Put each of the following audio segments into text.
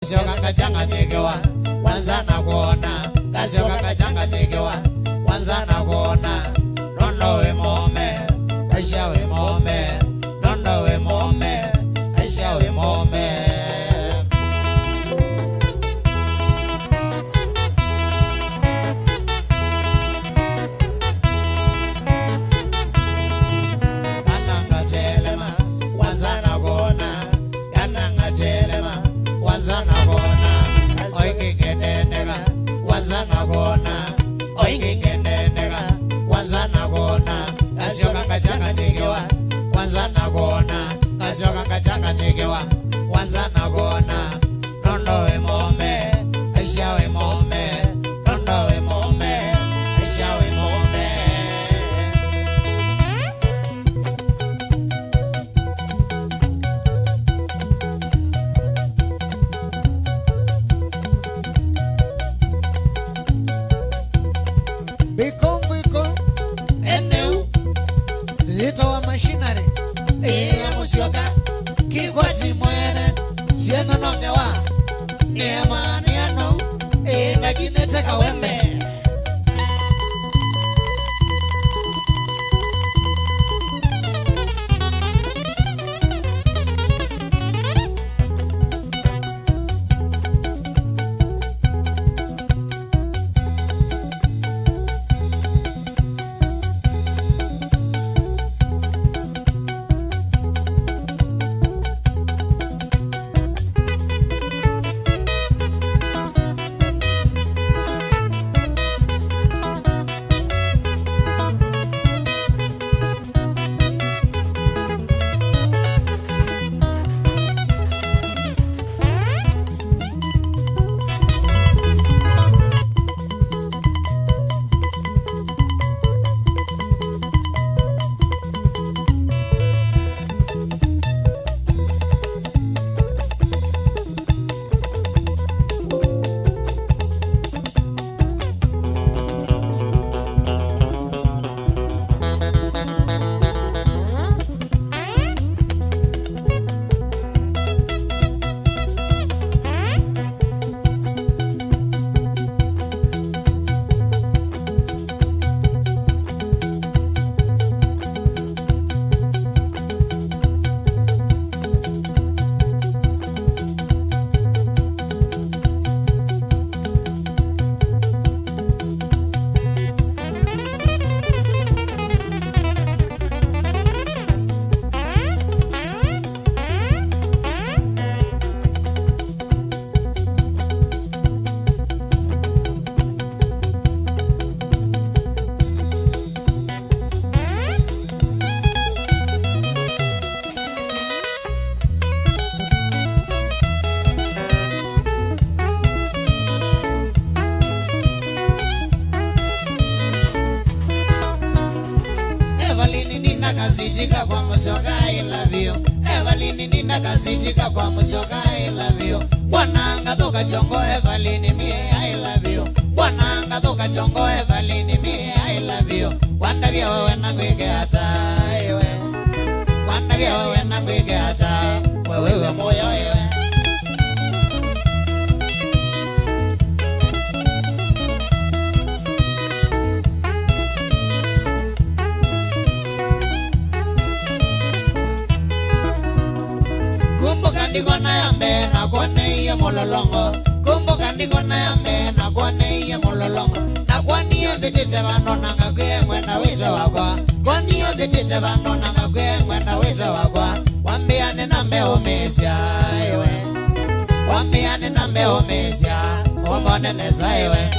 Kasioka kachanga nyegewa wanzana kuona kasioka kachanga nyegewa wanzana kuona nondo we mome aisha we mome nondo we mome aisha we mome kananga telema wanzana kuona kananga telema wanzana kuona oikingenenega wanzana kuona oikingenenega wanzana kuona kasioka kachanga nyegewa wanzana kuona kasioka kachanga nyegewa wanzana kuona nondo we mome aisha we mome nondo we mome aisha we mome Biko eneu Zito wa machinery ya musioka Kikwati mwene Sieno nongewa niema niano Nagine teka wembe Sitika kwa musioka I love you Evelyn nina kasitika kwa musioka I love you Wananga toka chongo Evelyn me I love you Wananga toka chongo Evelyn me I love you Wandavya wewe na kweke hata iwe Wandavya wewe na kweke hata wewe moyo iwe Ndikona yambe na kone iye mololongo Kumbuka ndikona yambe na kone iye mololongo Na kwani ye vitite vano nanga kwe mwenda wito wakwa Kwani ye vitite vano nanga kwe mwenda wito wakwa Wambiane nambe umesya iwe Wambiane nambe umesya Umone nesa iwe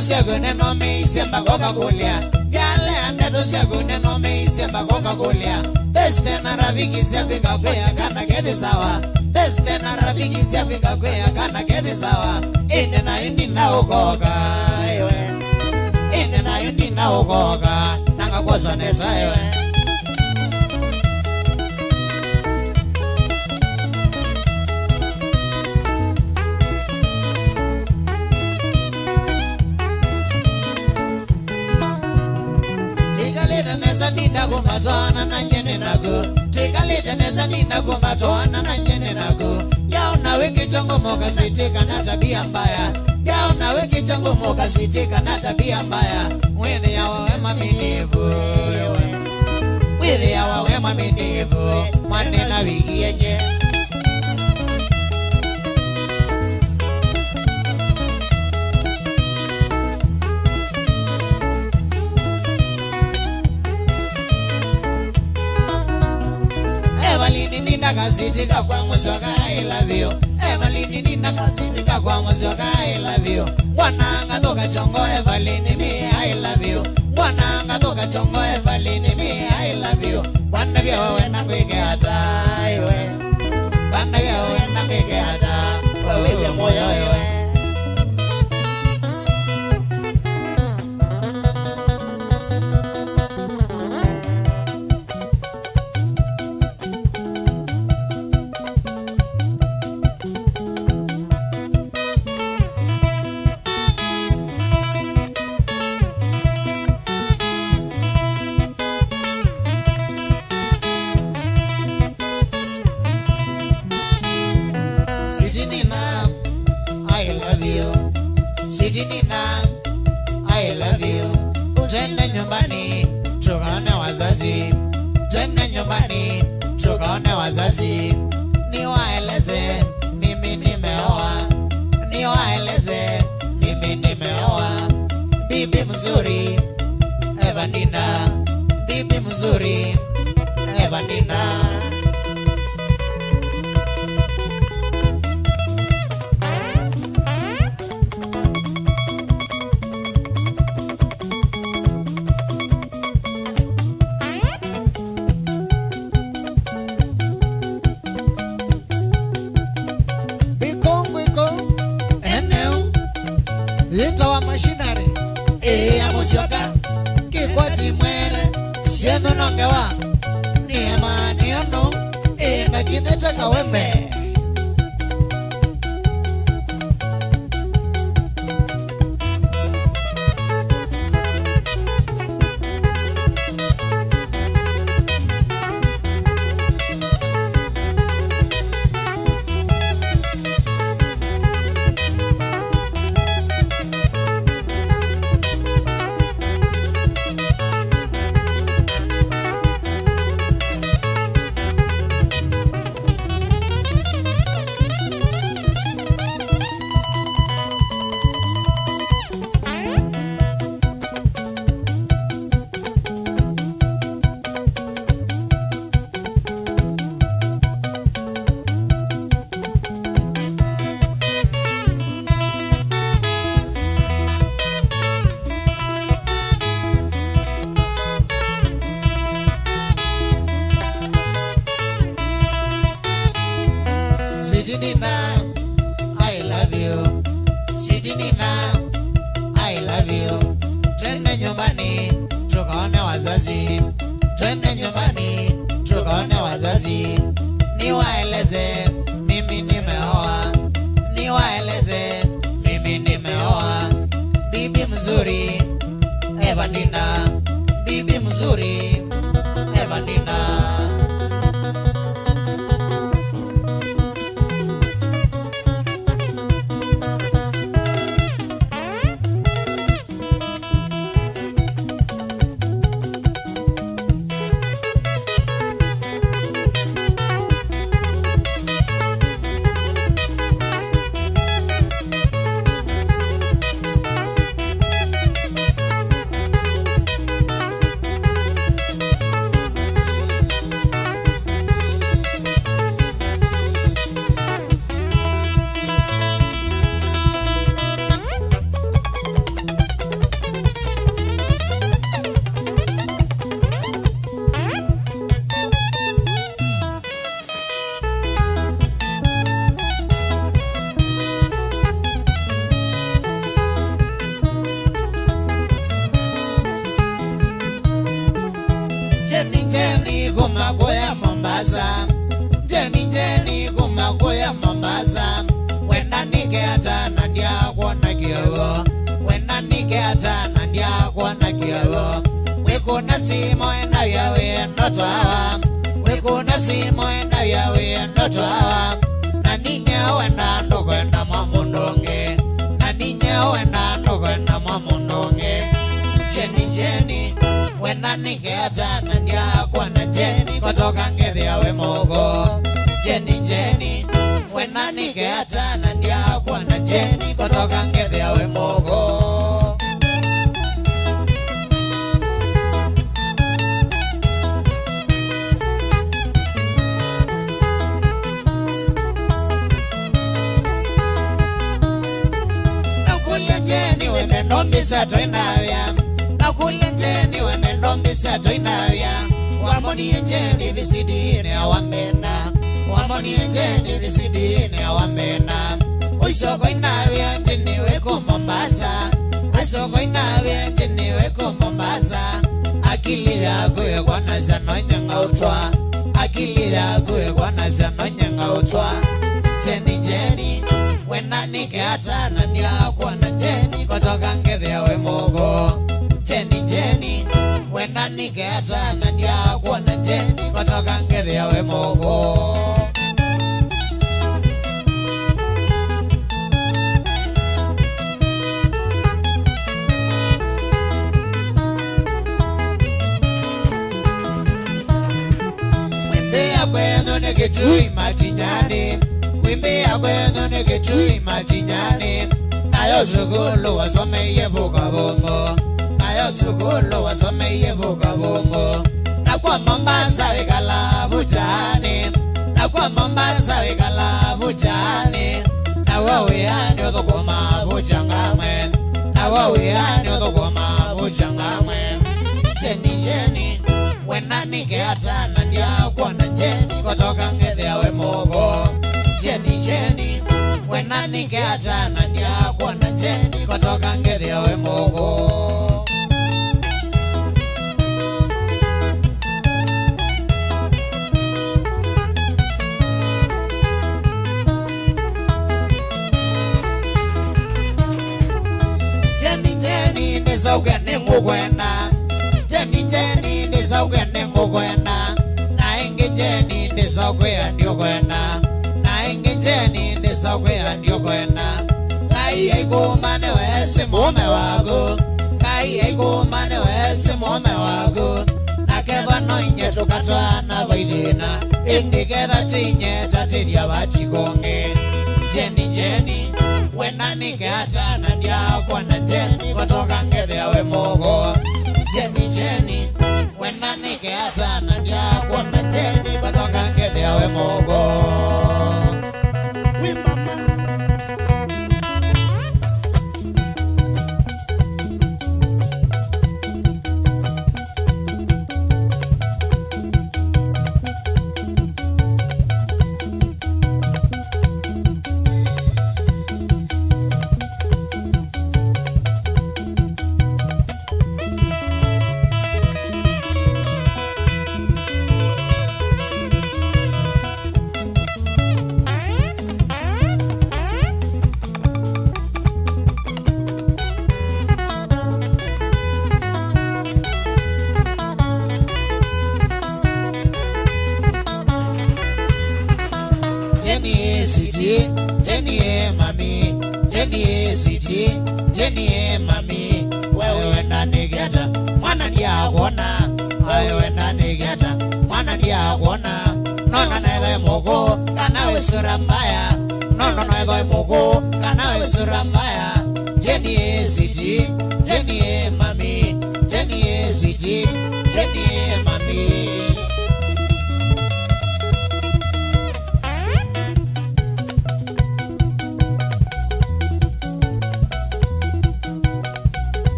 Siagone no me siemba Coca-Cola Yale aneto siagone no me siemba Coca-Cola Beste na rafiki siapika kwea kana kedi sawa Beste na rafiki siapika kwea kana kedi sawa Ine na yundi na ukoka iwe Ine na yundi na ukoka Nanga kosa nesa iwe matwana na nyene nago tikalite neza ninago matwana na nyene nago yao na wiki chongo moka sitika na tabia mbaya yao na wiki chongo moka sitika na tabia mbaya wewe yao wema minivu wewe yao wema minivu mwane na wiki yenye Sitika kwa musoka I love you Evelyn nina kasitika kwa musoka I love you Wananga toka chongo Evelyn me I love you Wananga toka chongo Evelyn me I love you Wanda vya wena kweke hata iwe Wanda vya wena kweke hata wewe moyo iwe Nina, I love you. Twende nyumbani, tukaone wazazi. Twende nyumbani, tukaone wazazi. Niwaeleze, mimi nimeoa. Niwaeleze, mimi nimeoa. Bibi mzuri, Evanina. Bibi mzuri, Evanina. Itawa machinery amusioka kikwati mwere siendo nongewa niema niono mekineta kawembe Nina, I love you. Sweetie Nina, I love you. Twende nyumbani, tukaone wazazi. Twende nyumbani, tukaone wazazi. Niwaeleze, mimi nimeoa. Niwaeleze, mimi nimeoa. Bibi mzuri, Evanina. Bibi mzuri, Evanina. Kumagoya Mombasa, Jenny kumagoya Mombasa. Wenda nike hata nandia kuona kiyogo, wenda nike hata nandia kuona kiyogo. wekuna simo enda ya wendo twawa wekuna simo enda ya wendo twawa na ninya wenda ndokwenda mwamundonge na ninya wenda ndokwenda mwamundonge Jenny wenda niketa na ndiakwa na Jenny kutoka ngethia we mogo Jenny wenda niketa na ndiakwa na Jenny kutoka ngethia we mogo Jenny we mendombisa toinavya nakule Jenny we mendombisa toinavya wamoni Jenny visidine awamena wamoni Jenny visidine awamena usoko inavya Jenny we ko Mombasa usoko inavya Jenny we ko Mombasa akili yako ye kwana zanonya utwa akili yako ye kwana zanonya utwa Jenny wena niketa na ndiakwa na Jenny kutoka ngethia we mogo Jenny wena niketa na ndiakwa na Jenny kutoka ngethia we mogo Wimbe ya kwenu nikitui matinyani Wimbi ya kwenu nikitui matinyani Nayo sukulu wasomeye vuka bongo Nayo sukulu wasomeye vuka bongo Na kwa Mombasa wikala bujani Na kwa Mombasa wikala bujani Na wawiyani uthukuma bujangamwe Na wawiyani uthukuma bujangamwe Jenny wena niketa na ndiakwa na Jenny kutoka ngethia we mogo Jenny wena niketa na ndiakwa na Jenny kutoka ngethia we mogo Jenny nisauke ningukwenda Jenny nisauke ningukwenda na ingi Jenny nisauke andiokwenda Jenny nisauke andiokwenda Kai aikumane wese mume wago Kai aikumane wese mume wago Nakeva noinye tukatwana vaidina Indiketha tinye tatiria vachikonge Jenny wena niketa na ndiakwa na Jenny kutoka ngethia we mogo Jenny wena niketa na ndiakwa na Jenny kutoka ngethia we mogo Jenny mami Jenny city Jenny mami wewe nanigeta mwana ndiakona wewe nanigeta mwana ndiakona nona nawe mogo kana we sura mbaya nona nawe mogo kana we sura mbaya Jenny city Jenny mami Jenny city Jenny mami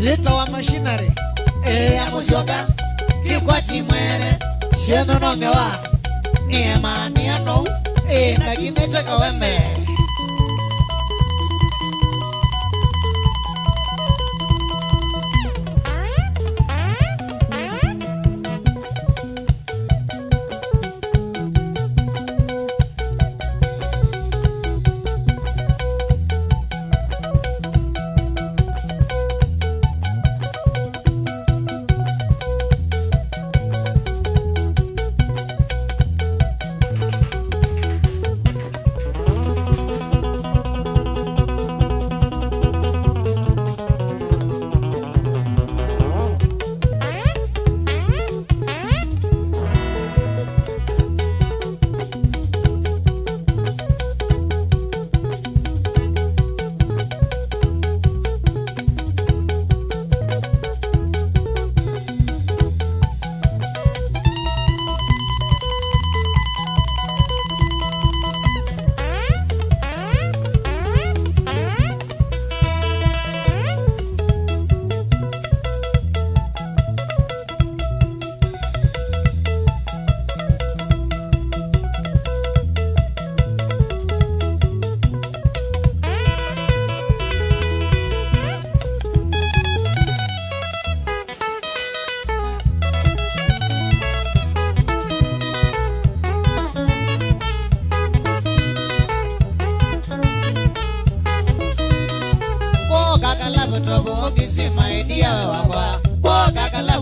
Zita wa machinery ya musyoka kikwati mwene sieno nongewa niemani ano na kimeteka wembe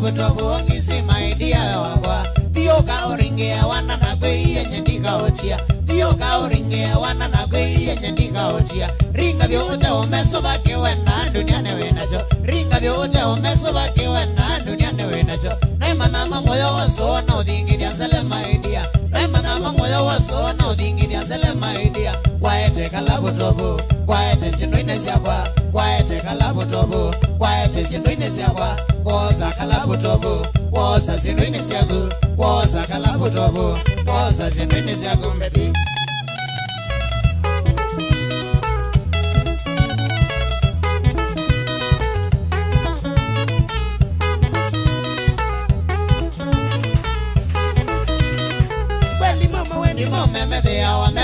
kalabutobu ongisi maidia wagwa Dio ka oringe wana na gwe yenye ndika otia Dio ka oringe wana na gwe yenye ndika otia Ringa vyote omeso baki wena duniane wenacho Ringa vyote omeso baki wena duniane wenacho Naima mama moyo waso na udingi dianzele maidia Naima mama moyo waso na udingi dianzele maidia Kwaete kalabutobu Kwaete sinduine siakwa Kwaete kalabutobu Kwaete sinduine siakwa Kosa kalabutobu Kosa sinduine siaku Kosa kalabutobu Kosa sinduine siaku baby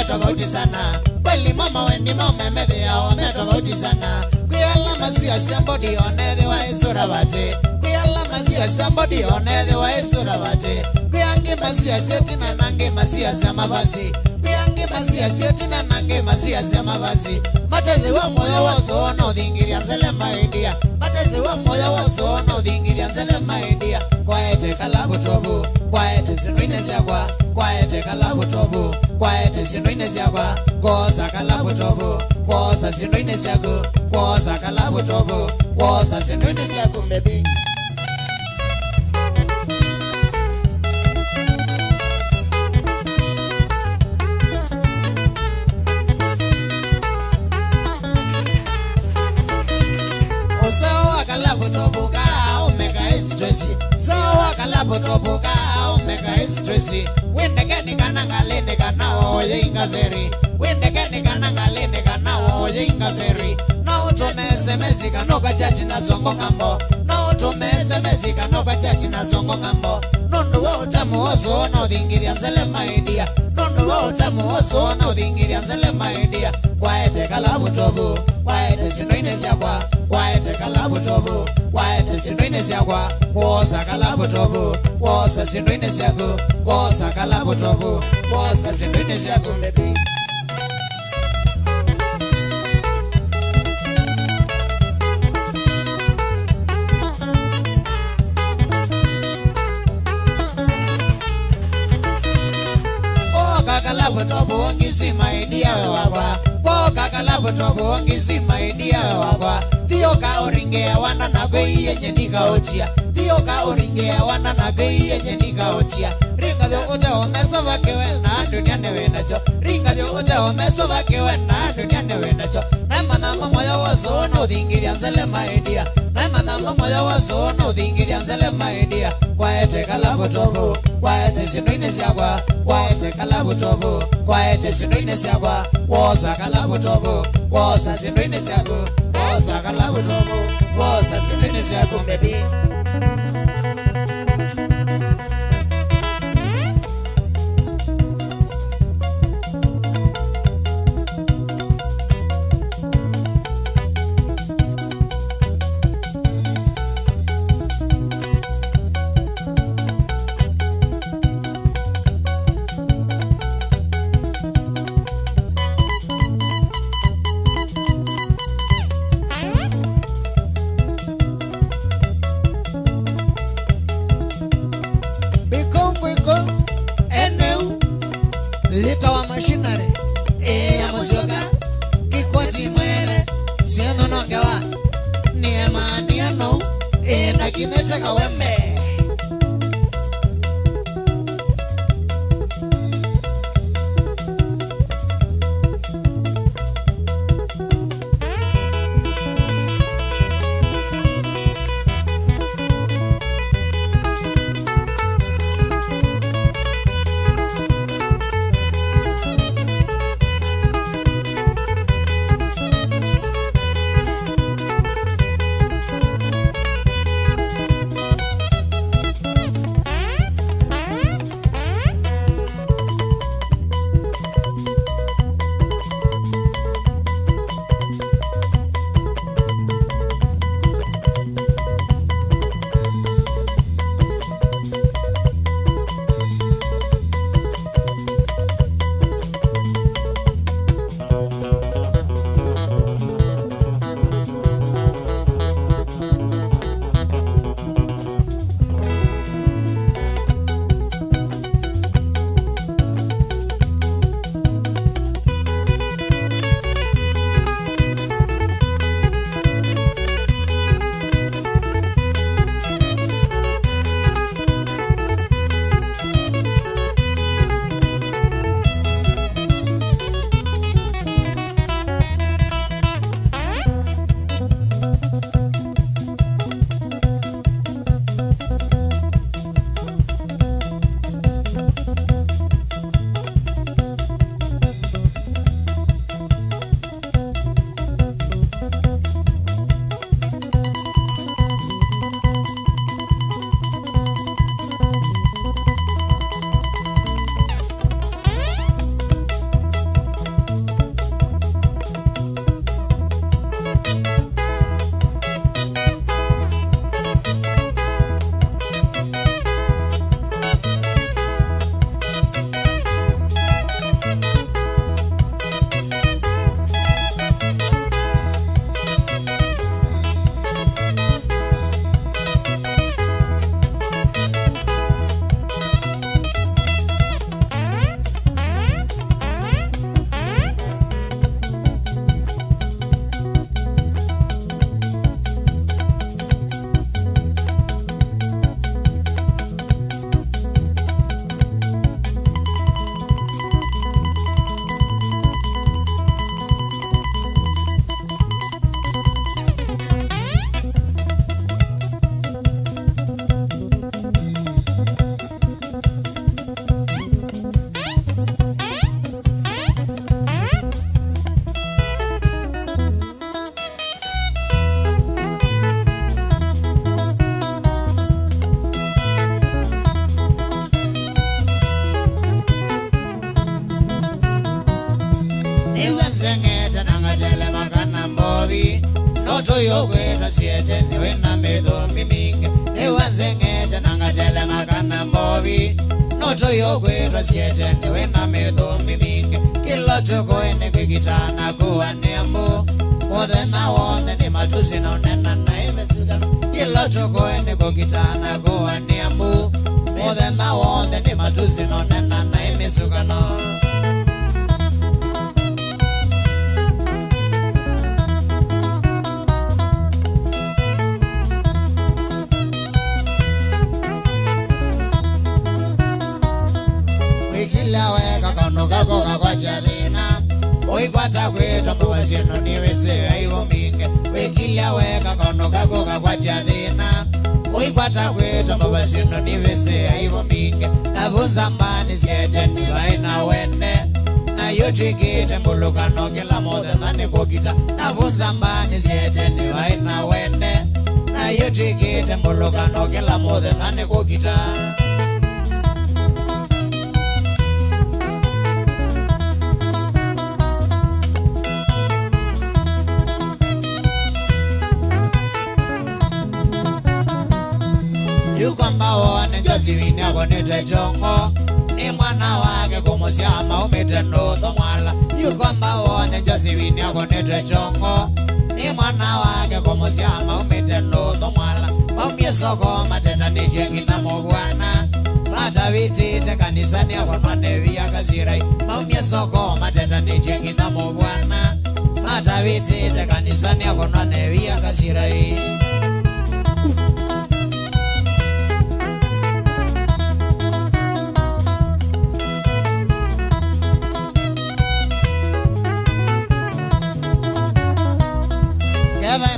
Tofauti sana kweli mama wendi mama medhi yao tofauti sana kuyala masia somebody onedhi wa isura bate kuyala masia somebody onedhi wa isura bate kuyangi masia setina nange masia sama basi kuyangi masia setina nange masia sama basi matezi wa moyo wa sono dhingiria zele maidia matezi wa moyo wa sono dhingiria zele maidia kwaete kalabutobu kwaete sinduine siakwa kwaete kalabutobu kwaete sinduine siakwa kosa kalabutobu kosa sinduine siaku kosa kalabutobu kosa sinduine siaku baby Sawa kalabutobu ka omega stressi Sawa kalabutobu ka omega stressi Wende gani kana ngalende kana oye inga veri Wende gani kana ngalende kana oye inga veri Na utomeze mezika noga chati na songo kambo Na utomeze mezika noga chati na songo kambo Nundu wa utamu oso na udhingiria zele maidia Nundu wa utamu oso na udhingiria zele maidia Kwaete kalabutobu Kwaete sinduine siakwa Kwaete kalabutobu Kwaete sinduine siakwa Kosa kalabutobu Kosa sinduine siaku Kosa kalabutobu Kosa sinduine siaku baby Kalabutobu ongisi maidia wabwa Koka kalabutobu ongisi maidia wabwa Dio ka oringe wana na gwe yenye nika otia Dio ka oringe wana na gwe yenye nika otia Ringa vyo ute omeso vakewe na duniane wenacho Ringa vyo ute omeso vakewe na duniane wenacho Naima mama moyo wa sono udhingiria nzele maidia Naima mama moyo wa sono udhingiria nzele maidia Kwaete kalabutobu Kwaete sinduine siakwa Kwaete kalabutobu Kwaete sinduine siakwa Kosa kalabutobu Kosa sinduine siaku Kosa kalabutobu Kosa sinduine siaku baby Lita wa machinery ya musyoka Kikwati mwere Siendo nongewa Niema niano na kinete kaweme noto yokweta siete niwe na midhumbi mingi niwanzengete nangatele makana mbovi noto yokweta siete niwe na midhumbi mingi kila choko ene kwikitana kuwa niambu Mothe na wothe ni matusi na unena na imesugano kila choko ene kwikitana kuwa niambu Mothe na wothe ni matusi na unena na imesugano Wikila weka kono kako kakwacha dhina Oikwata kwetu mbubasino niwese aivo minge Wikila weka kono kako kakwacha dhina Oikwata kwetu mbubasino niwese aivo minge Navunza mbani siete niwaina wende Na yotrikite mbulukano kila mothe dhani kukita Navunza mbani siete niwaina wende Na yotrikite mbulukano kila mothe dhani kukita Yukwamba wone Josephine akonete chongo Ni mwana wake kumusiama umete ndotho mwala Yukwamba wone Josephine akonete chongo Ni mwana wake kumusiama umete ndotho mwala Maumye soko mateta nijengi na mugwana Mata vitite kanisani akonwane vya kasirai Maumye soko mateta nijengi na mugwana Mata vitite kanisani akonwane vya kasirai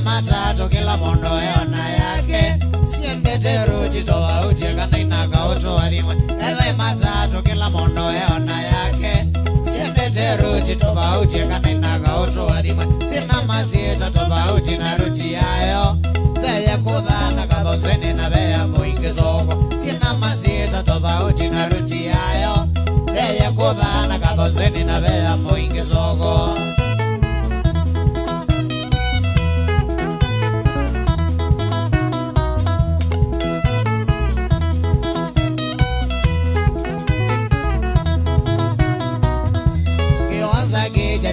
Matatu kila mondo yona yake Siendete ruchi towa uche kana inaka oto wadhimwe Ewe matatu kila mondo yona yake Siendete ruchi towa uche kana inaka oto wadhimwe Sina masita towa uchi na ruchi yayo Veye kudhana kadhozeni na veya muingi soko Sina masita towa uchi na ruchi yayo Veye kudhana kadhozeni na veya muingi soko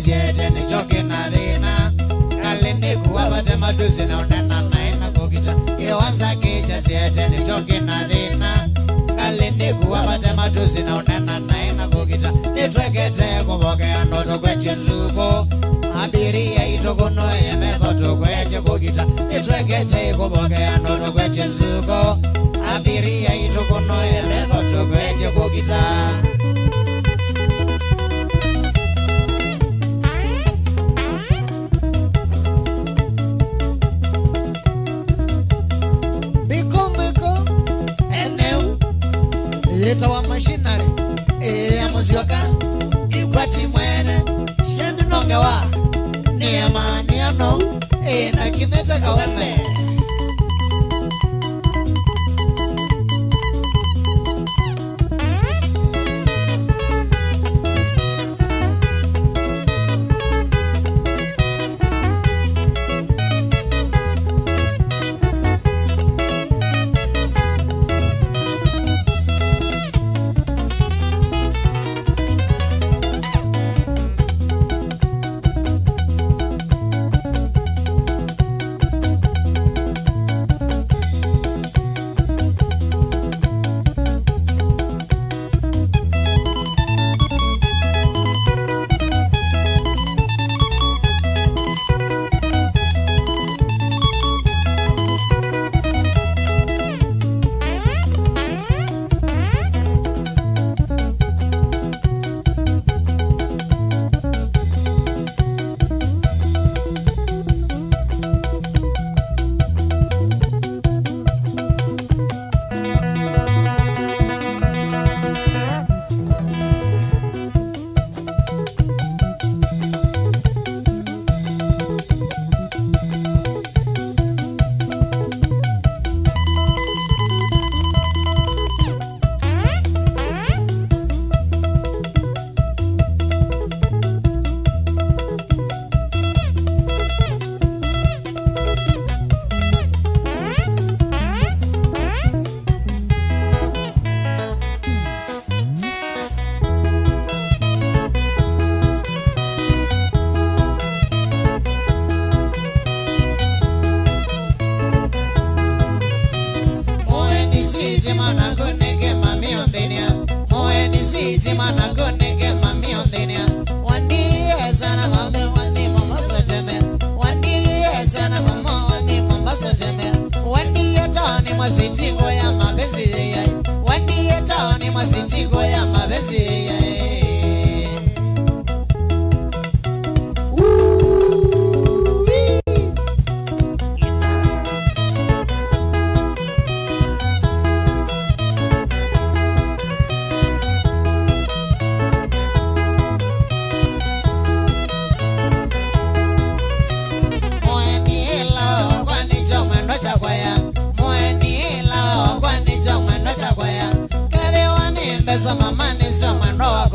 Siete ni choki na dhina Kalini kuwapate matusi na unena na ina kukita Iwanza kicha siete ni choki na dhina Kalini kuwapate matusi na unena na ina kukita Nitwekete kubokea ndoto kweche nzuko Abiria itokuno yemetho tukweche kukita Nitwekete kubokea ndoto kweche nzuko Abiria itokuno yemetho tukweche kukita Leta wa machinery ya muzioka Ikwati mwene Siendu nongewa Niyama niyano na kineta kaweme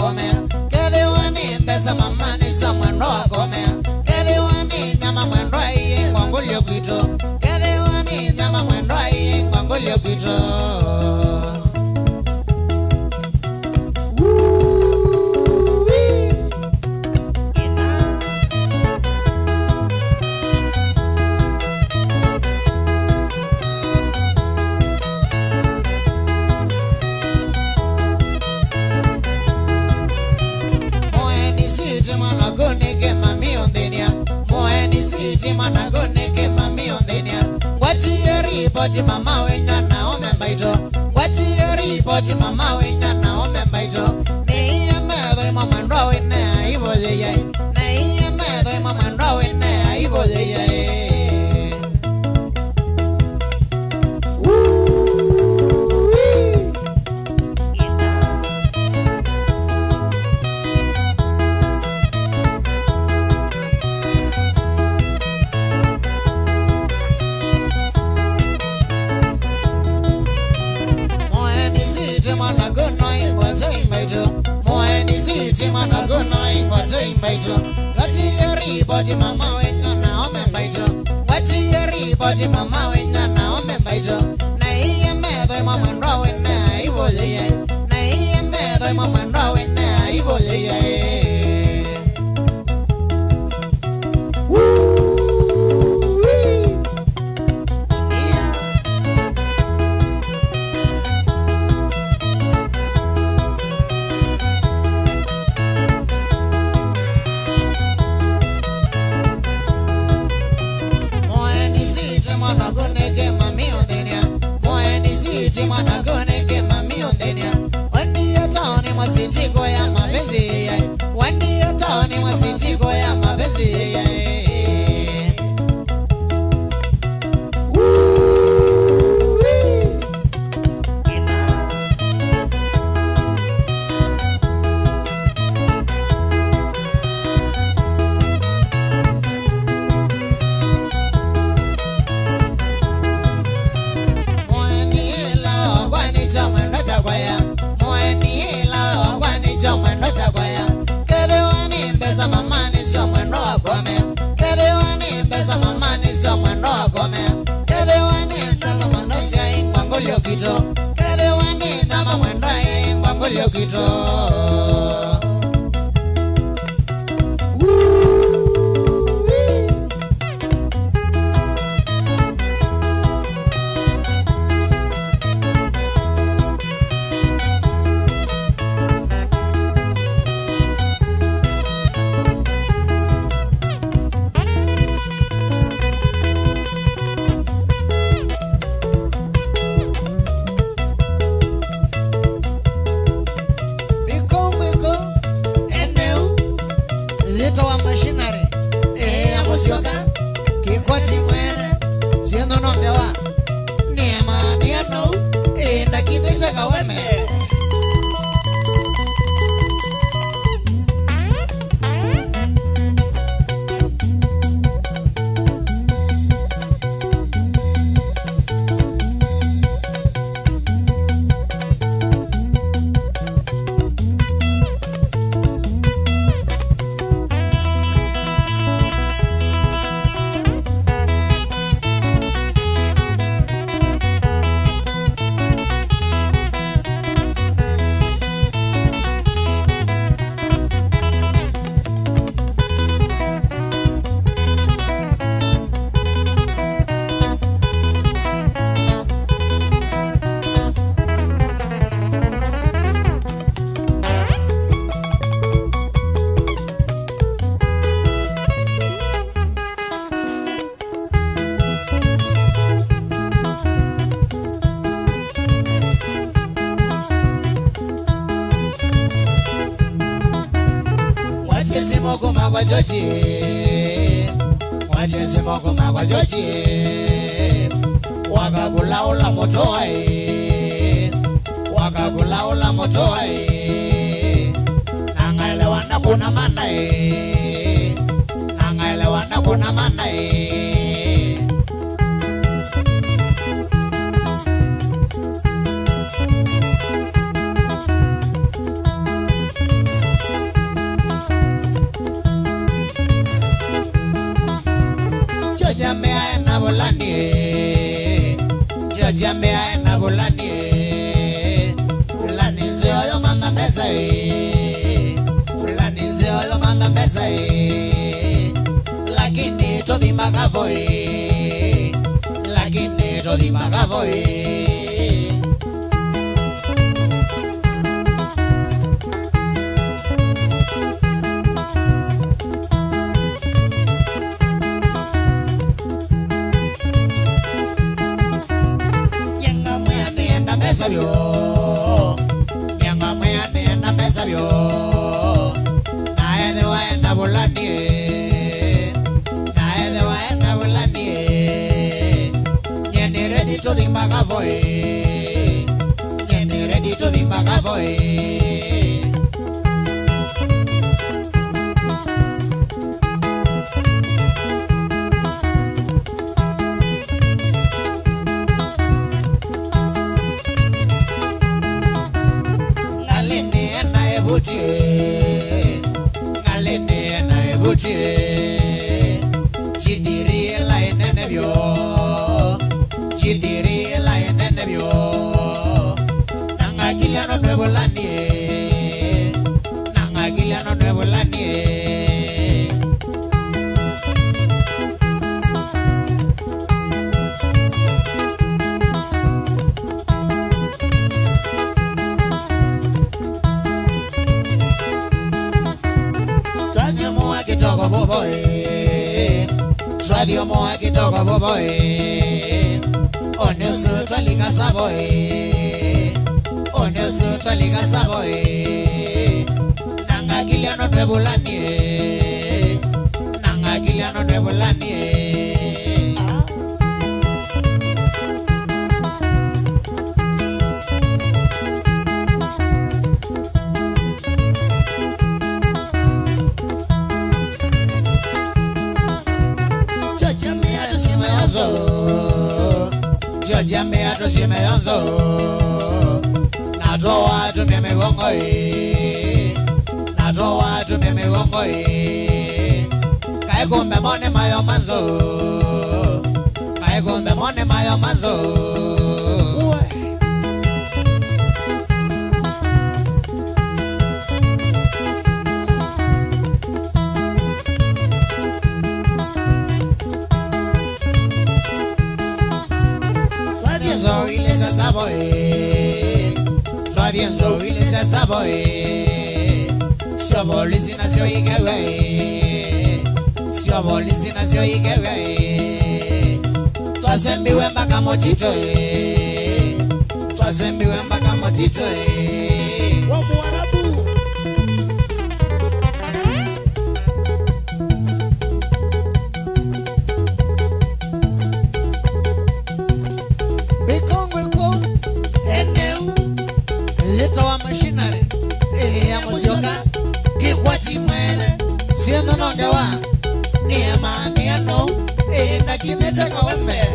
komea kede wani mbesa mama ni sa mwendo wa komea kede wani nyama mwendo iye ngwangulio kwito kede wani nyama mwendo iye ngwangulio kwito Poti mama wenya na omembaito wati yori poti mama wenya na omembaito ne mebe mama ndo wena ibo ye ne mebe mama ndo wena ibo ye Mana guna ingwate imbaito Wati yori boti mama wenya na omembaito Wati yori boti mama wenya na omembaito Na iye mebe mama ndo wena ibo ye Na iye mebe mama ndo wena ibo ye Mana gone ke mami ondenia wandi atoni mwasiti goya mabezi ya wandi atoni mwasiti goya mabezi ya Kede wani nama mwendo ya ngwangulio kito machinery amosioka kikwati mwene siendo nombewa niema niano ndakideta kaweme Wajesimo kwa joji wakakulaula motoe nangaelewana kuna manae Chojambea ena bulani Bulani nze oyo manda mesa Bulani nze oyo manda mesa Lakini todi magavoy Lakini todi magavoy Sabio Nyanga mwene na mesabio Nae de waena bulani Nae de waena bulani Nyeni ready to the magavoy Nyeni ready to the magavoy Ngalene na ebuchi Chidiri la enenebio Chidiri la enenebio Nanga giliano nuevo lanie Nanga giliano nuevo lanie Swadio moa kitoko boboy Onesu twaliga saboy Onesu twaliga saboy Nanga giliano nwebulani Nanga giliano nwebulani Jojambea to Simeonzo Natoa to Memegongoy Natoa to Memegongoy Kaikumbe mone mayo manzo Kaikumbe mone mayo manzo Travienzo ile se saboy Siobolizi nasio igewe Siobolizi nasio igewe Twasembiwe mpaka motito Twasembiwe mpaka motito Wamuarabu Machinery ya musioka Kikwati mwele Siendo nongewa Niema niano na kinete kawembe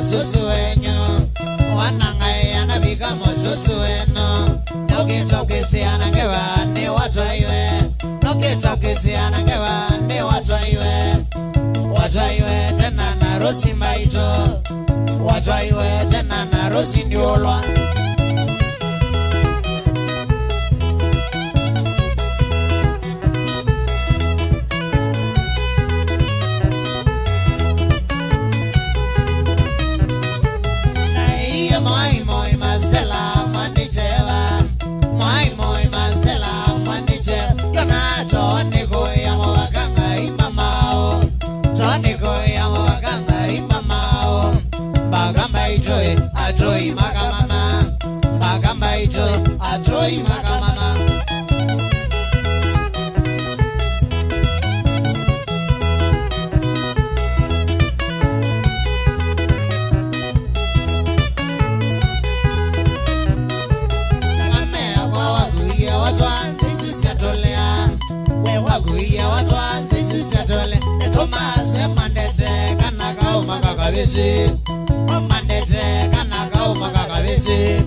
mususu wenyu wanangaya na bika mususu wenu nokitokisiana ngewani watwaiwe nokitokisiana ngewani watwaiwe tena na rosi mbaito watwaiwe tena na rosi ndiolwa Atoi makamana bagamba ito atoi makamana sangame kwa waguia watu anzi siatolea we waguia watu anzi siatole etomase mandete kana kauma kakabisi mandete kana kauma kakabisi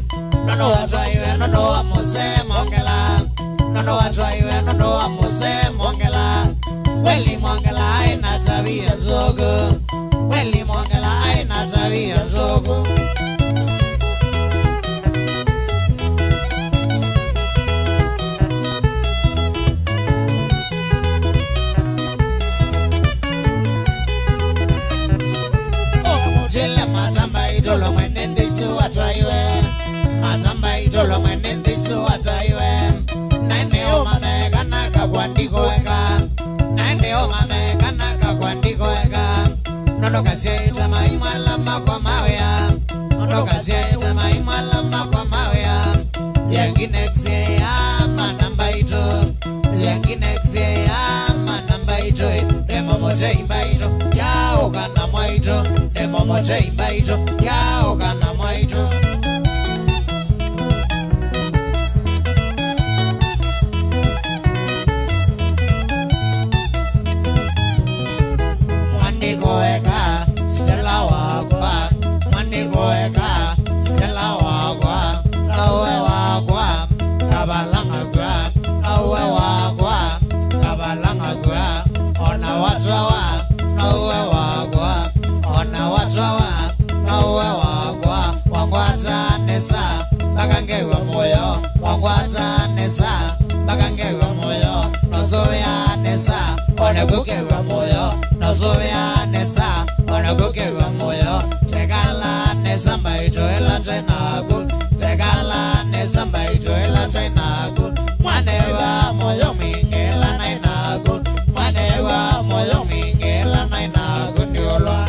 nono watwaiwe nono amuse mongela nono watwaiwe nono amuse mongela kweli mongela aina tabia nzuri kweli mongela aina tabia nzuri matamba idolo mwenendisu watwaiwe matamba idolo mwenendisu watwaiwe naeneo mame kana kakwandiko eka naeneo mame kana kakwandiko eka nono kasia ita maimala makwa mawea nono kasia ita maimala makwa mawea yengine ksie ya manamba ito yengine ksie ya manamba ito demo moja imba ito yao kana mwa ito demo moja imba ito yao kana mwa ito Mwandiko eka stela wakwa Mwandiko eka stela wakwa Lawe wakwa kabalanga kwa Lawe wakwa kabalanga kwa Ona watwawa Lawe wakwa Ona watwawa Lawe wakwa Wangwata nesa Bakangewa moyo Wangwata nesa Bakangewa moyo Nosovea nesa Onebukewa moyo Nosovea nesa Onebukewa moyo Tegala nesa mbaito ela trenaku Tegala nesa mbaito ela trenaku Mwanewa moyo mingela nainaku Mwanewa moyo mingela nainaku Ndiolwa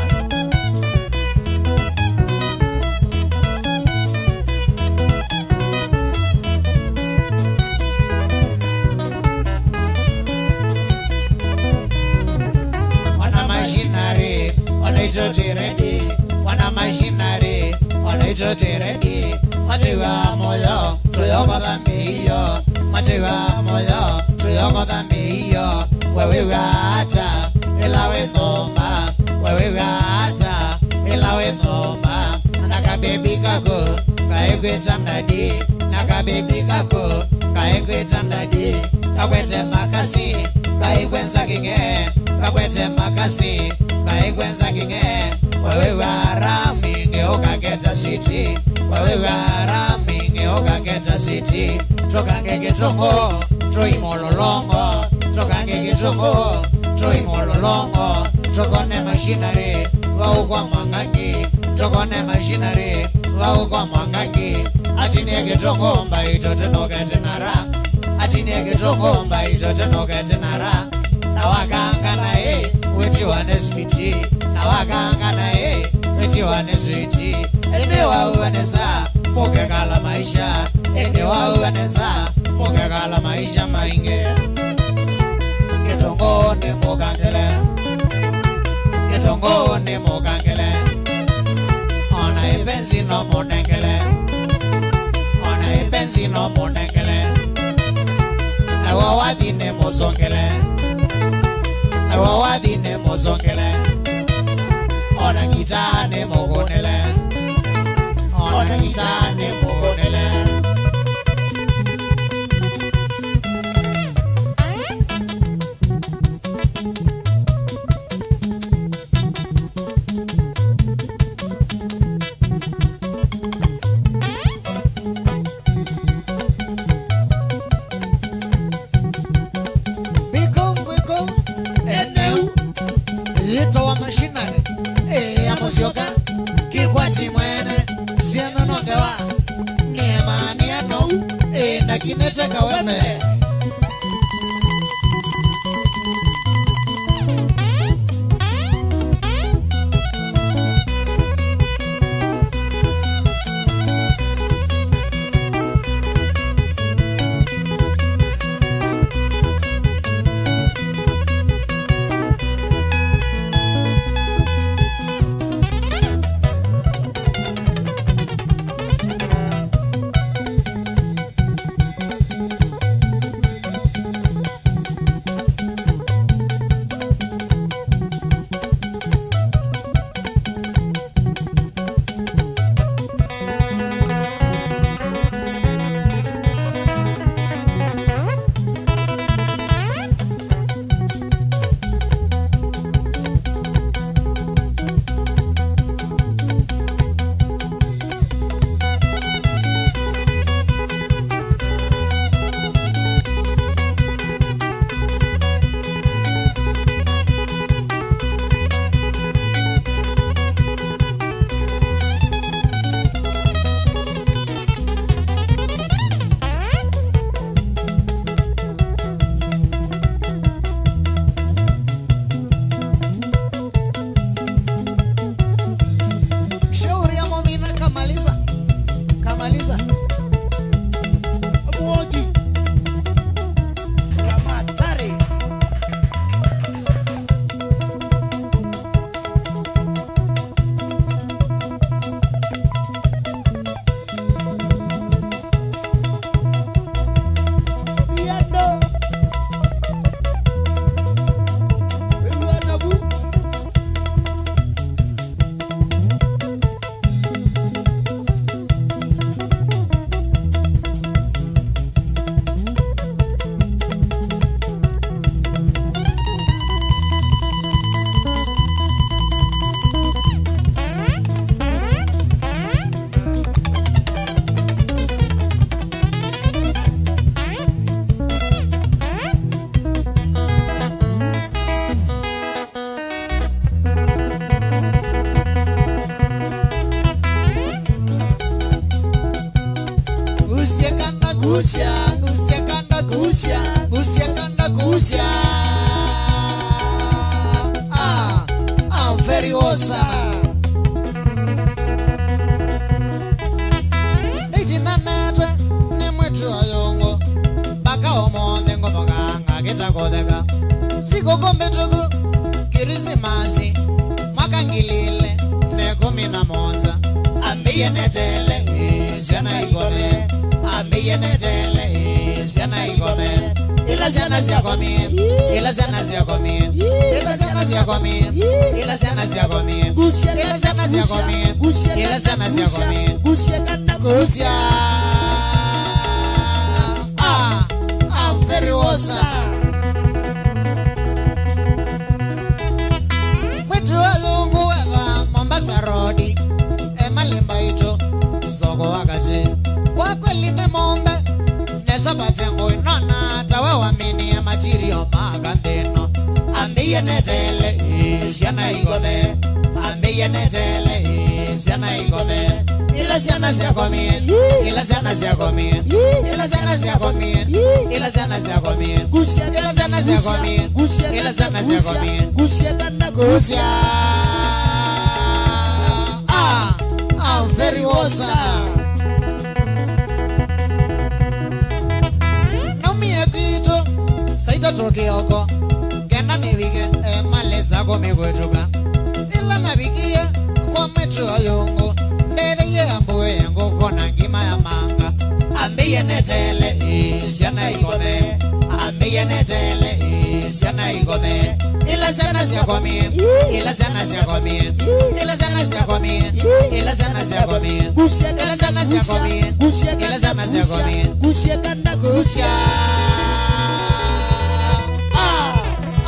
Wana machinery Wanaitoti ready Wana machinery Wanaitoti ready Matiwa moyo Tuyoko dhambiyo Matiwa moyo Tuyoko dhambiyo Wewe wata Ilawe nomba Wewe wata Ilawe nomba Nakabebi kako Kaikwe tandadi Nakabebi kako Kaikwe tandadi Kakwete makasi Kaikwenza kinge Kakwete makasi Kaikwenza kinge Wewe warami Ngeoka geta city Wewe warami Ngeoka geta city Tokange getongo Troi mololongo Tokange getongo Troi mololongo Tokone machinery Wau kwa mwangangi Tokone machinery Wau kwa mwangangi Atine getongo Mbaito tenoke tenara Atine getongo Mbaito tenoke tenara Na wakanga na Weti wane smiti Na wakanga na Weti wane switi Ene wau wane saa Moke kala maisha Ene wau wane saa Moke kala maisha mainge Getongo ne mokangele Getongo ne mokangele Ona epensi no monengele Ona epensi no monengele Na wawadi ne mosongele Na wawadi ne mosongele Ona kita ne mogonele Zito wa machinery. ya musyoka kikwati mwene sieno nongewa niemani ano na kinete kaweme Gusia. I'm very awesome. Neitinanetwe nemwetu ayongo baka omonde ngoboganga gitakodeka sikokombetuku kirisimasi makangilile nekumina monza ambiye netele siana igome ambiye netele siana igome ila siana siakomi ila siana siakomi ila siana siakomi ila siana siakomi ila siana siakomi ila siana siakomi gusia I'm very awesome. Mwetu wazungu weva Mombasa Road emalimba ito soko wakati kwa kweli memombe nesa patengo inona tawe wamini ya majirio magandeno ambiye netele siana igome ambiye netele siana igome ila siana siakomi ila siana siakomi ila siana siakomi ila siana siakomi gusia ila siana siakomi gusia ila siana siakomi gusia kana gusia I'm very awesome. Saita toke oko kena nivike maleza komigwetuka ila navikie kwa mwetu ayongo ndeye ambuwe yango kona ngima ya manga ambiye netele siana igome ambiye netele siana igome ila siana siakomi ila siana siakomi ila siana siakomi ila siana siakomi ila siana siakomi ila siana siakomi gusia kanda gusia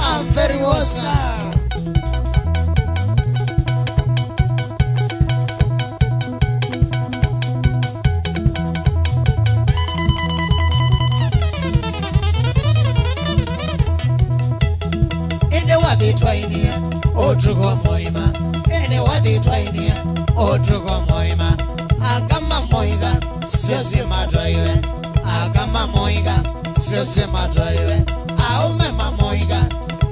I'm very awesome. In the wabi twain here. otuko moima ene wadi twainia otuko moima akama moiga sio madroiwe akama moiga sio madroiwe au mema moiga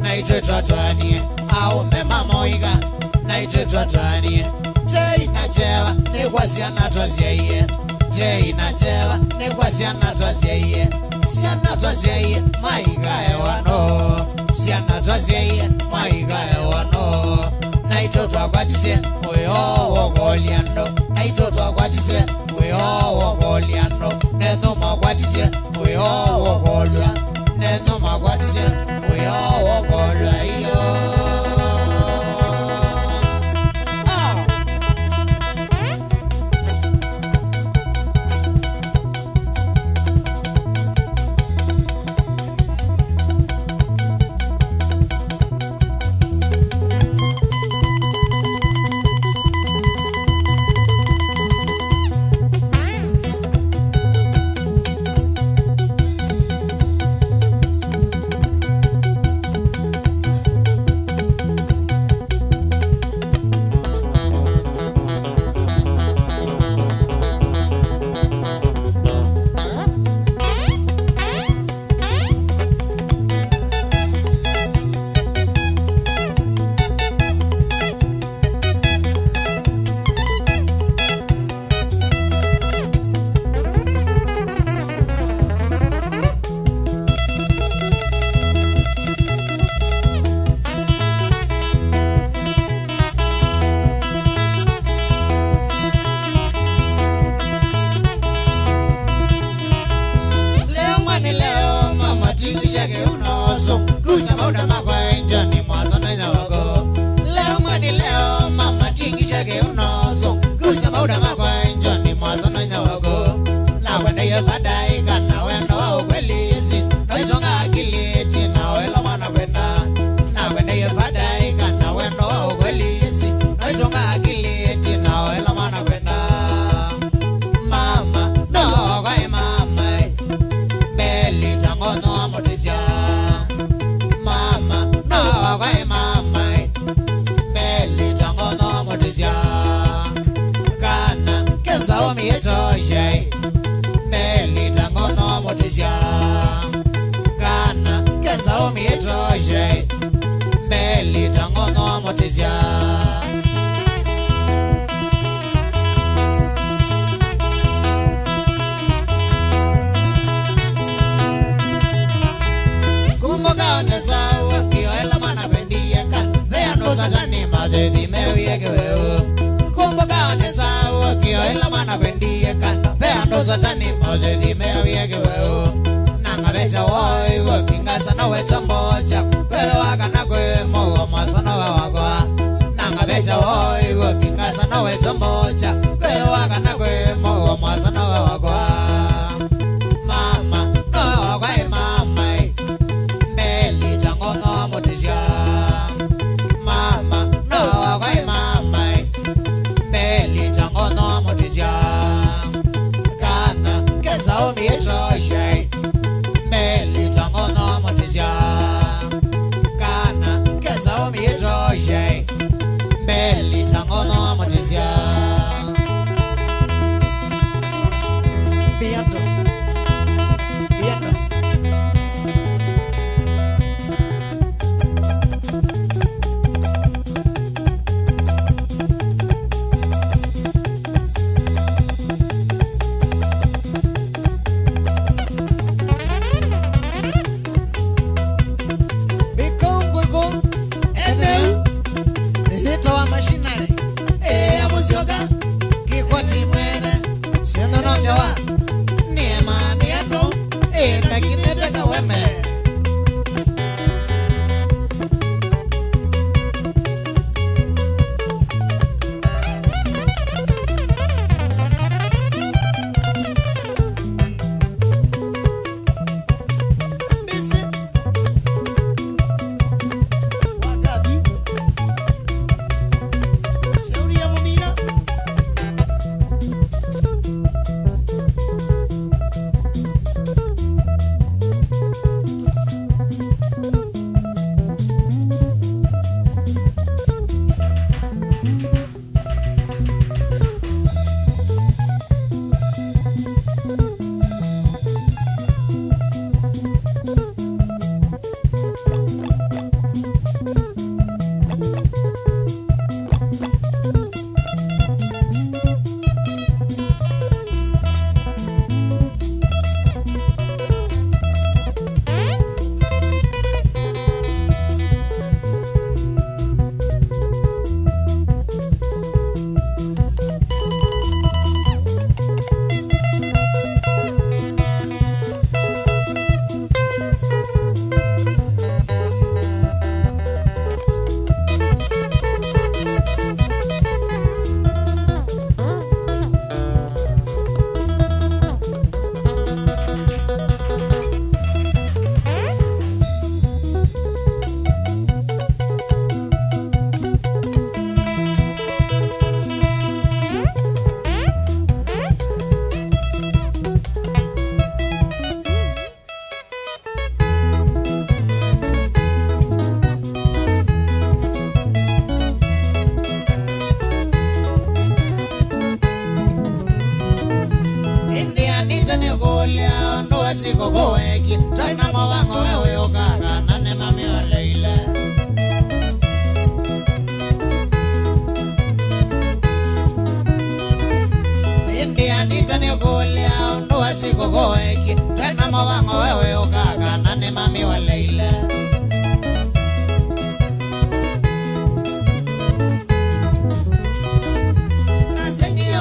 naitwe twatwanie au mema moiga naitwe twatwanie je inachewa ni kwa siana twasiye je inachewa ni kwa siana twasiye siana twasiye maiga ewano siana twasiye maiga ewano naitwe twakwatise oyo wogoliando naitwe twakwatise oyo wogoliando neno makwatise oyo wogolwa neno makwatise oyo wogolwa iyo. Kusa mauda makwa enjani mwasana nyawago leo mani leo mama tingisha ke unoso kusa mauda makwa enjani mwasana nyawago na wende ye fadai kana wendo wa ukweli sis noitonga akiliti na wela mwana kwenda na wende ye fadai kana wendo wa ukweli sis noitonga akiliti na wela mwana kwenda mama no kwa mama beli tango no amotisia mama no kwa mama beli tango no amotisia kana kenza omi etoshe beli tango no amotisia kana kenza omi etoshe beli tango no amotisia. Satani madedi mewie kweo kumbo kaone sawa kio ela mana pendie kana peando satani madedi mewie kweo nanga becha woi wokinga sana wecha moja kweo akana kwe mo masana wagwa nanga becha woi wokinga sana wecha moja kweo akana kwe mo masana wagwa mama no kwa mama beli tango no motisha mama no kwa mama beli tango no motisha kana keza omi etoshe beli tango no motisha kana keza omi etoshe beli tango no motisha piano piano machinery amusioga siko kuweki tena mawango wewe ukaka nane mami waleile India nitani kulia unduwa siko kuweki tena mawango wewe ukaka nane mami waleile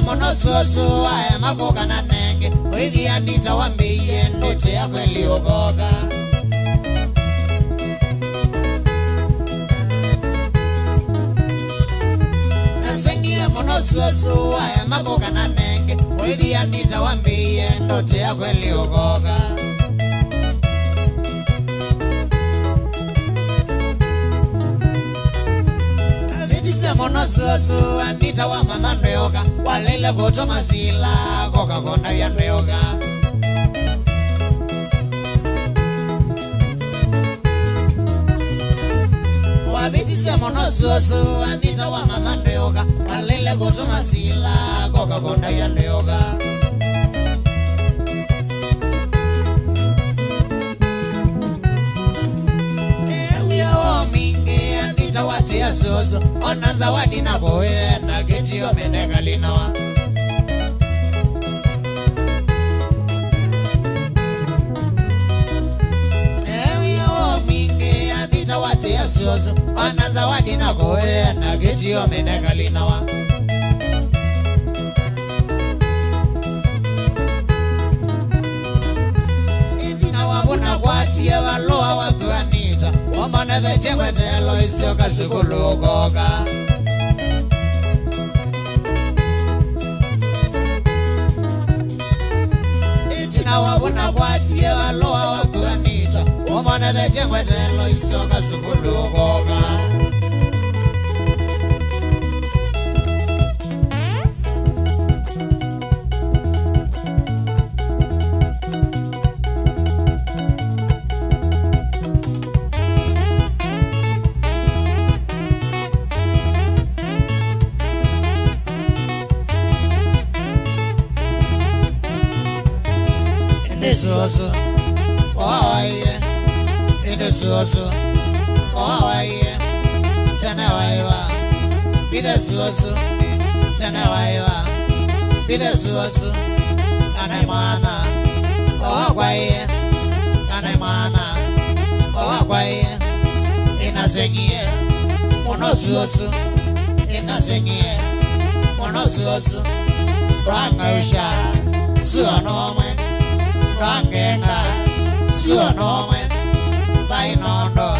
Monososo aya makoka na nenge Wigi anita wambiye ndote ya kweli ugoga Nasengie monososo aya makoka na nenge Wigi anita wambiye ndote ya kweli ugoga Monososo anita wa mama ndoyoga Walele voto masila Koka konda ya ndoyoga Wabitise monososo anita wa mama ndoyoga Walele voto masila Koka konda ya ndoyoga Watia soso ona zawadi na boye na geti omendeka linawa Ewiyo mingi anita watia soso ona zawadi na boye na geti omendeka linawa Itina wabuna watia waloa wakuanita Wamane the chewetelo isioka sikulugoga Itina wabuna watia waloa wakuanita Wamane the chewetelo isioka sikulugoga Soso, oh yeah, in the soso, oh yeah, Tanawaiva, be the soso, Tanawaiva, be the soso, Anamana, oh why, Anamana, oh why, in a singing, monososo, in a singing, monososo, Rangasha, Suanome. Rangenga, suonome, vainondo,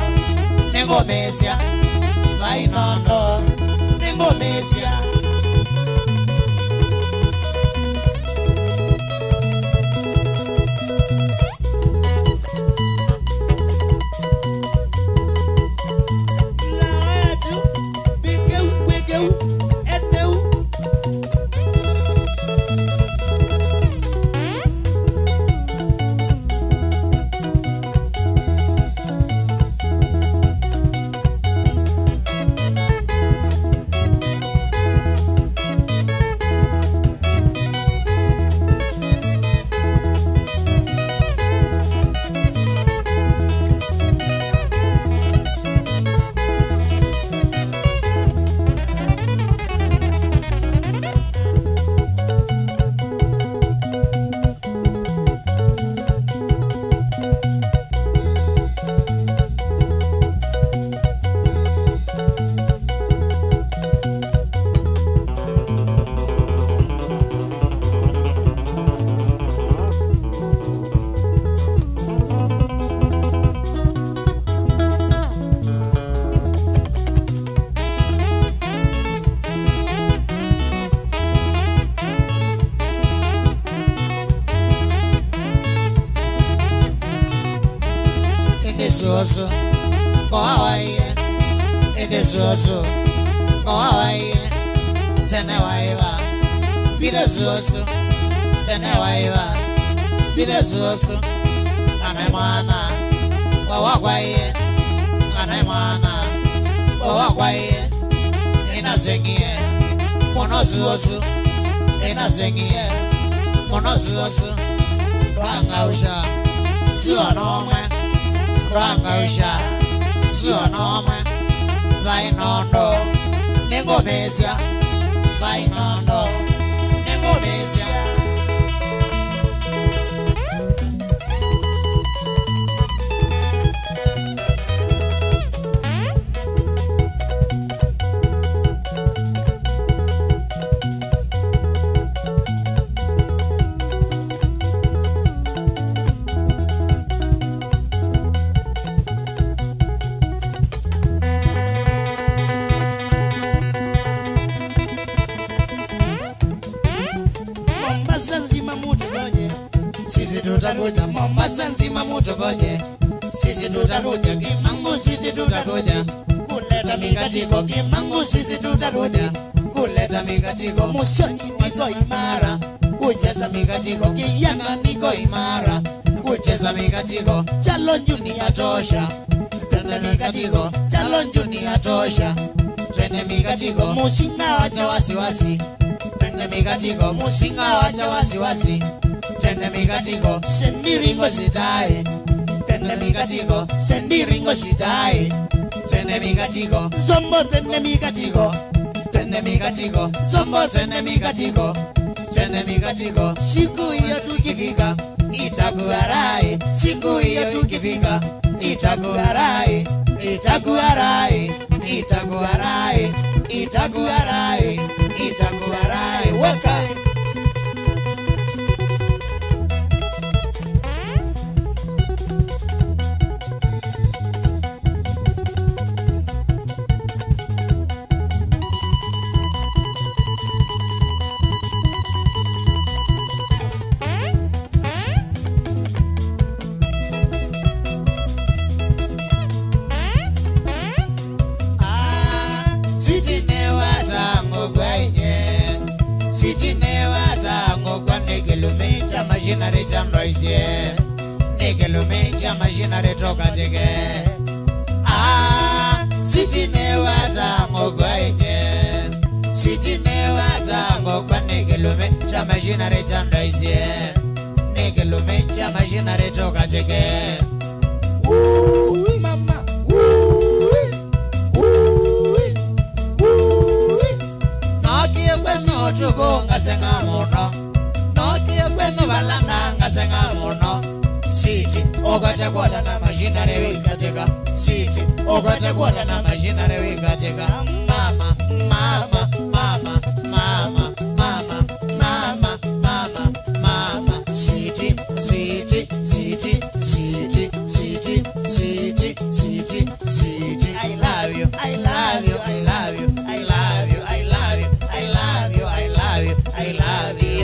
nengomesia, vainondo, nengomesia. Soso, go away, it is soso, go away, Tanawaiva, be the soso, Tanawaiva, be the soso, Anamana, Wawakwaye, Anamana, Wawakwaye, in a singing, Monososo, in a singing, Monososo, Rangausha, sio nomwe ranga usha sio nomwe vainondo nengomesya vainondo nengomesya sisi tutakuja Mombasa nzima mutugoje sisi tutakuja Kimangu sisi tutakuja kuleta mikatiko Kimangu sisi tutakuja kuleta mikatiko Mushoni niko imara kucheza mikatiko Kiyanga niko imara kucheza mikatiko Chalo Junior tosha twende mikatiko Chalo Junior tosha twende mikatiko Musinga wacha wasiwasi twende mikatiko Musinga wacha wasiwasi twende mikatiko sendiringo sitae twende mikatiko sendiringo sitae twende mikatiko zombo twende mikatiko zombo twende mikatiko siku hiyo tukifika itakuarai siku hiyo tukifika itakuarai weka machinery chandoisie nekelumecha machinery tokateke sitine watango kwaije sitine watango kwa nekelumecha machinery chandoisie nekelumecha machinery tokateke mama nakie kweno chukunga senga muno kweno balanga senga muno siti ogate kwada na machinery wikateka siti ogate kwada na machinery wikateka mama siti I love you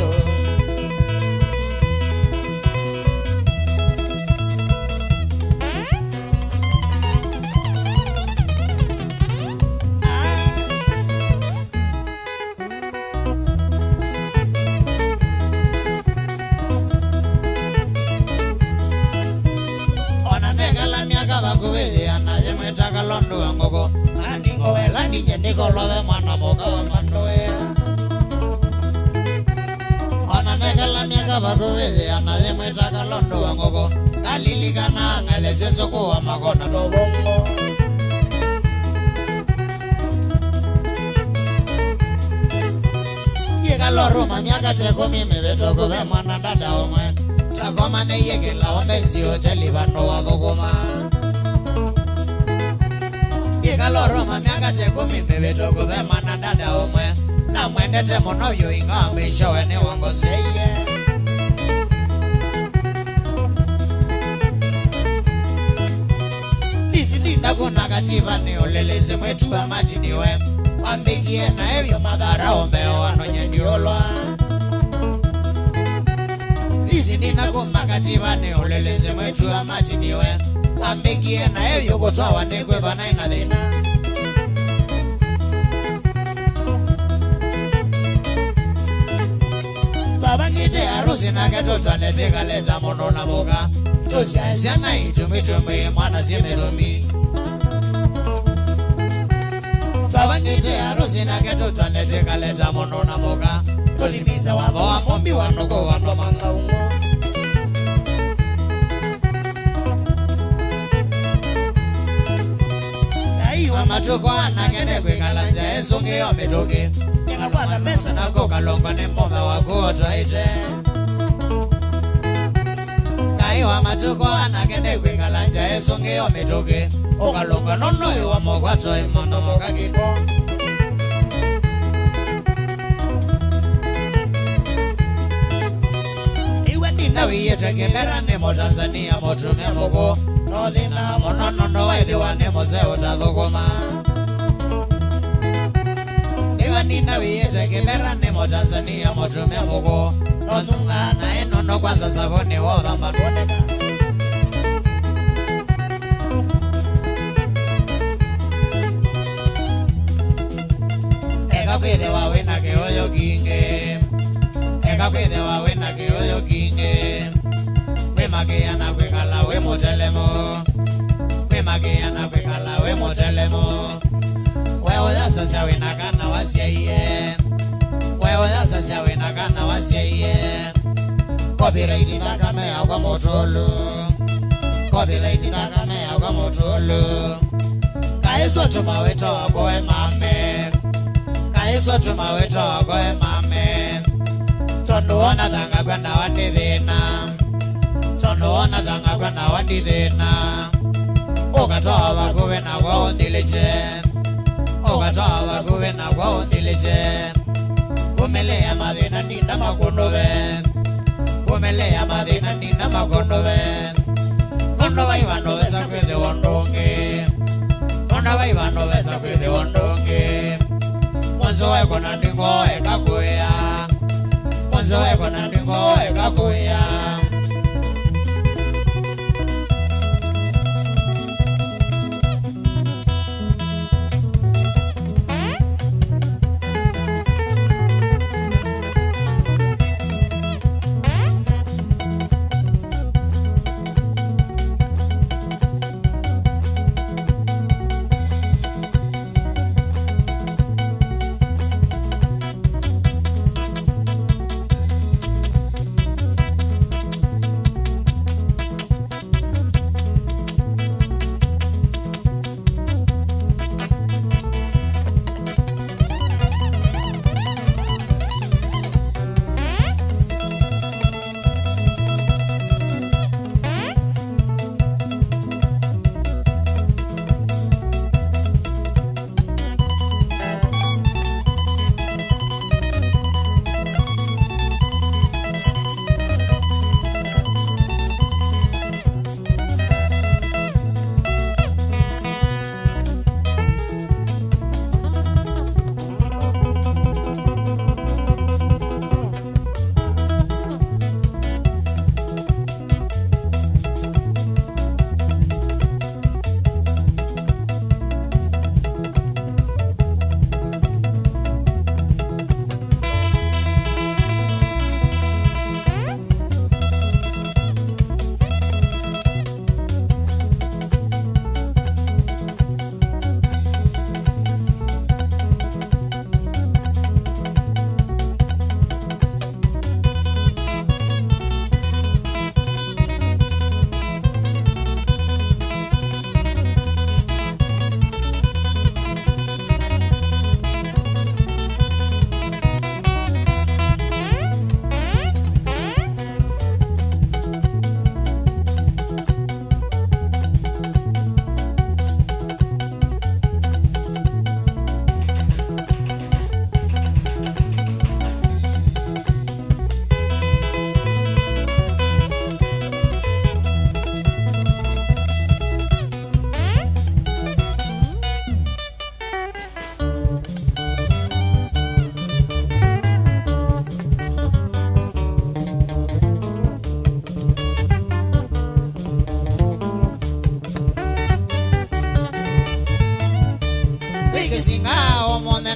Londo angogo andingo welandi jendiko lowe mwana moga mandoe ona negala miaka bagoweze anayemwe taka Londo angogo kalilikana ngalese soko wa makona dobongo yega loroma miaka teko mimi betoko be mwana dada omwe takoma ne yegela ombezi hoteli bando wagogoma Kaloroma miaka teko mimi betoko be mana dada omwe na mwendete mono yo inga misho ene wango seye Lisi linda kuna kativa ni oleleze mwetu wa maji niwe Wambigie na evyo madhara omeo wanonye ndiolwa Lisi linda kuna kativa ni oleleze mwetu wa maji niwe Wambigie na evyo kutoa wanekwe bana ina dhina Twabangite harusi na keto twaneteka leta mono na boga Tusiasiana itumitume mwana simeromi Twabangite harusi na keto twaneteka leta mono na boga Tusimisa wabo wa mombi wanoko wano manga ungo Kaiwa matuko anakende kwikalanja esungi omituki Nikakwata mesa nako kalonga ni mume wako twaite Kaiwa matuko anakende kwikalanja esungi omituki Ukalonga nono iwa mokwato imono mokakiko Nawiyete kembera nemo Tanzania motume mugo Nodhina monono no waithiwa nemo se utathuguma Niwani nawiyete kembera nemo Tanzania motume mugo Nodhunga na enono kwanza sabuni wotha makoneka Eka kwithe wawe na kioyo kinge Eka kwithe wawe na kioyo kinge Wemageana kwekala we motelemo Wemageana kwekala we motelemo Wewe dasa sawe nakana wasiye Wewe dasa sawe nakana wasiye Copyright idakame ya kwa motolo Copyright idakame ya kwa motolo Kaiso tumaweto wakoe mame Kaiso tumaweto wakoe mame Tondo wana tanga kwenda wandithina Tondo wana tanga kwenda wandithina Ukatoa wakuwe na kwa undiliche Ukatoa wakuwe na kwa undiliche Vumelea mathina ninda makunduwe Vumelea mathina ninda makunduwe Kondowa ivano wesa kwithe wondongi Kondowa ivano wesa kwithe wondongi Mwanzo weko na ndingo eka kuya Mwanzo weko na ndingo eka kuya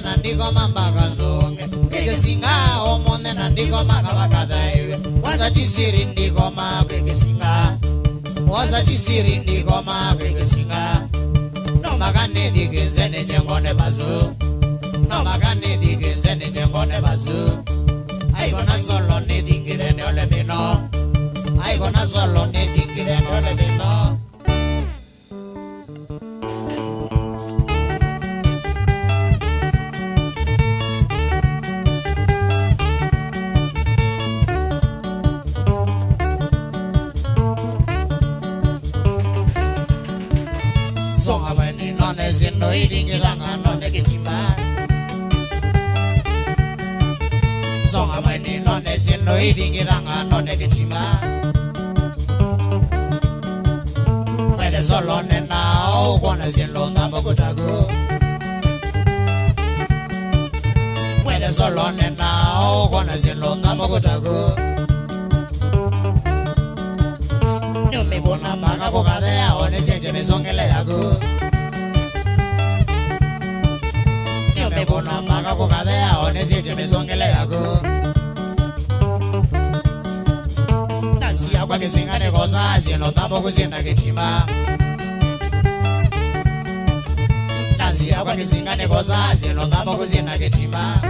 Nandiko mambaka zonge Ike singa omonde nandiko makabaka dhaiwe Waza chisiri ndiko makweke singa Waza chisiri ndiko makweke singa No makane dikenze ne jengone bazu No makane dikenze ne jengone bazu Aigona solo ne dingire ne ole bino Aigona solo ne dingire ne ole bino none sindo idingiranga none kitima songa mani none sindo idingiranga none kitima mwede solo nena ukwana sindo ngamba kutago mwede solo nena ukwana sindo ngamba kutago me bona maga bogada one siente me songele yago yo me bona maga bogada one siente me songele yago nasi agua que singa de cosas y no tampoco sienta que chima nasi agua que singa de cosas y no tampoco sienta que chima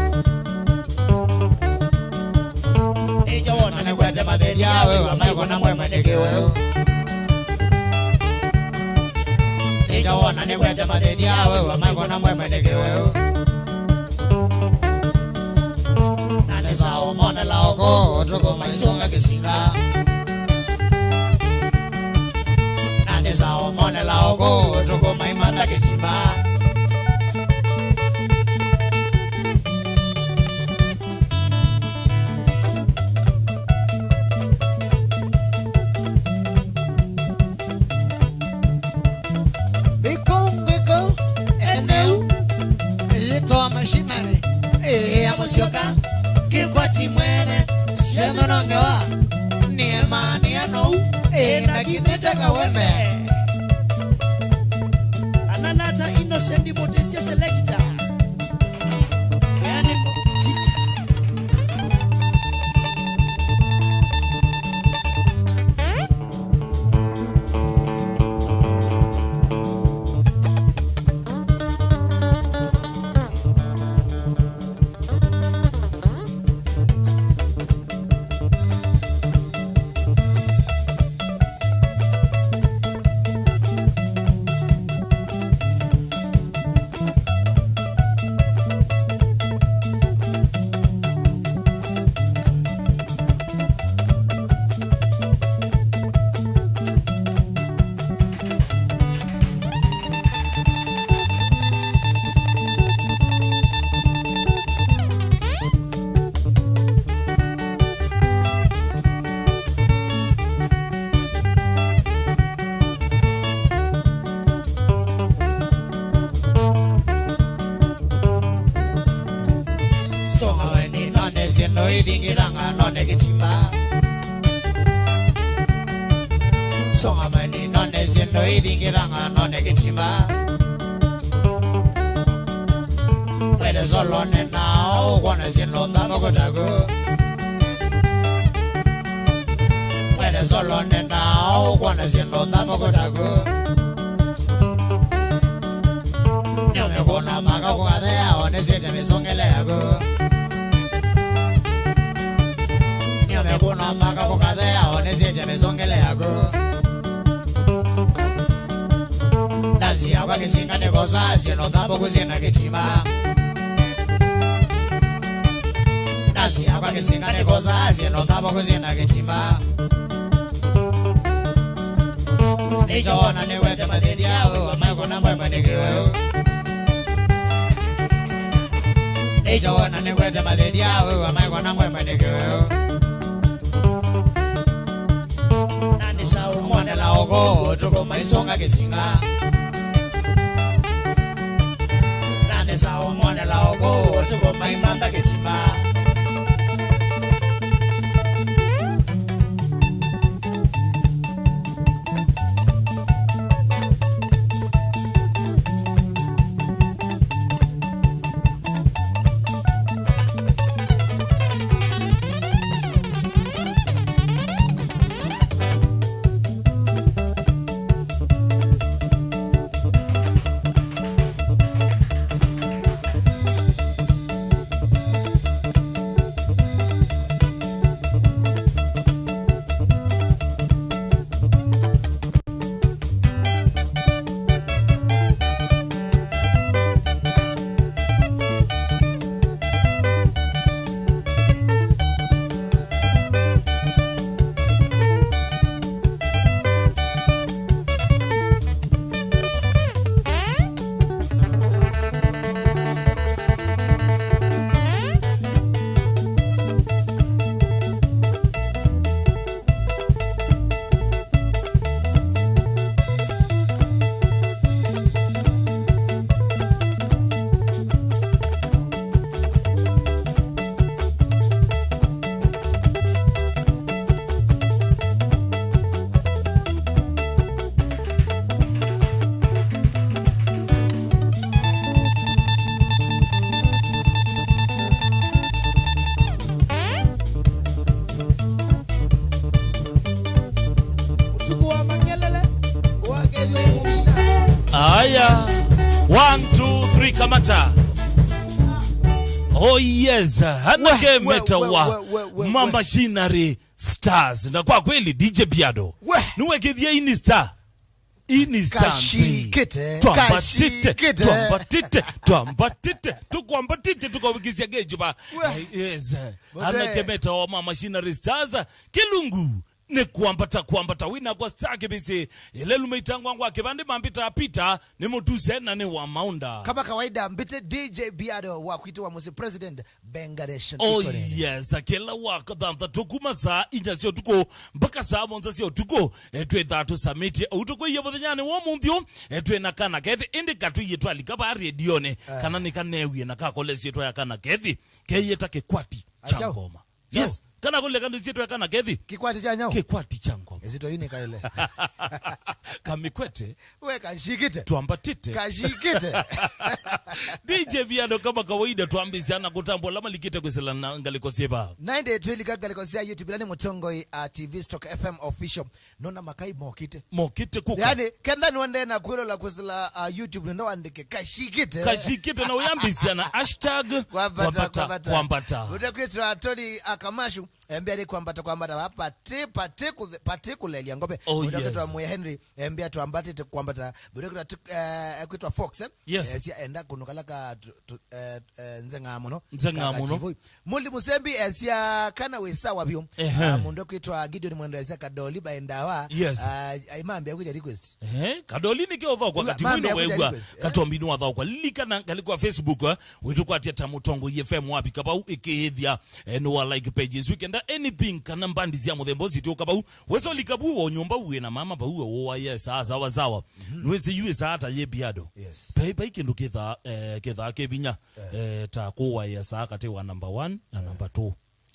ella bona ne kwete materia we amai kona mwe mandeke we ella bona ne kwete materia we amai kona mwe mandeke we nane sao mona laoko otoko maisonga kisinga nane sao mona laoko otoko maimanda kichimba Machinery amusioka kikwati mwene shendo nongewa ni emani ano na kinetaka weme ananata innocent potensia selector yani chicha siendo idingiranga none kichimba songa mani none siendo idingiranga none kichimba mwede solo nena ukwana siendo ndamo kotago mwede solo nena ukwana siendo ndamo kotago nyome kuna maka kukadea one siete misongele yago me kuna maka kukadea one siete misongele yago nasi agua kisinga de cosas y no tampoco sienta que chima nasi agua kisinga de cosas y no tampoco sienta que chima ella ona ne wete materia we amai kuna mwe mandeke we ella ona ne wete materia we amai kuna mwe mandeke we sao mwana laogo toko maisonga kisinga nane sao mwana laogo toko maimanda kichimba kamata. Oh yes, hanake metawa Machinery Stars. Na kwa kweli DJ Biado. Nuwekithia ini star. Ini star. Kashikite. Tuambatite. Tukwambatite tukawikisia gejuba. Yes. Hanake metawa Machinery Stars. Kilungu. Ne kuambata wina kwa stake bisi ilelu meitangwa kwa kibandi mambita apita ni mutuse na ni wa maunda kama kawaida mbite DJ Biado wa kuitu wa musi president Bangladesh. Oh yes, akela waka dhamta tukuma saa injasio tuko mpaka saa monza sio tuko etwe dhatu samiti utuko iyo badanyane wa mundio etwe nakana kethi indi katu yetu alikaba redione kana nikanewie nakakolesi yetu ya kana kethi keyeta kekwati changoma. Yes. Kana kule kandu zito ya kana kethi kikwati cha nyao kikwati chango ezito yini kaile kamikwete we kashikite tuambatite kashikite DJ Biado kama kawaida tuambizana kutambo lama likite kwesela ngalikoseba 98 galikosea YouTube lani mutongo TV Stock FM official nona makai mokite kuka yani kenda nwende na kwelo la kwesela YouTube ndo andike kashikite na uyambizana hashtag kwambata udakwetwa Tony Akamashu embia kwambata hapa particularly ngobe udakwetwa Moya Henry embia tuambate kwambata udakwetwa Fox yes enda kunukalaka nzengamuno muli musembi esia kana wesa wabyo mundo kwetwa Gideon mwendo esia kadoli baendawa imambia kuja request kadoli ni kiova kwa kati mwino wegwa katombinu wadha kwa likana kalikuwa Facebook wetu kwa tia tamutongo FM wapi kapa ikehethia no like pages weekend anything kana mbandizia muthembo zito kapa weso likabu wo nyumba uwe na mama ba uwe wa yes zawa nweze yue hata ye Biado pa ikindu ketha kebinya ta kuwa yesa kate wa number 1 na number 2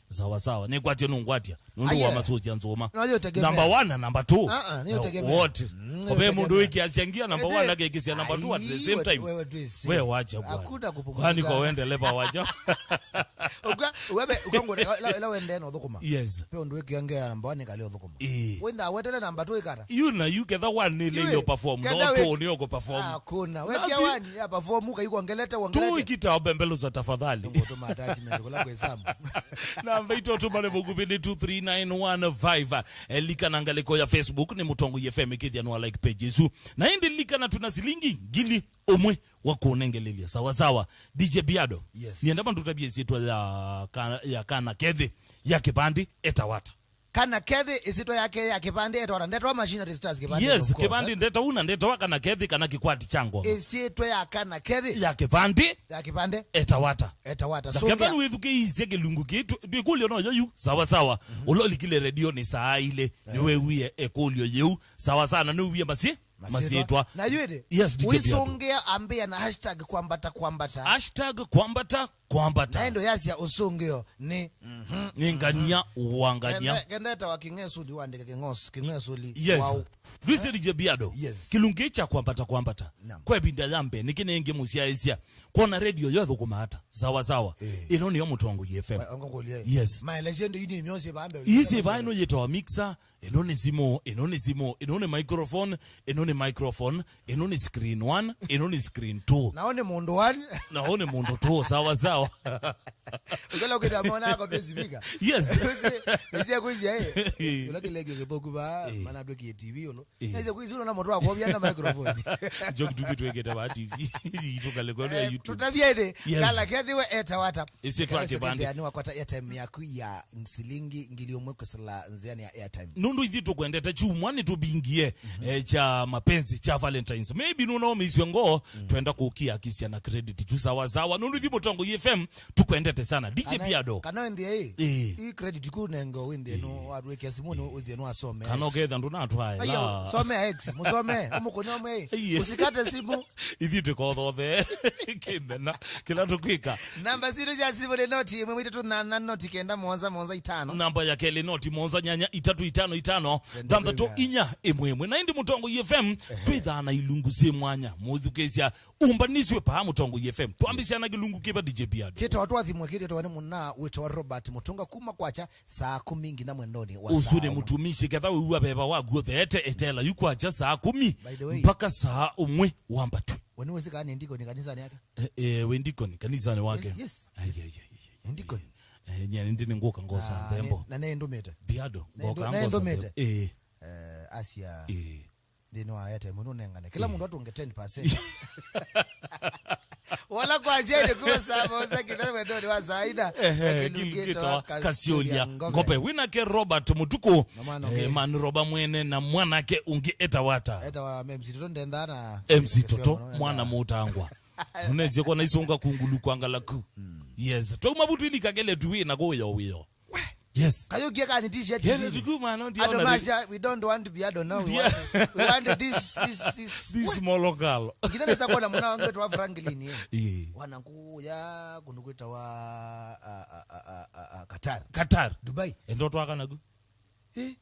zawa ne kwatia nungwatia nundu wa masoji nzoma number 1 na number 2 what obe mundu wiki asiangia number 1 lake kisia number 2 at the same time wewe wacha bwana kwani kwa wende lepa wacha ukango la wende no dhukuma yes pe ndu wiki angea number 1 kale dhukuma wenda wetele number 2 ikata you get the one ile yo perform no to ni yoko perform kuna weki ya wani ya perform ukaiko ongeleta uongelete tu ikita obembelo za tafadhali ngotoma attachment kula kwa hesabu namba ito mane mugubini 23915 lika na ngaliko ya Facebook ni mutongo FM kidya no like pages na hindi lika na tunazilingi gili omwe wakuonengelelia sawa DJ Biado niendaba ndutabie zetu ya kana kethi ya kibandi etawata kana kethi isito yake ya kibandi etawata ndetwa Machinery Stars kibandi yes kibandi ndeta una ndetwa kana kethi kana kikwati chango isito ya kana kethi ya kibandi etawata so kibandi withuke izeke lungu kitu bikulio no yoyu sawa uloli kile radio ni saa ile niwe wiye ekulio yeu sawa sana ni wiye masietwa na yuede yes usongea ambia na hashtag kwambata kwambata ndo yasi ya usongeo ni ngania uangania kendeta wa kingesu diwandike kingesu li wow Luisi DJ Biado kilungecha kwambata kwa binda zambe nikinenge musiaizia kona radio yotho kumata sawa inoni yo mutongo FM yes maelezo ndo yini myose baambe isi baino yetoa mixer enone microphone enone screen 1 enone screen 2 naone mundo 1 naone mundo 2 sawa ukala ukita mona kwa pesibiga yes nisia kuizia ulakilege kibokuba mana doki TV yolo nisia kuizuna na moto wako bya na microphone joke tubi twegeta ba TV itokale kwa YouTube tutabiede kala kedhiwe etawata isi twake bandi ani wakwata airtime yaku ya nsilingi ngilio mweko sala nziani ya airtime nundu idito kwendeta chumwani tubingie cha mapenzi cha Valentines maybe nuno miswe ngo twenda kukia kisia na credit tu sawa nundu idimo tongo FM tukwendete sana DJ Biado kana ndiye hii credit ku nengo winde no adweke simuno udhe no asome kana ogeda ndo natwaye la some x musome umukonome usikate simu idito ko thothe kindena kila tukwika namba 0 ya simu le noti mwita tu na noti kenda monza 5 namba ya kele noti monza nyanya 355 damba to inya emwemwe na indi mutongo FM twithana ilunguzie mwanya muthukezia umbaniswe pa mutongo FM twambisiana kilungu kiba DJ Biado kito watu wathimwe kito twane munna wito wa Robert Mutunga kuma kwacha saa 10 na mwendoni wa saa usude mutumishi ketha uwa beba waguo thete etela yukwacha saa 10 mpaka saa 1 wambatwe Waniwezi kani ndiko ni kanisani yake? Wendiko ni kanisani wake. Yes. Ndiko. Nyani ndini ngoka ngosa ndembo. Na ne ndomete. Biado ngoka ngosa. Asia. Dino ayete muno nengane. Kila mundu watu unge 10%. Wala kwa jede kwa sababu sakita wedo ni wazaida. Kilugeta Kasiolia. Ngope wina ke Robert Mutuku. Man roba mwene na mwana ke ungi etawata. Etawa MC Toto ndendana. MC Toto mwana mutangwa. Uneze kwa naisonga kungulu kwangala ku. Yes. Twa mabutu ili kagele tuwe na go yo. Yes. Kayo kia kani t-shirt. Yele tuku mano ndi ona. Adomasha, we don't want to be ado now. We want this small local. Kita nita kwa na muna wangu tuwa Franklin ye. Wanankuya kunukuita wa Qatar. Dubai. Endoto waka nagu?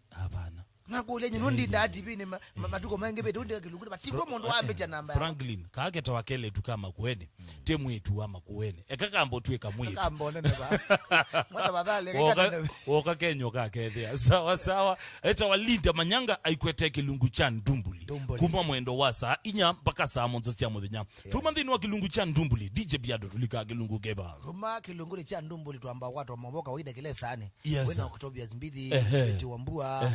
Hapana. Ngakule nyondi ndati bini matuko mange betu ndi kilukule batiko mundu wambe cha namba. Franklin kage tawakele tukama kuene. Temu yetu ama kuene. Kakambo tuweka mwitu. Kakambo nene ba. Mwata badhale woka kenyo kakethea. Sawa. Eta walinda manyanga aikwete kilungu cha Ndumbuli. Kuma mwendo wasa inya mpaka saa monza sia modenya. Tumandini wa kilungu cha Ndumbuli. DJ Biado tulika kilungu geba. Ruma kilungu cha Ndumbuli tuamba watu wa maboka waida kile sane. Yes. Wena Octobias Mbidi, Beti Wambua,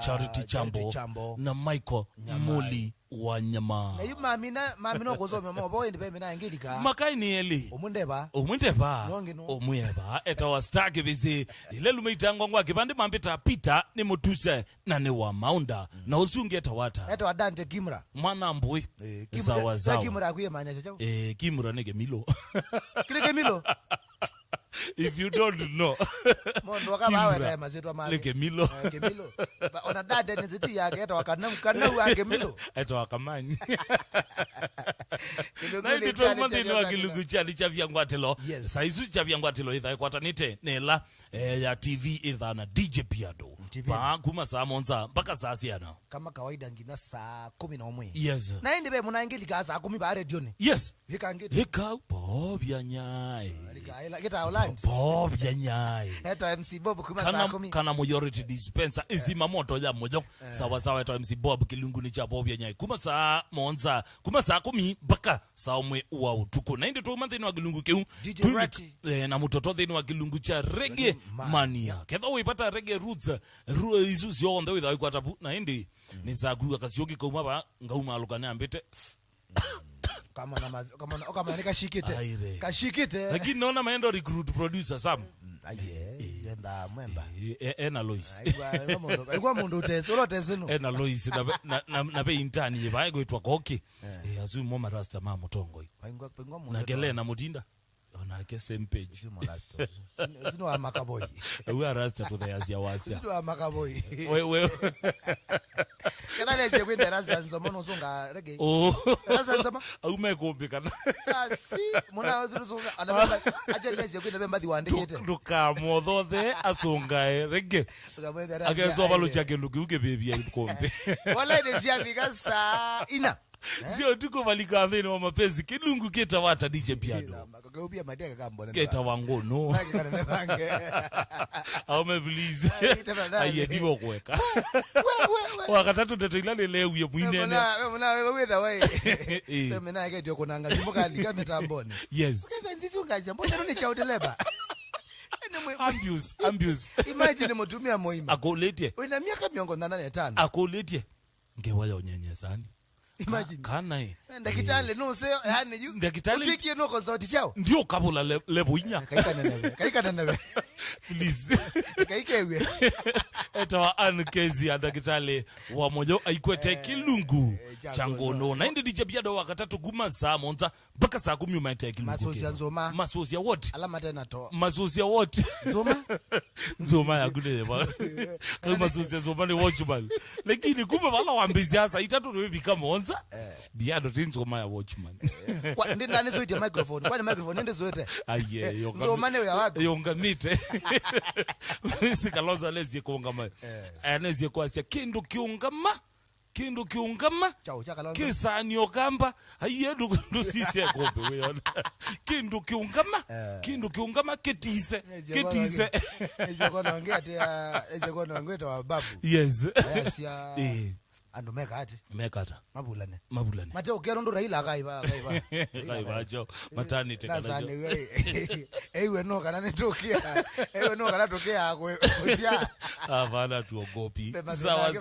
Charity Chambo na Michael Muli wa nyama. Na yu mamino kuzome mwa ndi peme na engilika. Makai ni eli. Omundeba. Omuyeba. Eta wa staki vizi. Ile lumeitangwa ngwa kipande mambita pita ni mutuse na ni wa maunda. Na usungi eta wata. Eta wa Dante Kimura. Mwana mbui. Zawa. Kimura kuye manya chachao. Kimura nege Milo. Kile Milo. If you don't know. Mondo wakaba hawa ya mazetu wa mawe. Leke Milo. Milo. Ona dade niziti yake eta wakanamu wake Milo. Eta wakamani. Na hindi tuwa mwandi wa kilungu chali chavya ngwatelo. Saizu chavya ngwatelo itha kwa tanite nela ya TV itha na DJ Biado. Pa kuma saa monza mpaka saa siana. Kama kawaida ngina saa 11. Yes. Na hindi be muna ingilika saa 10 ba radio ni. Yes. Hika Bob ya nyai. Kita online. Bob ya nyai. Eta MC Bob kuma saa 10. Kana majority dispenser izima moto ya mojo. Sawa eta MC Bob kilungu ni cha Bob ya nyai. Kuma saa monza kuma saa 10 mpaka saa umwe uwa utuku. Na hindi tuwa manthini wa kilungu keu. DJ Rati. Na mutoto thini wa kilungu cha reggae mania. Ketha uipata reggae roots. Isu sio onda witha wiko atabu. Na hindi ni zaguga kasioki kauma ba ngauma alukane ambete. Kama kashikite. Lakini naona maendo recruit producer Sam. Yenda mwemba. Ena Lois. Aigwa mundu test, olo test no. Ena Lois na be intani ye bae goitwa koki. Azu mo marasta ma mutongo. Aigwa mundu. Na gele na mutinda. Ona ke same page. Sino wa makaboy. We are rasta to the Asia wasia. Sino wa makaboy. We. Kada leze kwenda rasta nzomo no songa rege. Rasta nzomo. Au mekombe kana. Si mona uzunga anabamba aje leze kwenda bemba diwandikete. Duka modothe asonga rege. Ageso balo chake luki baby ya kombe. Wala inezia vikasa ina. Sio tuko valikathini wa mapenzi kilungu kita wata DJ Biado. Kagobia madeka kambona. Kita wangono. Au me please. Aye diwo kweka. Wakatatu ndeto ilale leo ye mwinene. Muna weta wai. Semena yake ndio kunanga zimuka alika mitamboni. Yes. Kaka nzizi ungaje mbona nini cha uteleba? Ambuse. Imagine mutumia moima. Akoletie. Una miaka 85. Akoletie. Ngewaya unyenyezani. Imagine. Kana hii. Ndakitale no se yani yu. Ndakitale. Utiki no consult chao. Ndio kabula lebo inya. Kaika nanawe. Please. Kaikewe. Eta wa ankezi ndakitale wa mojo aikwete kilungu. Changono. Na ndi DJ Biado wakatatu guma saa monza mpaka saa 10 umaita kilungu. Masosia nzoma. Masosia what? Alama tena to. Masosia what? Nzoma ya gude ba. Kama masosia nzoma ni watchman. Lakini kumbe wala wambizi hasa itatu ndio become onza. Biado tinzoma ya watchman. Kwa ndi ndani zoite microphone. Kwa microphone ndi zoite. Aye, nzoma ne ya wako. Yongamite. Sikaloza lezi kuungama. Anezi kwa sia kindu kiungama. Chao chakalonza. Kisani okamba. Aye ndo sisi kombe weona. Kindu kiungama ketise. Eze kona ongea te eze kona ongea wa babu. Yes. Yes ya. ando mekati mabulane mate okero ndo Raila kaiba jo matani tekana jo ewe no kana tokea kusia avana tuogopi sawa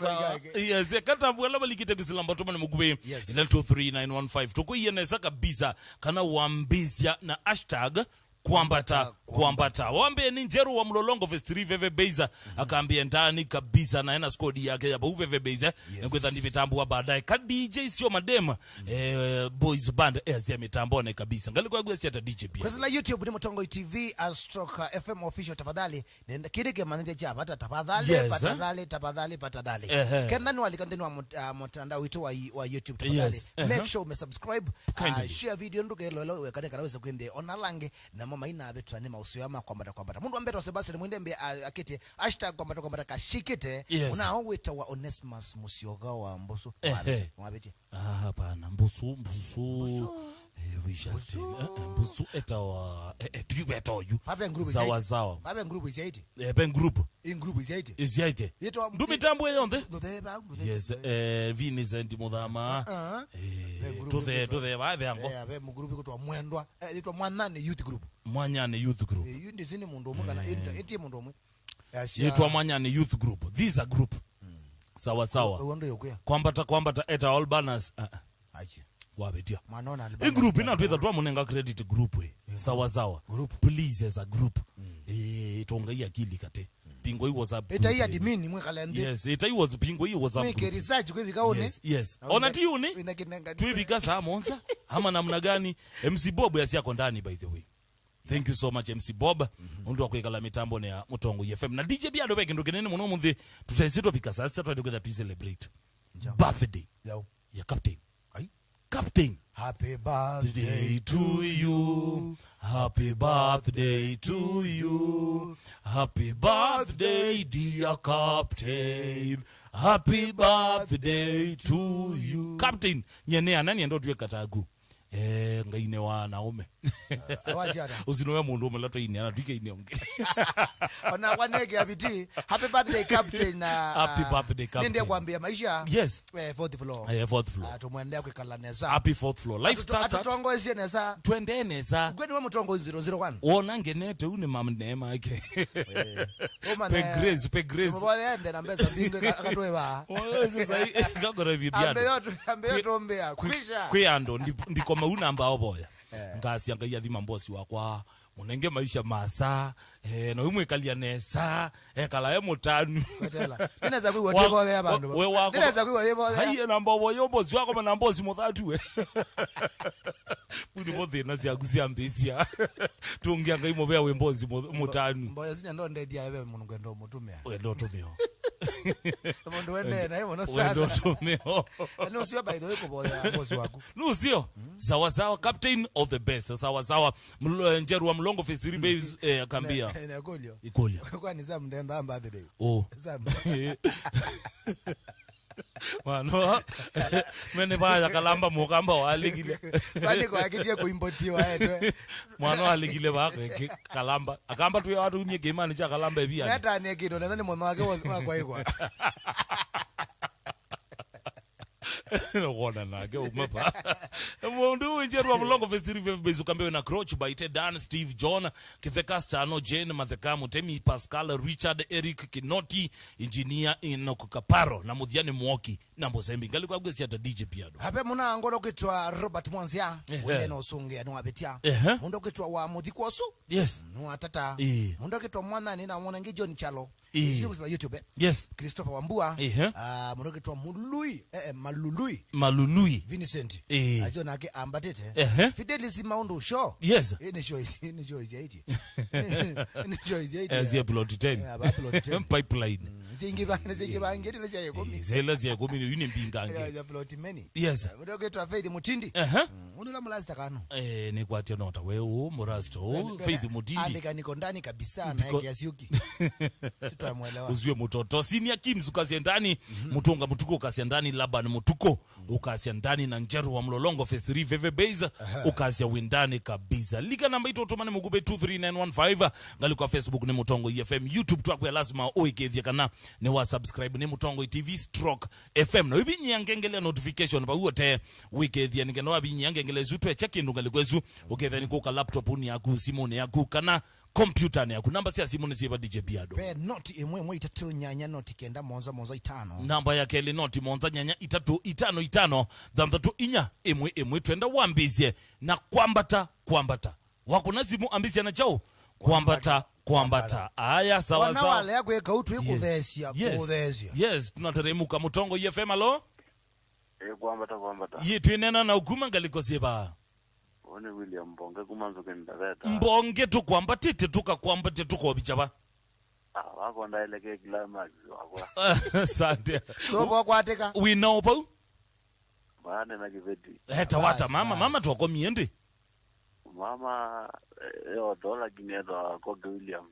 yes kata bwala balikite kusilamba tuma mugube ina 23915 tukuyeneza kabisa kana wambizya na hashtag kwambata wambe ni Njeru wa Mlolongo Fest 3 Veve Beza akaambia ndani kabisa na ena skodi yake ya Veve Beza ngweza ni vitambo wa baadaye ka DJ sio madem boys band ya mitambo na kabisa ngalikuwa gwesi hata DJ pia kwa YouTube ni Mutongo TV / FM official tafadhali nenda kirike manende cha hata tafadhali patadali kenani walikandeni wa mtandao wetu wa YouTube tafadhali make sure umesubscribe share video nduke lolo wekane kanaweza kwende onalange na mama ina abetu anema usiyama kwambata mundu ambeto Sebastian mwendembe akete #kwambata kashikite unaoweta wa Onesmus Musyoga wa Mbusu mwabeti hapana Mbusu we shall see Mbusu etawa tubeto zawa babe group is 80 ben group in group is 80 is 80 ndumi tambo yonde yes vini zendi mudhama to the babe yango be mu group kutwa mwendwa itwa Mwanane youth group yundi zini mundu omwe kana eti mundu omwe yitwa Mwanane youth group these are group sawa uondo yokuya kwambata eta all banners achi wabetia manona e group ina twetha twa munenga credit group sawa group please as a group tonga ya akili kate pingo hiyo WhatsApp eta hii admin mwe kalende yes eta hiyo pingo hiyo WhatsApp mwe research kwa vikaone yes ona tiuni tuibika saa monza ama namna gani MC Bob yasi yako ndani by the way thank you so much MC Bob undu akwekala mitambo ne ya Mutongo FM na DJ Biado beke ndo kenene muno muthi tutazitwa bika sasa twende to celebrate birthday ya Captain happy birthday to you happy birthday to you happy birthday dear Captain happy birthday to you Captain nyene anani ndo tuwe katagu ngaine wa naume usinowe mundu umelato ini anatwike ini onge ona wanege abiti happy birthday Captain happy birthday Captain nende kwambia maisha yes fourth floor tumwendea kwekala neza happy fourth floor life started tutongozie neza twende neza kwani wa Mutongo 001 ona ngenete une mamnema yake pe grace mbona na mbeza bingo akatwewa sasa ngakora vidiano ambe tombea kwisha kwiando ndiko mauna ambao boya ngasi anga thima mbosi wakwa munenge maisha masa no imwe kalia nesa kala ye mutanu kwetela ninaweza kuiwa tebo ya bandu ninaweza kuiwa tebo ya hayi na mbobo yombozi wako na mbozi muthatu we buni bothe na cia kuziambisia tungianga imo bya wembozi mutanu mboya sinya ndo ndedia ebe mungu ndo mutumia we ndo tumio mundu wende na himo no sana ndo tumio no sio by the way kuboya mbozi wako no sio sawa Captain of the best sawa Njeru wa Mlolongo Fest 3 Base akambia ikolio kwa ni za mndenda birthday mano mene baya kalamba mukamba waligile bali kwa akitie kuimportiwa etwe mwana aligile bakwe kalamba akamba tu watu unye gemani cha kalamba ebia hata ne kido nadhani mwana wake kwa iko Wona nage umapa mundu Njeru wa Mlolongo Fest 3 Base ukambewe na Croach by Dan Steve John Kitheka Stano Jane Mathekamu Temi Pascal Richard Eric Kinoti Engineer Enoch Kaparo na Muthiani Mwoki na Mbozembi ngali kwa gwesi hata DJ Piado hape muna ngolo kitwa Robert Mwanzia wende no sunge no abetia mundo kitwa wa Muthikwosu yes no atata mundo kitwa Mwanani na mwana ngi John Chalo sio kwa YouTube yes Christopher Wambua mundo kitwa Malului Vincent azio nake ambatete Fidelis Maundo show yes ni show is 80 ni show is 80 as a plot 10 pipeline zingiba ngeti cha yekomi zela za yekomi yini mbingange ya plot many yes mundo kitwa Faith Mutindi unula mulazi kano ni kwa tena nota wewe murasto Faith Mutindi andika niko ndani kabisa na yake Yasiuki sitamuelewa uziwe mutoto senior Kims ukasia ndani Mutonga Mutuko ukasia ndani Laban Mutuko ukasia ndani na Njeru wa Mlolongo Fest 3 Veve Base ukasia windani kabisa lika namba ito tumane mugube 23915 ngali kwa Facebook ni Mutongo FM YouTube twakwe lazima oikethia kana ne wa subscribe ne Mutongo TV /FM na wibi nyangengele notification ba wote wikethia ningeno wabi nyangengele zutwe check in ngalikwezu uketha ni ko laptop ni yaku simone yaku kana computer yaku namba sia simone siba DJ Biado be not imwe itatu nyanya not kenda monza 5 namba yake ile not monza nyanya 3 5 inya imwe twenda wambizie na kwambata wakuna zimu ambizia na chao kwambata aya sawa sawa wale yako ekautu ikuthesia kuthesia yes tunateremuka Mutongo FM alo kwambata yitu inena na ukuma ngalikosieba one William Mbonge kumanzo kendaveta Mbonge tukwambatite tukakwambate tukobichaba wako ndaeleke climax wako asante so bokwateka we know po bana na kiveti tawata mama tuwakomiende mama yo dola ginedo kwa William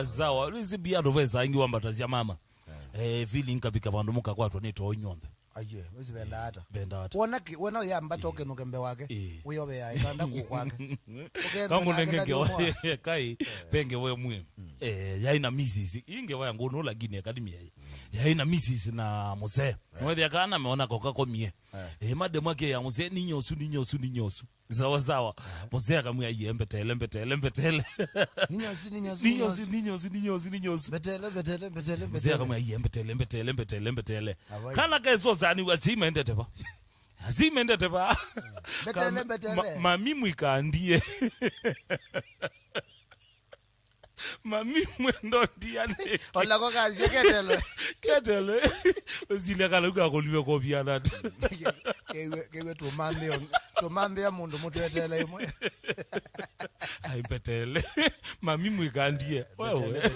zawa rizi Biado veza ingi wambatazia mama feeling kabika vandu muka kwatwa neto onyonde aye uzibenda hata benda hata wona yamba toke nokembe wake uyobe ya ikanda kukwake kangu nengenge kai penge we mwe yaina misisi inge waya ngono lakini academy yaina misisi na mzee mwezi akana ameona koka komie mademu yake ya mzee ninyosu zawa mzee akamwia yembetele ninyosu betele mzee akamwia yembetele kana kezo zani wazimendete ba betele mami mwikandie mami mwendo ndiane hola ko kazi ketelo zile kana ukakoliwe kopiana kewe tomande ya mundu mutwetele imwe betele mami mwikandie wewe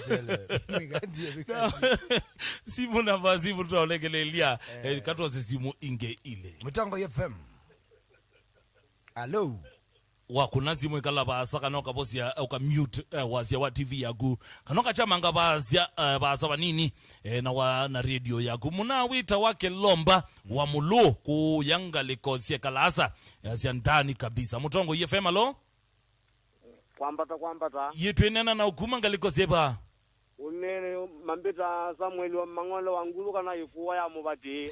mwikandie simu na vazi mutaolegelelia katose simu inge ile Mutongo FM hello wakuna simu ikala basa kanoka bosia uka mute wazia wa TV yagu kanoka chamanga bazia basa banini na radio yagu muna wita wake lomba wa mulo ku yanga likosia kalasa ya ndani kabisa Mutongo FM alo kwambata yetu enena na ukuma ngalikoseba unene mambita Samuel wa mangolo wangulu kana ifuwa ya mubati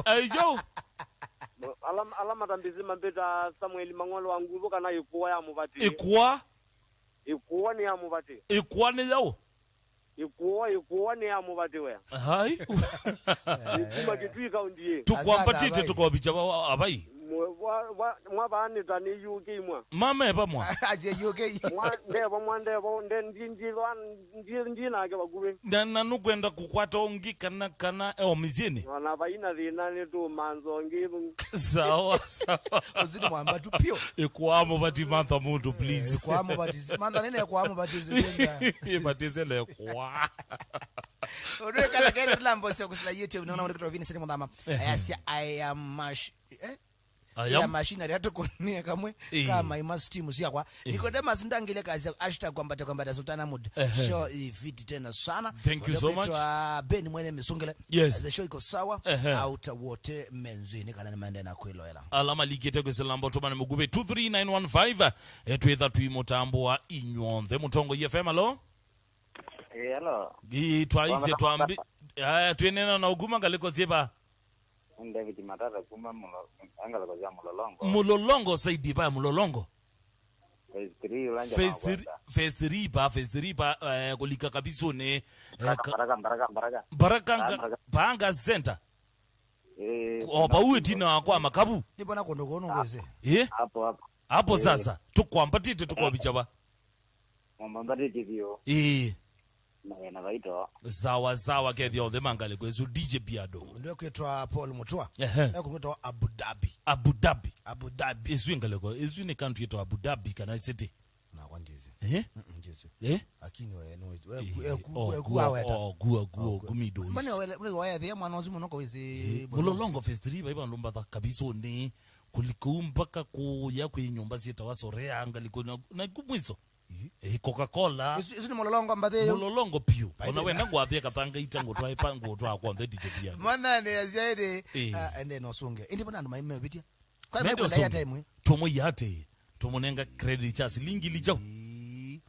ayo alama tambizi mambita Samuel mangolo wangulu kana ifuwa ya mubati ikuwa ni ya mubati ikuwa ni yao ikuwa ni ya mubati we hai ikuma kitwika undie tukwambatite tukobicha abai mwabani tani UK mwa mama eba mwa aje UK ndebo ndina ke bagube na nukwenda kukwata ongi kana omizini wana baina dhina ni tu manzo ngiru sawa uzini mwamba tu pio ekwamo bati mantha muntu please ekwamo bati mantha nene ekwamo bati zinga batizele kwa ore kala kere lambo sio kusila YouTube unaona unakitoa vini sema mama ayasia I am ya machine ya tukonia kamwe kama imastimu sia kwa Nicodemus ndangile kazi #kwambata Sultana Mood show ifiti tena sana. Thank you so much Ben mwene misungile the show iko sawa out wote menzini kana ni maende na kwelo hela alama likete kweselambo tomane mugube 23915 etwetha tuimotambo wa Inyonde Mutongo FM alo hello twaise twambi twenena na uguma ngaliko ziba David Matata kuma angala kwa mulolongo saidi ba mulolongo phase 3 ba kulika kabiso ne baraka banga center oba uetina kwa makabu nibona kondokono ngweze hapo sasa tukwambatite tukwabicha ba mwambatite dio na vaito sawa kedio the mangale kwezu DJ Biado ndio kwetwa Paul Mutwa kwetwa Abu Dhabi izwingale ko izwini country yetu Abu Dhabi kana city na kwandize ndize akini wewe kuwa kumido mane waya the mwana wazimu noko wezi mulolongo phase 3 baiba ndumba kabiso ne kulikumba ku ya kwinyumba zita wasorea angaliko na kumwizo Coca-Cola isini mulolongo mbatheyo mulolongo pio ona wenda ngwathia katanga itango twaipa ngotwa kwa the DJ Biado mana ne aziade ende no sunge indi bona ndo maime bitia kwa nini ya time tomo yate tomo nenga credit cha shilingi licho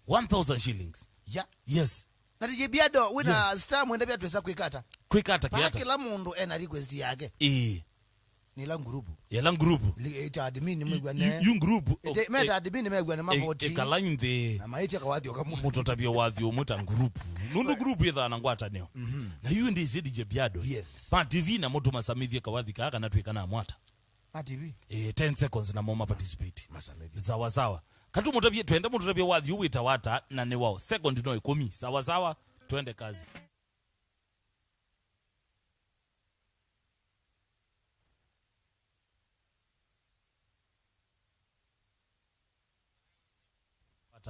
1000 shillings yeah yes na DJ Biado wina star mwenda bia twesa kwikata kiata kila mundu ena request yake ni la group ya la group ita admin mwigwane you group meta admin mwigwane mavoti kalainde na maiti akawadhi okamu mutotabia wadhi omuta group nundu group yetha na ngwata neo na hiyo ndi zidi DJ Biado pa TV na moto masamithie kawadhi kaka na twika na mwata pa TV 10 seconds na moma participate sawa katu mutabia twende mutotabia wadhi uwita wata na ne wao second no 10 sawa twende kazi.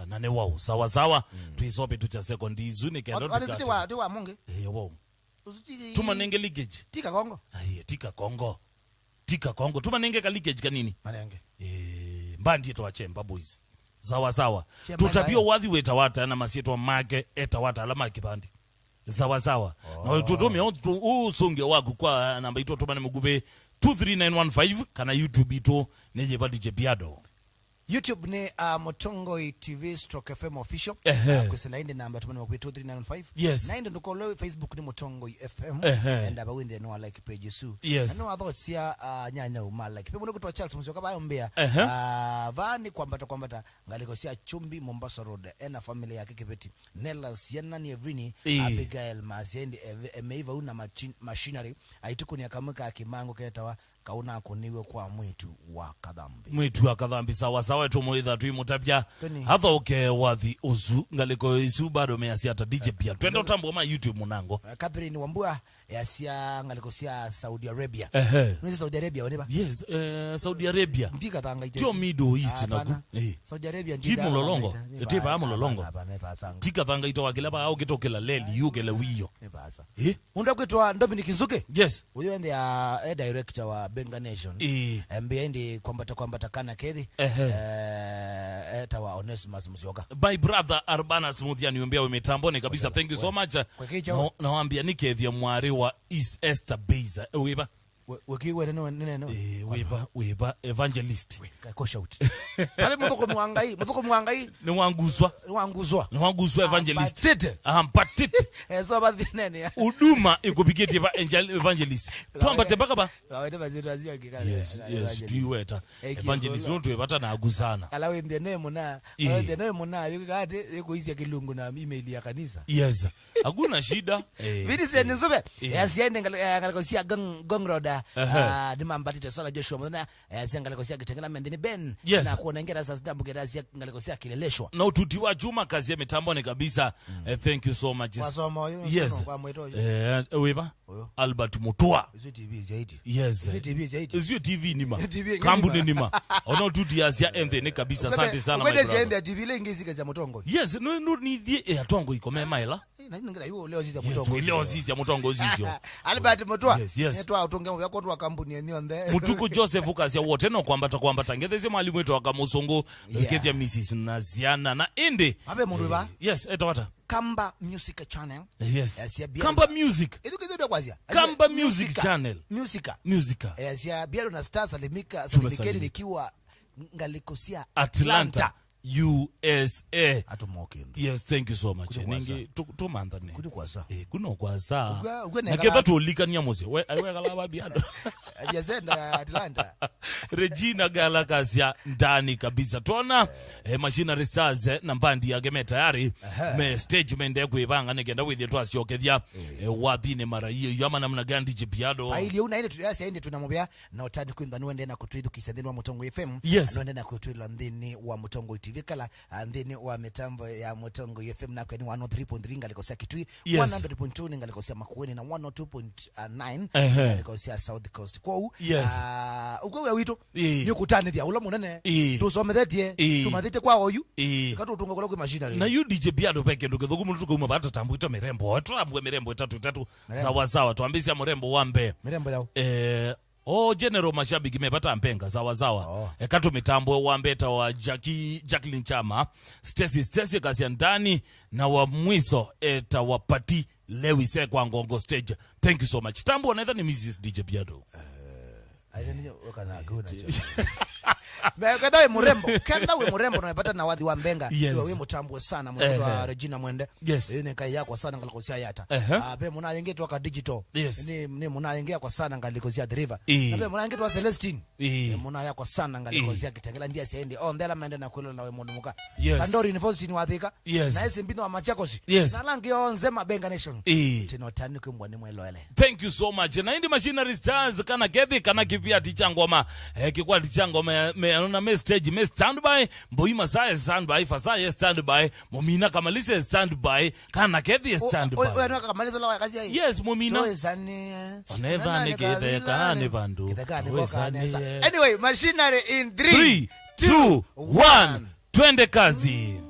Nane wao sawa tuisope tucha second izuni kendo tukata wa monge wao tuma nenge leakage tika kongo tuma nenge ka leakage kanini manenge mbandi to achemba boys sawa tutapio wadhi weta wata na masieto make eta wata alama kipande sawa na tutumia usonge wako kwa namba ito tuma mugube 23915 kana YouTube ito neje pa DJ Biado. YouTube ni Mutongoi TV / FM official. Kusela inde namba tumani mwa 23915. Yes. Na inde ndukolo Facebook ni Mutongoi FM. And aba winde no like page su. Yes. No other sia nyanya uma like. People nuko to Charles muzioka bayo mbea. Vani kwambata ngaliko sia Chumbi Mombasa Road. Ena familia yake Kibeti. Nellas Yenani Evrini Abigail Maziendi emeiva una machinery. Aituku ni akamuka akimango ketawa kauna kuniwe kwa mwitu wa kadhambi sawa tu moidha tu mutabya hava wathi uzu ngaliko isu bado measia ata DJ pia twende utambo ma YouTube munango Catherine Wambua yasia ngaliko sia Saudi Arabia ni Saudi Arabia whatever yes Saudi Arabia ndika thanga ite tio Middle East na Saudi Arabia ndika timu lolongo etipa amulolongo tika thanga ito wakila ba au kitokela leli yugele wiyo unda kwetwa Dominic Nzuke yes uyo ndi a director wa Benga Nation mbendi kwambata kana kethi eta wa Onesimus Musyoka by brother Arbanas Muthiani umbia umetambone kabisa thank you so much na waambia nikethia mwari wa East Esther Beza weba wekiwe neno weba evangelist ko shout ale mutoko mwangai ni wanguzwa evangelist tete patete so badhinene uduma ikupiketi evangelist twambate baka ba wawete bazito azio kikala yes tuiweta evangelist nto ebata na aguzana kala wende nemo na yikati ekuizia kilungu na email ya kanisa yes hakuna shida vidi sene nzube yasiende ngalikosia gongroda dimambatite sala Joshua mwana ngalikosia kitengela mendini Ben na kuona ngera sasa dabu gerasia ngalikosia kileleshwa na ututi wa Juma kazi ya mitambone kabisa thank you so much yes weba Albert Mutua yes Zio TV nima Kambune nima ono tuti asia ende kabisa asante sana my brother ende TV lengi zika Mutongo yes no ni die atongo iko memaila ningira hiyo leo ziza Mutongo leo ziza Mutongo zizio Albert Mutua yes netwa utonga yako ndo kampuni yenyewe nde Mutuku Joseph kasia wote no kwambata ngetheze mwalimu wetu akamusongo kethia Mrs Naziana na ende abe mundu ba yes etawata Kamba Music Channel yes Kamba Music edukezwe kwazia Kamba Music Channel musica ya Biado na Stars alimika salimikeni nikiwa ngalikosia Atlanta USA atumoke yes thank you so much ningi tumandha ne kuno kuno kwaza nakeva tulikania mose we kala Biado ajazenda Atlanta Regina Galakasia ndani kabisa tona machinery stars na mbandi ya game tayari me stage mende kuibanga negenda with to asiokethia wathine mara hiyo yama namna gandi DJ Biado aili una ine tuyasi inde tunamwambia na utani kwenda nuende na kutwidu kisadini wa Mutongo FM nuende na kutwidu landini wa Mutongo TV kala andini wa mitambo ya Mutongo FM na kweni 103.3 ngalikosia Kitui 100.2 ngalikosia Makueni na 102.9 ngalikosia South Coast kwa ukwe wito nikutane dia ula munene tusomethetie tumathite kwa oyu katutunga kula kwa machinery na DJ Biado peke ndo kethuku muntu kuma bata tambuita mirembo twambwe mirembo 3 sawa tuambisia murembo wambe mirembo yao General mashabiki mepata mpenga sawa kato mitambo wambeta wa Jacqueline Chama Stacy kasia ndani na wa mwiso eta wapati Lewis kwa ngongo stage thank you so much tambo naitha ni Mrs DJ Biado I don't know wakana gona Kenda we murembo. Kenda we murembo unapata na wadhi wa Mbenga. Yes. We mutambue sana mwenye wa Regina Mwende. Yes. Ine kai yako sana ngalikosia yata. Be muna yenge tu waka digital. Yes. Ni muna yenge kwa sana ngalikosia The River. Be muna yenge tu wa Celestine. Muna yako sana ngalikosia Kitengela ndia siendi. Ndela mende na kwelo na we mundu muka. Yes. Kandori University ni wathika. Yes. Na esi mbino wa Machakosi. Yes. Nalangi onze Mabenga Nation. Tino tani kumbwani mwelole. Thank you so much. Na indi Machinery Stars kana kethi kana kipia ticha ngoma. Kikwa ticha ngoma meanona me stage me standby. Mboima sae standby. Fasaye standby. Mumina kamalise standby. Kana kethi standby. Oe nuka kamalise lawa ya kazi ya hii. Yes, Mumina. Oezani. Onevani kithekani vandu. Anyway, Machinery in 3, 2, 1. Twende kazi.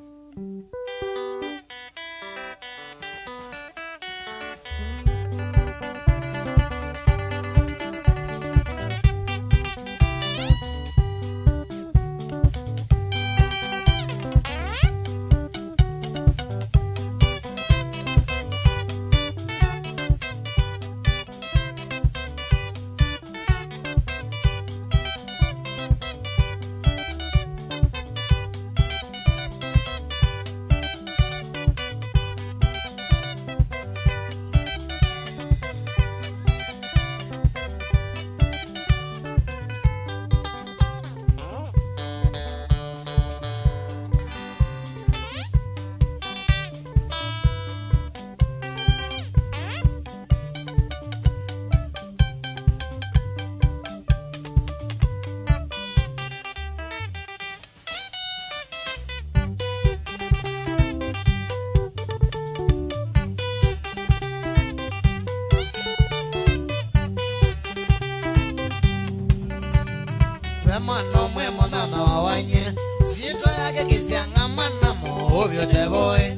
Mano mwe mwana wawanye sito yake kisianga mana mo ovyo teboe.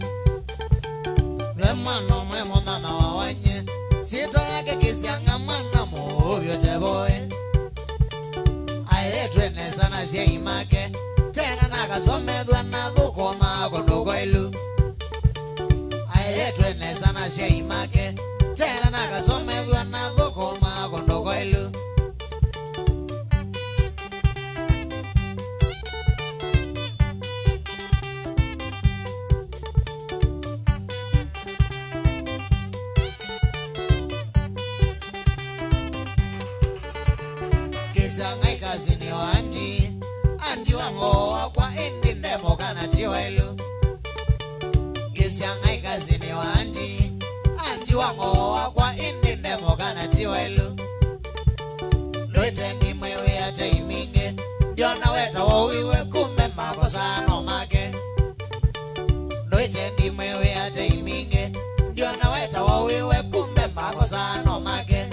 Mano mwe mwana wawanye sito yake kisianga mana mo ovyo teboe. Aye twene sana sia imake tena nakasomedwa na dhukoma kondogo ilu. Aye twene sana sia imake tena nakasomedwa na dhukoma kondogo ilu. Ngai kazi ni andi wango kwa indi ndemo kana tiwelu. Ngai kazi ni andi wango kwa indi ndemo kana tiwelu. Loite ni mwewe ya taiminge ndio naweta wawiwe kumbe makosa no make. Loite ni mwewe ya taiminge ndio naweta wawiwe kumbe makosa no make.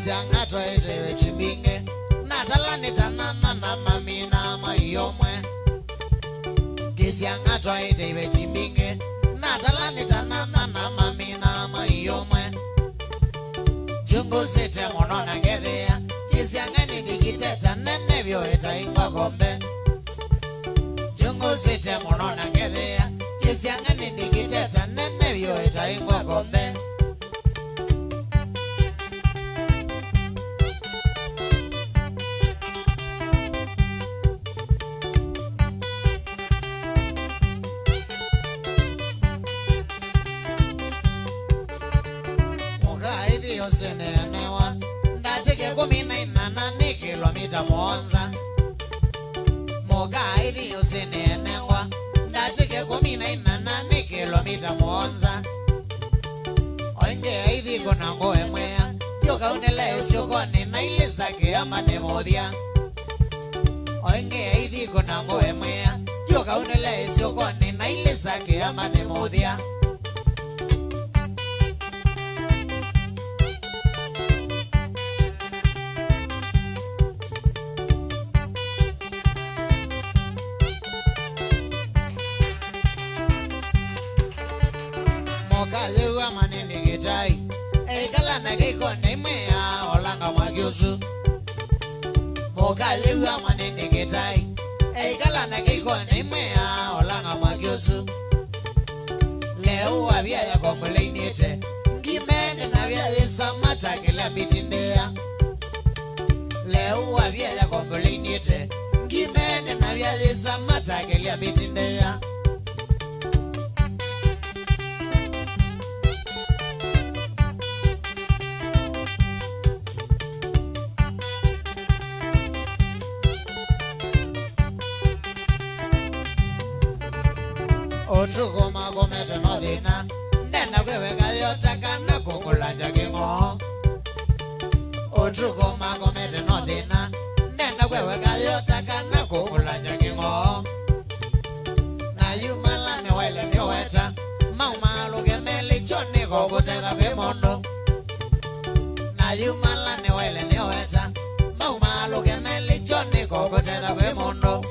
Angato etewe chimbinge natalani tanana na mamina mayomwe. Kisi angato etewe chimbinge natalani tanana na mamina mayomwe. Jungu sete monona ngedhea kisi angani nikiteta nene vyo eta ingwa gombe. Jungu sete monona ngedhea kisi angani nikiteta nene vyo eta ingwa gombe. Senenewa ndateke kumina inana ni kilomita monza. Moga ili usenenewa ndateke kumina inana ni kilomita monza. Oinge hivi kuna ngoe mwea yoka unele usiokoni na ile zake ama nemodia. Oinge hivi kuna ngoe mwea yoka unele usiokoni na ile zake ama nemodia. Moga manene gitai kala na giko ne mea olanga magyosu. Moga manene nusu leo avia ya komplainite ngimene na vya samata kila mitindea leo avia ya komplainite ngimene na vya samata kila mitindea Otuko magomete no dina Nenda kwewe kayotaka na kukulanja kingo Otuko magomete no dina Nenda kwewe kayotaka na kukulanja kingo Na yumalane wale niweta Maumalo gemeli choni kukuteka vimondo Na yumalane wale niweta Maumalo gemeli choni kukuteka vimondo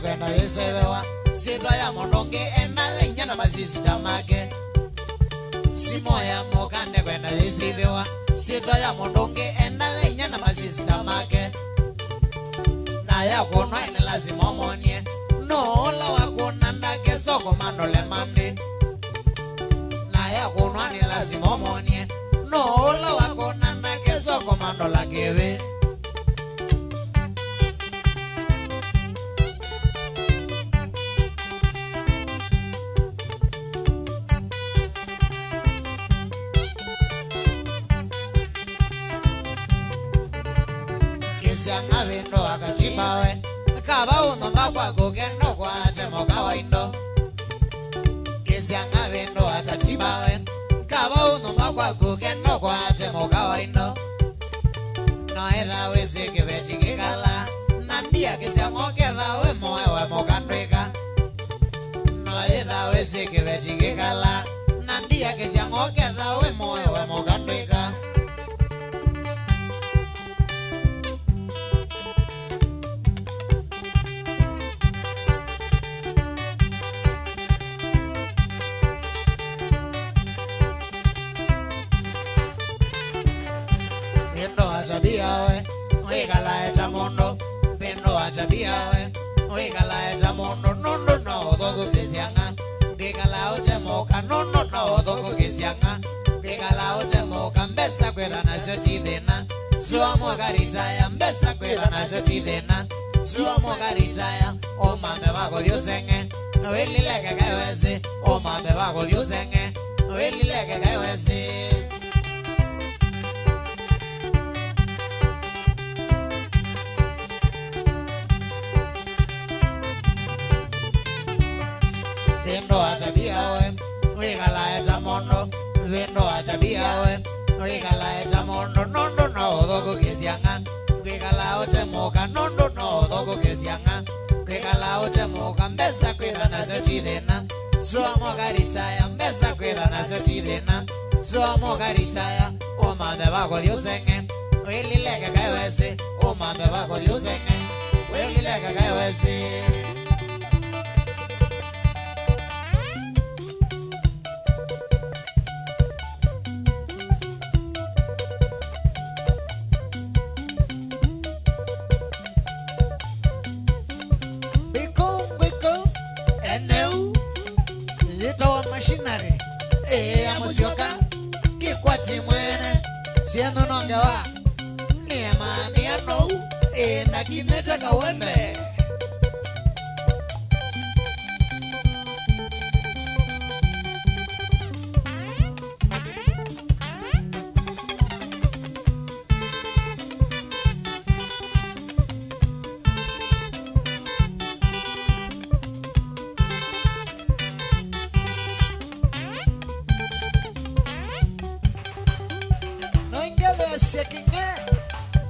Kwenda yesebewa sitwa ya mondonge ena nyana masista make simo ya mokande kwenda yesebewa sitwa ya mondonge ena nyana masista make na ya kono ene lazima monie no la wako nanda keso komando le mande na ya kono ene lazima monie no la wako nanda keso komando la kebe Kisianga vindo akachimawe Kaba uno mbakwa kukendo kwa temo kawaindo Kisianga vindo akachimawe Kaba uno mbakwa kukendo kwa temo kawaindo No edha wezi kivechi kikala Nandia kisiango kedha we moe we mokandwika No edha wezi kivechi kikala Nandia kisiango kedha we moe we mokandwika Oigala eta mondo, bendo atabia we. Oigala eta mondo, no dogo kisianga. Gigala ote moka, no dogo kisianga. Gigala ote moka, mbesa kweda na seti dena. Suwa moka ritaya, mbesa kweda na seti dena. Suwa moka ritaya, o mambe wako diusenge. Wili leke kaiwezi, o mambe wako diusenge. Wili leke kaiwezi. Vendo atabia we, oigala eta mondo. Vendo atabia we, oigala eta mondo. No dogo kisianga. Oigala ote moka, no dogo kisianga. Oigala ote moka, mbesa kweda na seti dena. Suwa moka ritaya, mbesa kweda na seti dena. Suwa moka ritaya, o mambe wako diusenge. Oili leke kaiwezi, o mambe wako diusenge. Oili leke kaiwezi. Machinery, amusioka, kikwati mwene, siendo nongewa, niemani ano, na kineta kawembe.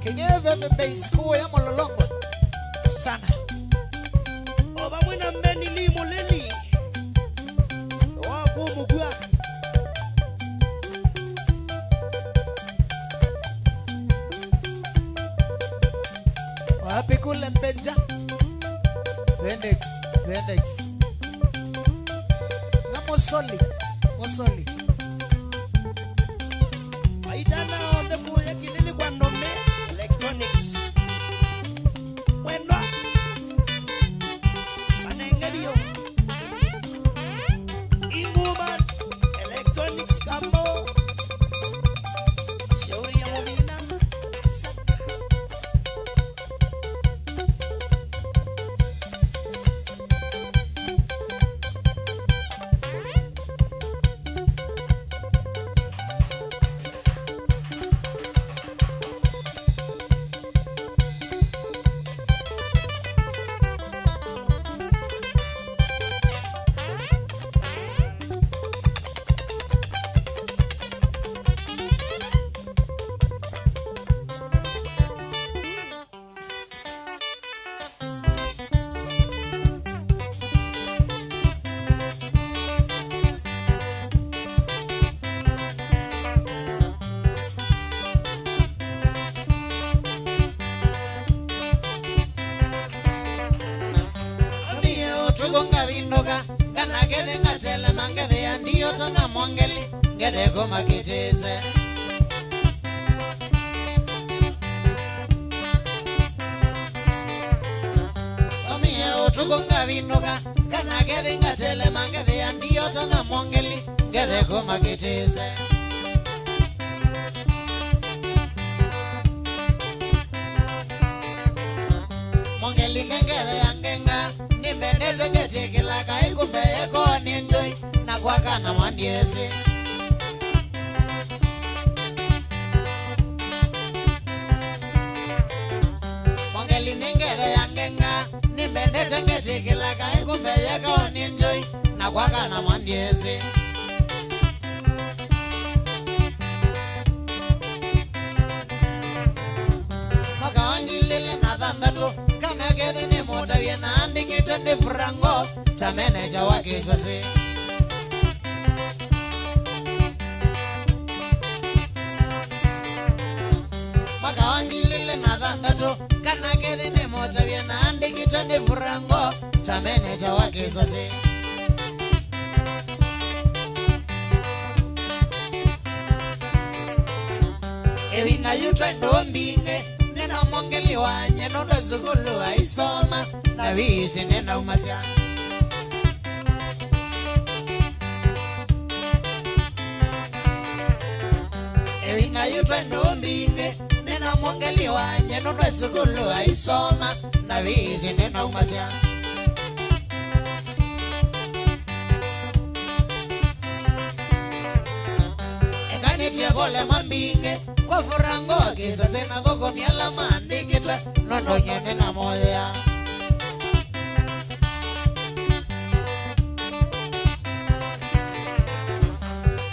Kinye veme beiskuwa ya mololongo sana Oba mwina mbeni li muleli Wakumu kwa Wapi kule mbenja Vendex Redex. Na Mosoli. Aitana on the boy kilili kwa nome electronics. Wendo. Anengadio. Inguma electronics kambo. Shauri ya mobina. Tugonga vinoga kana gede ngatele mangede ya ndiyo tona mwangeli gede goma kitese Omiye tugonga vinoga kana gede ngatele mangede ya ndiyo tona mwangeli gede goma kitese Mwangeli ngengede ya ngenga Nimeneze ngetikila kaikumbe eko ninjoi na kwaka na mwaniesi Mwangeli ningere ya ngenga Nimeneze ngetikila kaikumbe eko ninjoi na kwaka na mwaniesi Mwaka wangilili na dhambato Kanagede ni mota viena andikite ni frango cha meneja wa kisasi Maka wangilile na dhambato Kanagede ni mota viena andikite ni frango cha meneja wa kisasi Ewina yutwa ndo mbinge Nena mwangeli wanye nondo sukulu wa isoma Na wisi nena umasya Ewina yutwa ndo mbinge Nena mwangeli wanye nondo sukulu wa isoma Na wisi nena umasya Ekanitie pole mambinge Kwa furango kisa sena gogo miala mandikitwe Nondo nyene na moya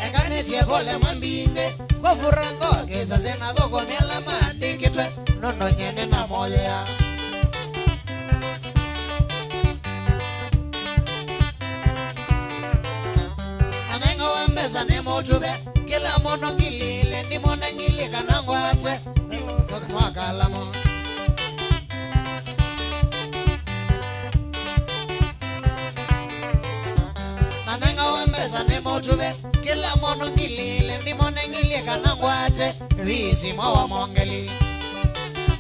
Ekanitie pole mambinge Kwa furango kisa sena gogo miala mandikitwe Nondo nyene na moya Anengo wembeza ni motube Kila mono ngilile ni mona ngili kanangwate Mwaka lamo Anengo wembeza ni motube Kila mono ngilile ni mona ngili kanangwate Visi mwa mwangeli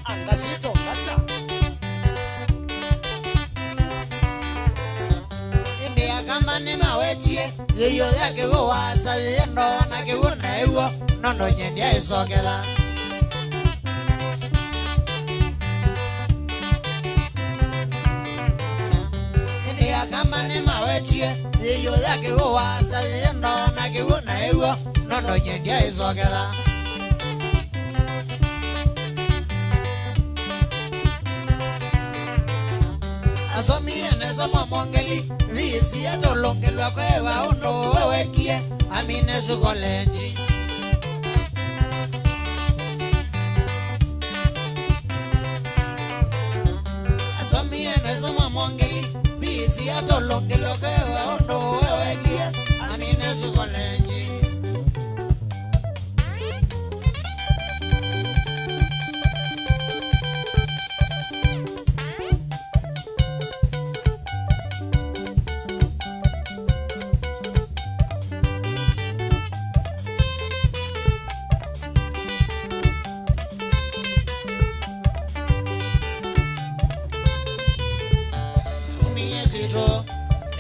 Angasito kasa. India kama ni mawetie Yeyo yake uwasa yendo na kiwuna ewo Nondo nyendia isokela India kama ni mawetie Yeyo yake uwasa yendo na kiwuna ewo Nondo nyendia isokela Asomie nesoma mwangeli Visi yato longelwa kwewa uno wewekie Amine sukolenji Asomie nesoma mwangeli Visi yato longelwa kwewa uno wewekie Amine sukolenji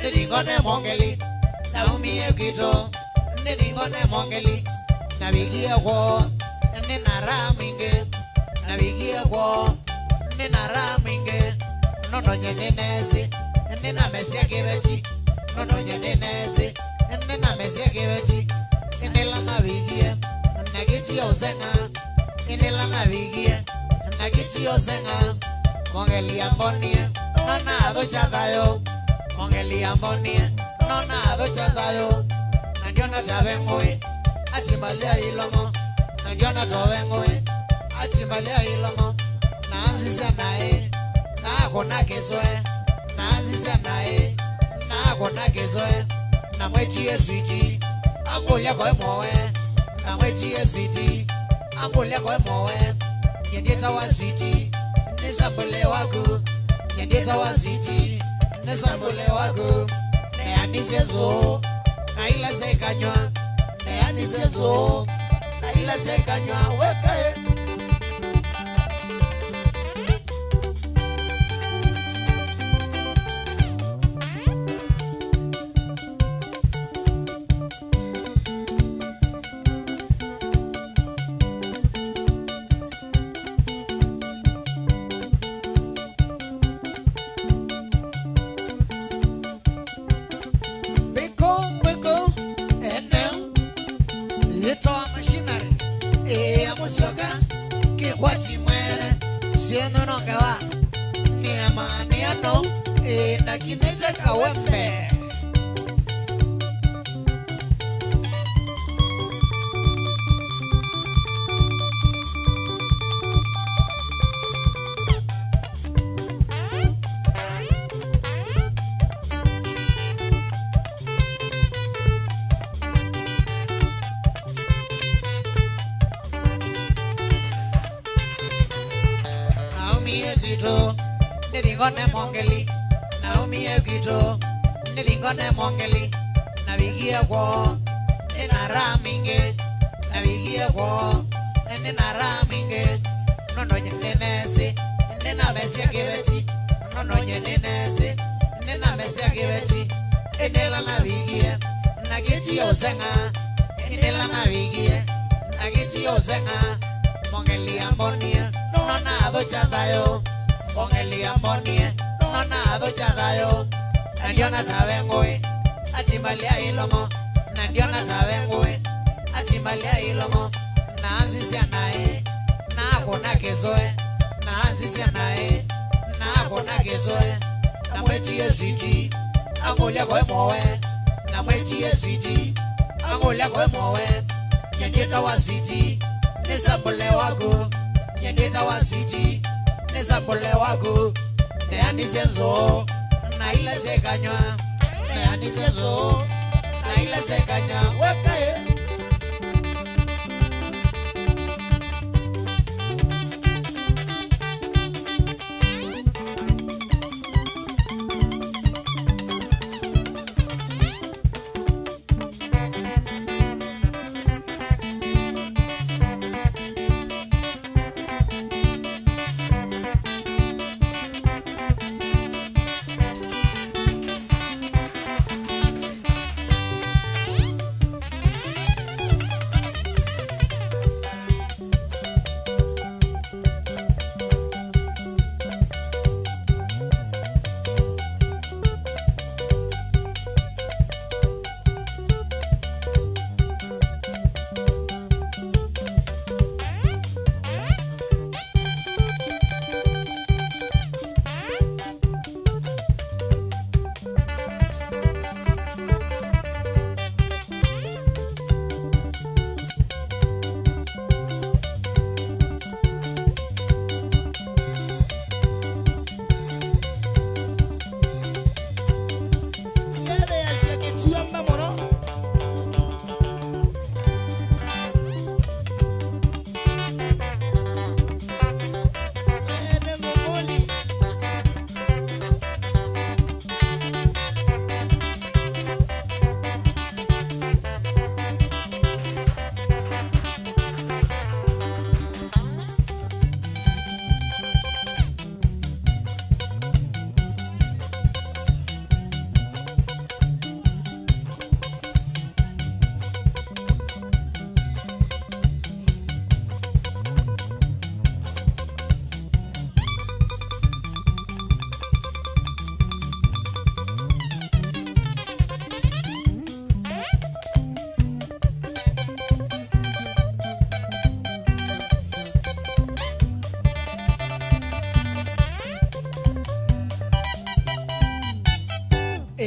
nidingone mongeli naumie kito nidingone mongeli nabigia kwa ninara minge nabigia kwa ninara minge nono nyenenesi nina mesia kibechi nono nyenenesi nina mesia kibechi inela nabigia nagiti osenga inela nabigia nagiti osenga mongeli ambonie nona ado chadayo mongeli ambonie nona ado chadayo nandiona chabengwe achimalia ilomo nandiona tobengwe achimalia ilomo naanzisha nae nakona kezoe naanzisha nae nakona kezoe namwetie switi angolia kwa mowe namwetie switi angolia kwa mowe nyendeta wa switi nisambule wako nyendeta wa switi nisambule wako neanisezo naila sekanywa neanisezo naila sekanywa wekae siendo no que va ni a maniano na kinete kawembe nidingone mongeli naumie kito nidingone mongeli nabigia kwa ninara minge nabigia kwa ninara minge nono nyenenesi nina mesia kibeti nono nyenenesi nina mesia kibeti inela nabigia nagiti osenga inela nabigia nagiti osenga mongeli ambonia nona ado chadayo mongeli ambonie nona ado chadayo nandiona tabengwe atimalia ilomo nandiona tabengwe atimalia ilomo naanzisha nae nakona kezoe naanzisha nae nakona kezoe namwetie siti angolia kwa mowe namwetie siti angolia kwa mowe nyendeta wa siti nisambule wako nyendeta wa siti nisambule wako neanisezo na ile sekanywa neanisezo na ile sekanywa wekae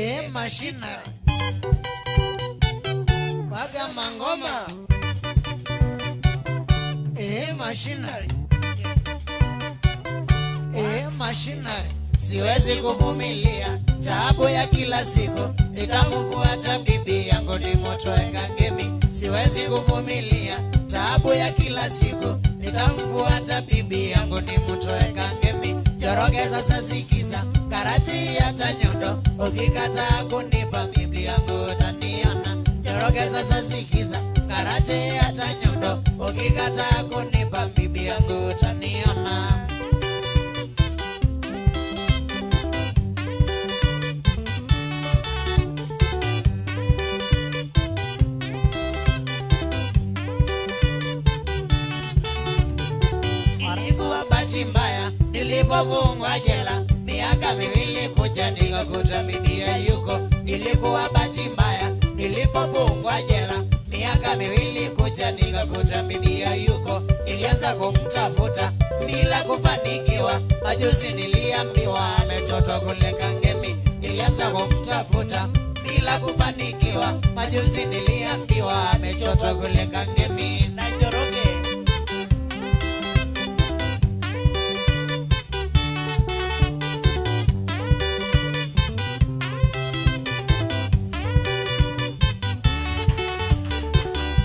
Machinery Mwaga mangoma Machinery Machinery siwezi kuvumilia taabu ya kila siku nitamfuata bibi yangu nimtoe Kangemi siwezi kuvumilia taabu ya kila siku nitamfuata bibi yangu nimtoe Kangemi Njoroge sasa sikiza karati hata nyondo ukikataa kunipa bibi yangu utaniona Njoroge sasa sikiza karati hata nyondo ukikataa kunipa bibi yangu utaniona mbaya nilipofungwa jela miaka miwili kuja nikakuta bibi yuko ilikuwa bahati mbaya nilipofungwa jela miaka miwili kuja nikakuta bibi yuko ilianza kumtafuta bila kufanikiwa majuzi niliambiwa amechotwa kule Kangemi ilianza kumtafuta bila kufanikiwa majuzi niliambiwa amechotwa kule Kangemi na Njoroge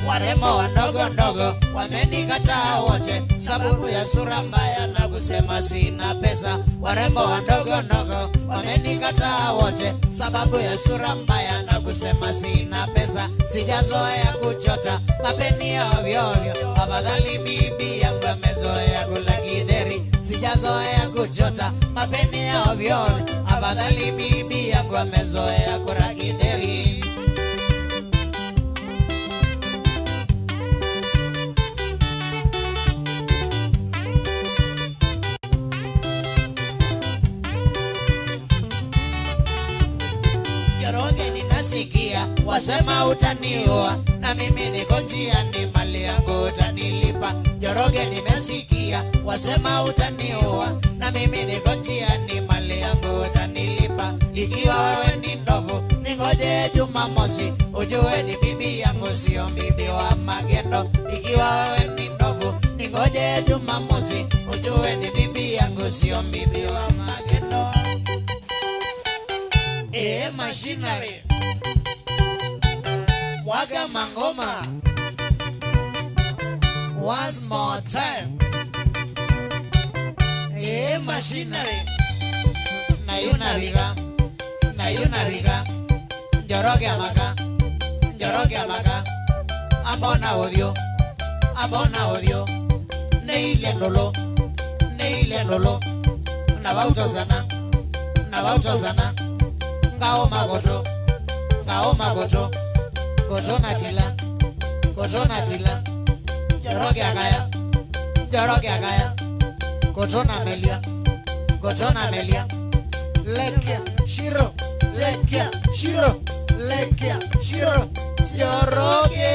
warembo wandogo ndogo wamenikataa wote sababu ya sura mbaya na kusema sina pesa warembo wandogo ndogo wamenikataa wote sababu ya sura mbaya na kusema sina pesa sijazoea kuchota mapeni ovyo ovyo afadhali bibi yangu amezoea kula kideri sijazoea kuchota mapeni ovyo ovyo afadhali bibi yangu amezoea kula kideri Sikia wasema utaniua na mimi niko njiani mali yangu utanilipa Njoroge nimesikia wasema utaniua na mimi niko njiani mali yangu utanilipa ikiwa wewe ni ndovu ningoje Jumamosi ujue ni bibi yangu sio bibi wa magendo ikiwa wewe ni ndovu ningoje Jumamosi ujue ni bibi yangu sio bibi wa magendo Machinery Mwaga mangoma once more time Machinery na yunariga Njoroge amaka abona odio neile ndolo na bautozana ngao magoto goto na tila Njoroge agaya goto na melia lekia shiro Njoroge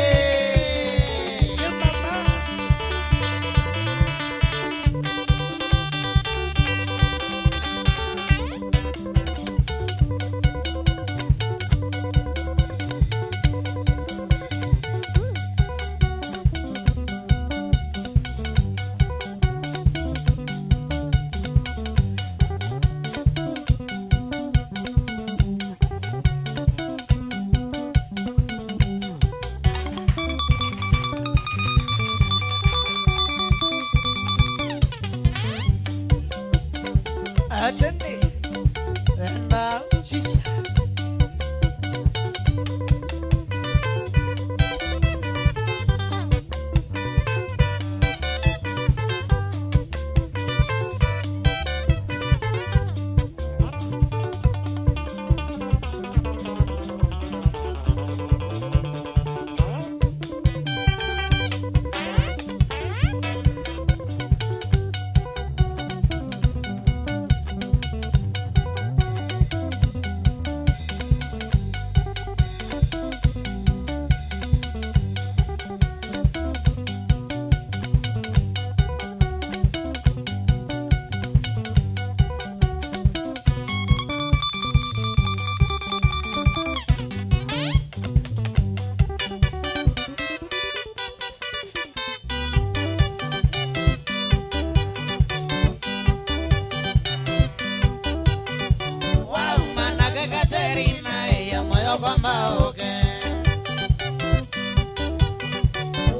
moyo kwamba oke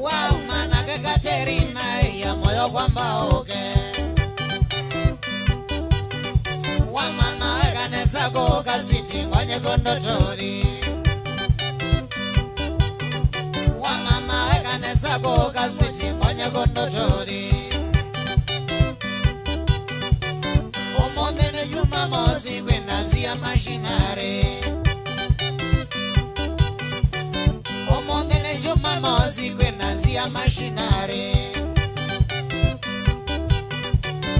wow manake Katerina ya moyo kwamba oke wamana kanesa ko kasiti kwenye kondotori wamana kanesa ko kasiti kwenye kondotori omondene Jumamosi kwenazia mashinare omondene Jumamosi kwenazia mashinare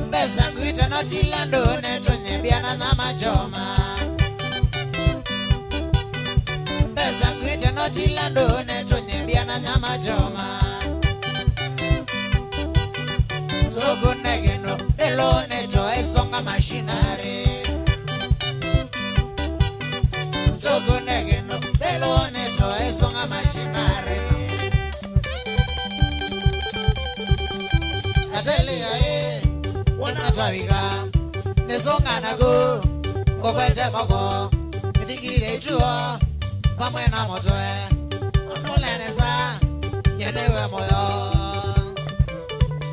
Mbesa nguita notilando netonyebiana na majoma Mbesa nguita notilando netonyebiana na majoma Togo negeno delo neto esonga mashinare Togo negeno delo neto esonga mashinare Atelia wana twabiga nesonga nago kokwete moko ndigire chuo pamwe na motwe onolenesa nyenewe moyo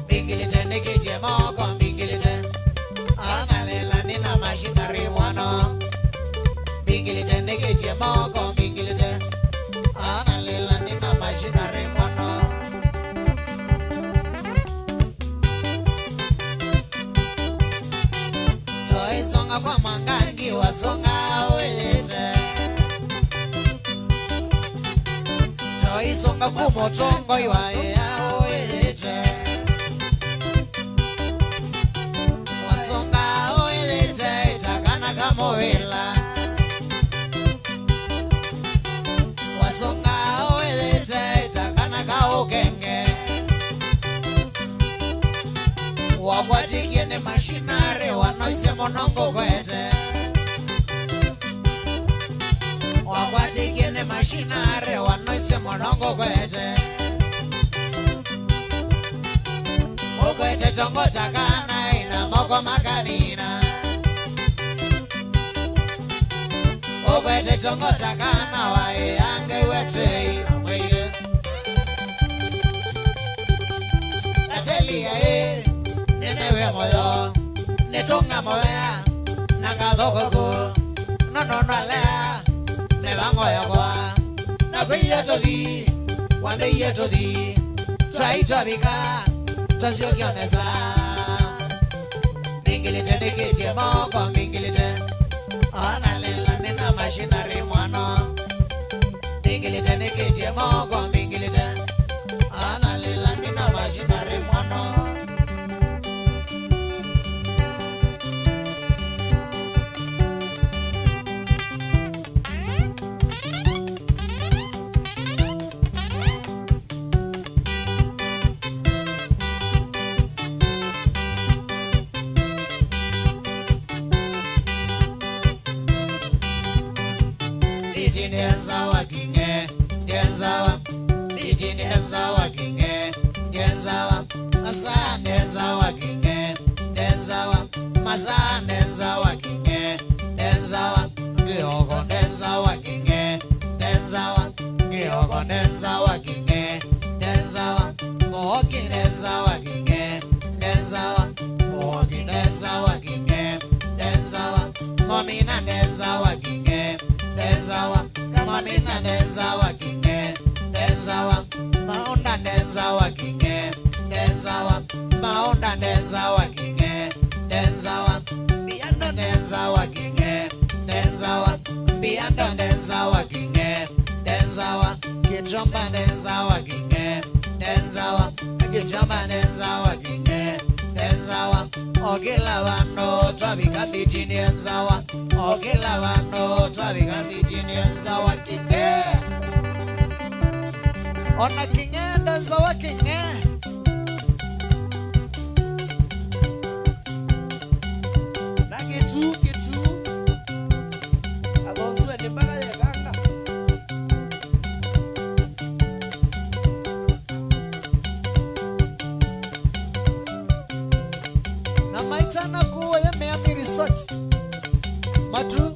bingilite nekeje moko bingilite analela nina mashinari mwana bingilite nekeje moko bingilite analela nina mashinari mwana songa kwa mangangi wa songa wete Choi songa kumo chongo iwae wete Wa songa wete chakana kamo wela Wa songa wete chakana kao kenge Wakwatikiene mashinare wanoise monongo kwete Wakwatikiene mashinare wanoise monongo kwete Ukwete chongo takana ina moko makanina Ukwete chongo takana wae ange wete mweye Atelia nenewe moyo netonga moya nakadhoko no alea mebango yakwa nakwiye todi wameye todi twaitwabika twasiokioneza bingilite neketie moko bingilite analela nina mashinari mwano bingilite neketie moko bingilite analela nina mashinari mwano Ona kingenda zawa kinge na kitu agonzwe ni mpaka ya ganga na maitana kuwa ya Miami Resort matu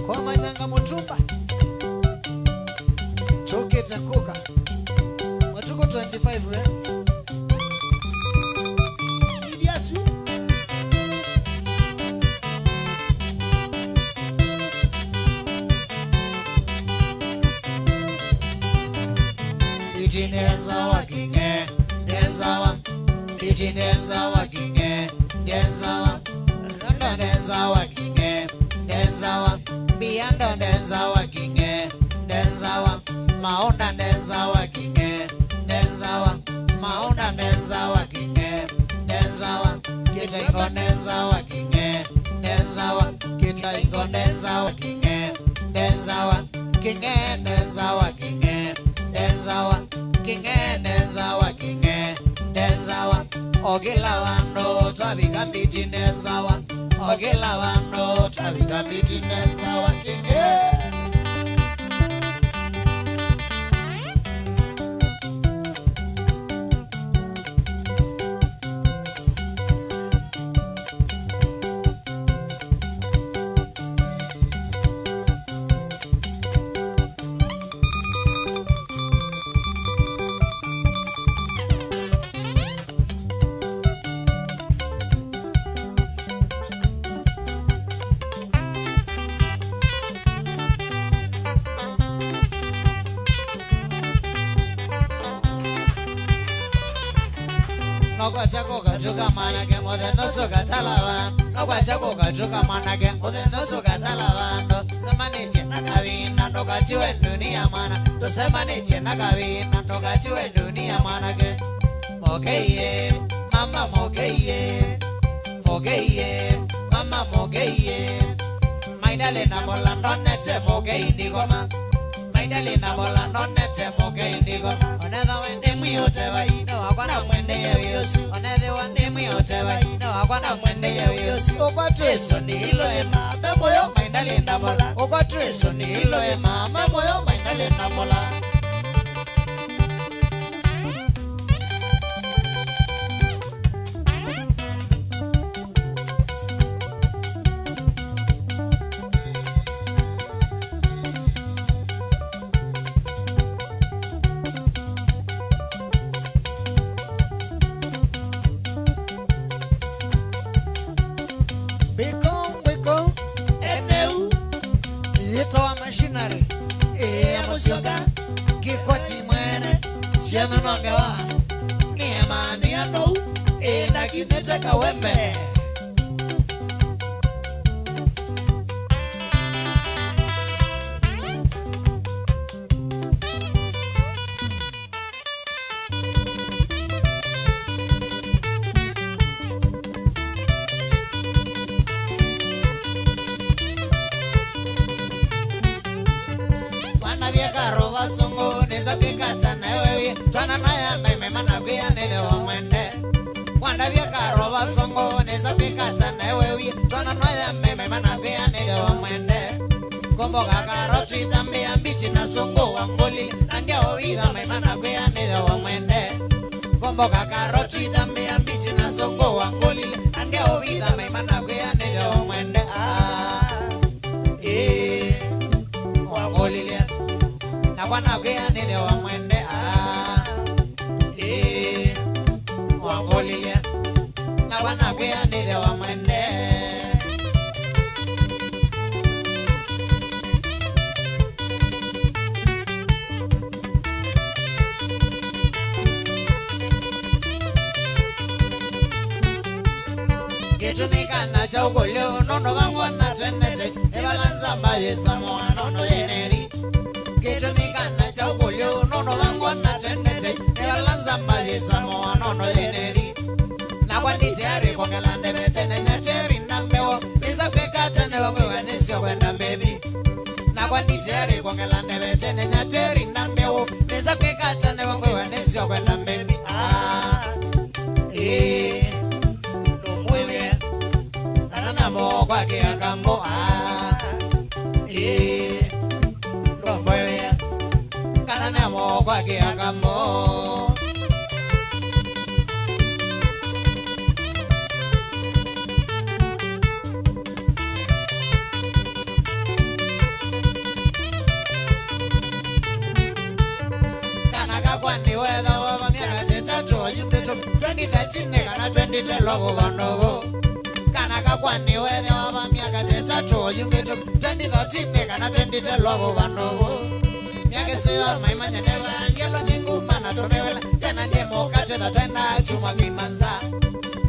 kwa manyanga mutumba Peter Kuka. Watuko 25 eh? Yes. Denza wa kinge, denza wa, denza wa kinge, denza wa, denza wa kinge, denza wa, biando denza wa kinge, denza wa, maonda denza wa kinge, denza wa, maonda denza wa kinge, denza wa, kitengo denza wa kinge, denza wa, kitengo denza wa kinge, denza wa, kinge denza wa kinge, denza wa. Denzawa kinge, denzawa, ogila wando, twabika biti denzawa, ogila wando, twabika biti denzawa kinge. Nokwachakoka chuka manake modeno soka talava. Nokwachakoka chuka manake modeno soka talava. Semaniche nakavina nokatiwe dunia mana. To semaniche nakavina nokatiwe dunia manake. Mogeye, mama mogeye, mogeye, mama mogeye. Maidale na bola nonete mogeye ndigoma. Maidale na bola nonete mogeye ndigoma. Oneva wende mwiyotewa ino akwana mwende yeyosi. Oneve wende mwiyotewa ino akwana mwende yeyosi. Okwatreso ni hilo ema memoyo maidale na bola. Okwatreso ni hilo ema memoyo maidale na bola. Machinery, Amosioga, Kikwati Mane, Sianonga, Niamani, I know, and I can take a wembe. Songo neza pikata na wewe twana naya meme managea nele wa mwende wanda vya karoba songo neza pikata na wewe twana naya meme managea nele wa mwende kombo kakaroti dhambi ambiti na songo wa ngoli nandia oiga meme managea nele wa mwende kombo kakaroti dhambi ambiti na songo wa ngoli nandia oiga meme managea nele wa mwende wa ngoli Nakwana kwea nile wa mwende wangolilia Nakwana kwea nile wa mwende Kitumika na chaugolio nono vangwa na twenete Ebalanza mbaye samoa nono yeneri Kitumika na chaugolio nono vangwa na twenete Ebalanza mbaye samoa nono yeneri Na kwa niteari kwa kalande metene nyateri na mbewo Nisa kwekata ne wakwe wanisio kwenda baby Na kwa niteari kwa kalande metene nyateri na mbewo Nisa kwekata ne wakwe wanisio kwenda baby Lumwele Nana mo kwa kia kambo Lumwele Nana mo kwa kia kambo twendite logo vandovo kana kakwani wethe wava miaka tetatu yumito 2013 kana twendite logo vandovo miaka siyo maimanya neva ngelo ninguma na tomewela tena ngemoka twetha twenda chuma kimanza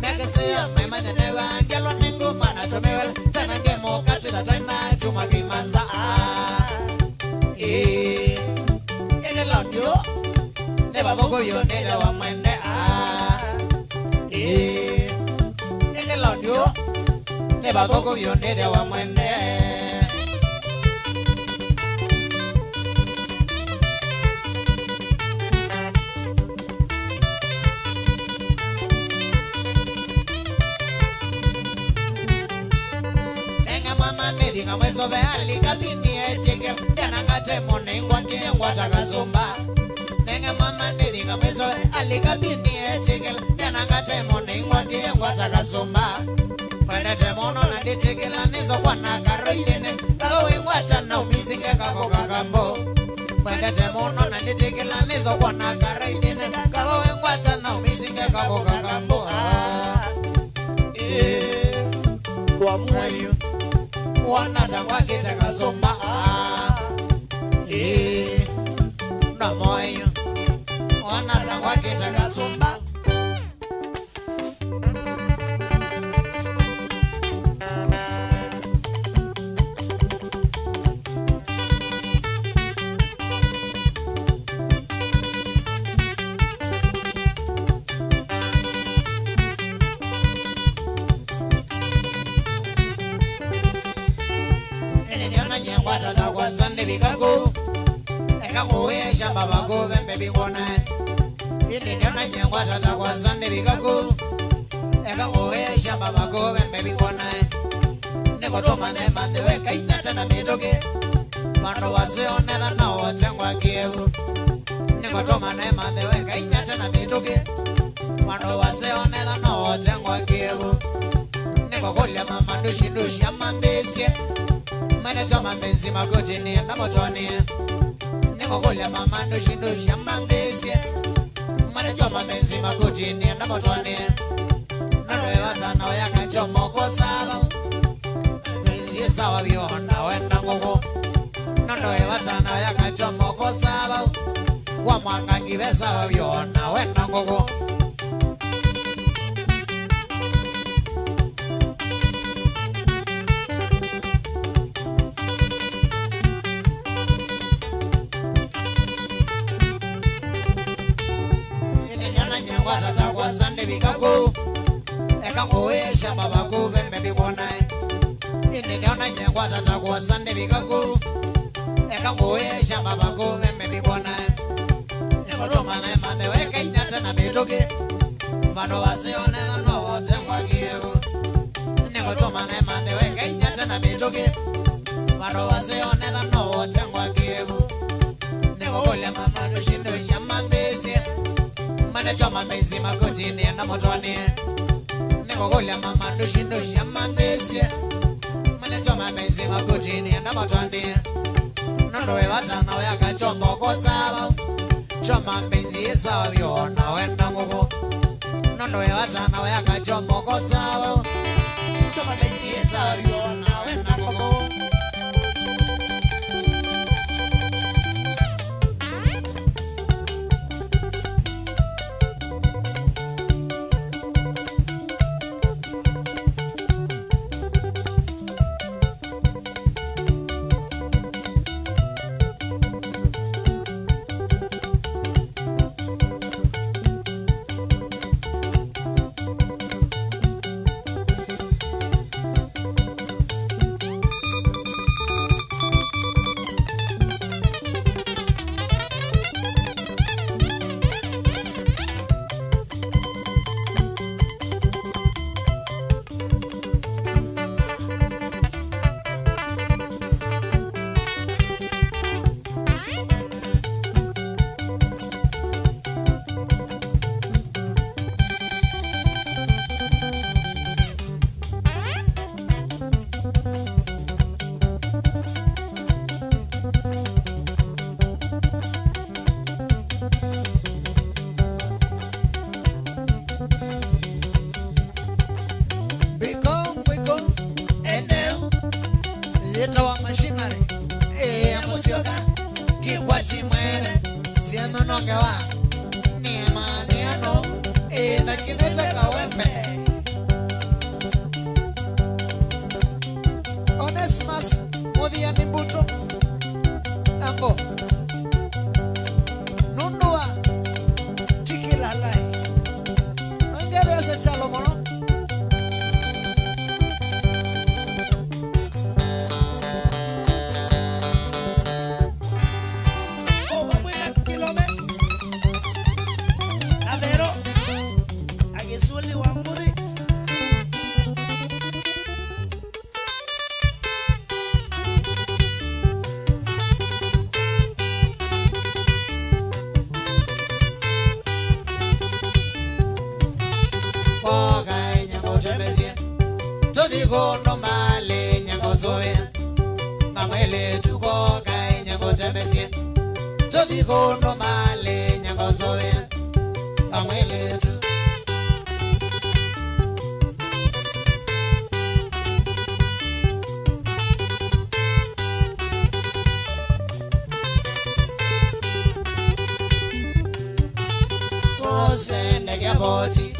miaka siyo maimanya neva ngelo ninguma na tomewela tena ngemoka twetha twenda chuma kimanza ene landio neva gogo yo nega wa mwende ene landio neva gogo yo nega wa mwende nenga mama nedinga mweso be alika bini etike yana ngate mone ngwake ngwata kasomba nenga mama nedinga mweso alika bini etike yana ngate mone ngwake ngwata kasomba kwenda temono na ditekela nizo kwa nakaroidene kawe ngwata na umisinge kako kakambo kwenda temono na ditekela nizo kwa nakaroidene kawe ngwata na umisinge kako kakambo kwa mwayo wanata kwake takasomba na moyo wanata kwake takasomba Sunday bikago eka kowe shamba bago bembe bingona ine nyana nyangwa tata kwa Sunday bikago eka kowe shamba bago bembe bingona neko to mane mande we kainata na metoke mano wase onela na otengwa kievu neko to mane mande we kainata na metoke mano wase onela na otengwa kievu neko kolya mama dushi amambese Mane toma benzi magoti ni na motoni Niko kolya mama ndoshi amambesi Mane toma benzi magoti ni na motoni Nanoe watana wayaka chomo kwa saba Benzi sawa viona wenda ngoko Nanoe watana wayaka chomo kwa saba Kwa mwanga ngive sawa viona wenda ngoko Sunday bikago eka ngoe shamba bago bembe bibona ine nyona nyangwa tata kwa Sunday bikago eka ngoe shamba bago bembe bibona eko toma na mande weka inyata na betoke bano wasione no otengwa kiyo eko toma na mande weka inyata na betoke bano wasione no otengwa kiyo eko kolya mama doshindo shamambesi Mane choma benzi magoti ni na motoni Niko kolya mama ndoshi amandesi Mane choma benzi magoti ni na motoni Nondoe watana wayaka choma kwa saba Choma benzi sawa viona wenda ngoko Nondoe watana wayaka choma kwa saba Choma benzi sawa viona wenda ngoko musioka kikwati mwere siano nongewa ni maniano na kineta kawembe Onesimus Muthia Mimbuto Ambo Nundua Tikilalai Ngere se chalo mono Gono male nyango zoe Namele tuko kai nyango tembesie Todi gono male nyango zoe Namele tu Tose nege boti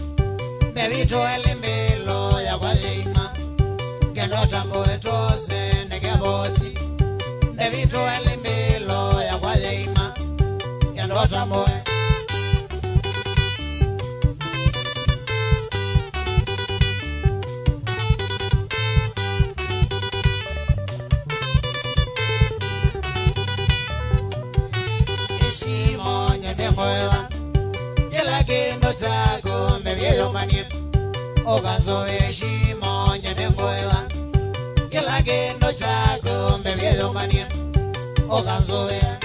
Mevito elimelo ya kwa yeima Tambo etose nege boti Nevito elimbilo ya kwa yeima Kendo tambo Ishimo nyede mwewa Kila kendo tako mevyeyo manie Okanzo ishimo nyede mwewa Kila kendo chako mbevyeyo mania Okanzoea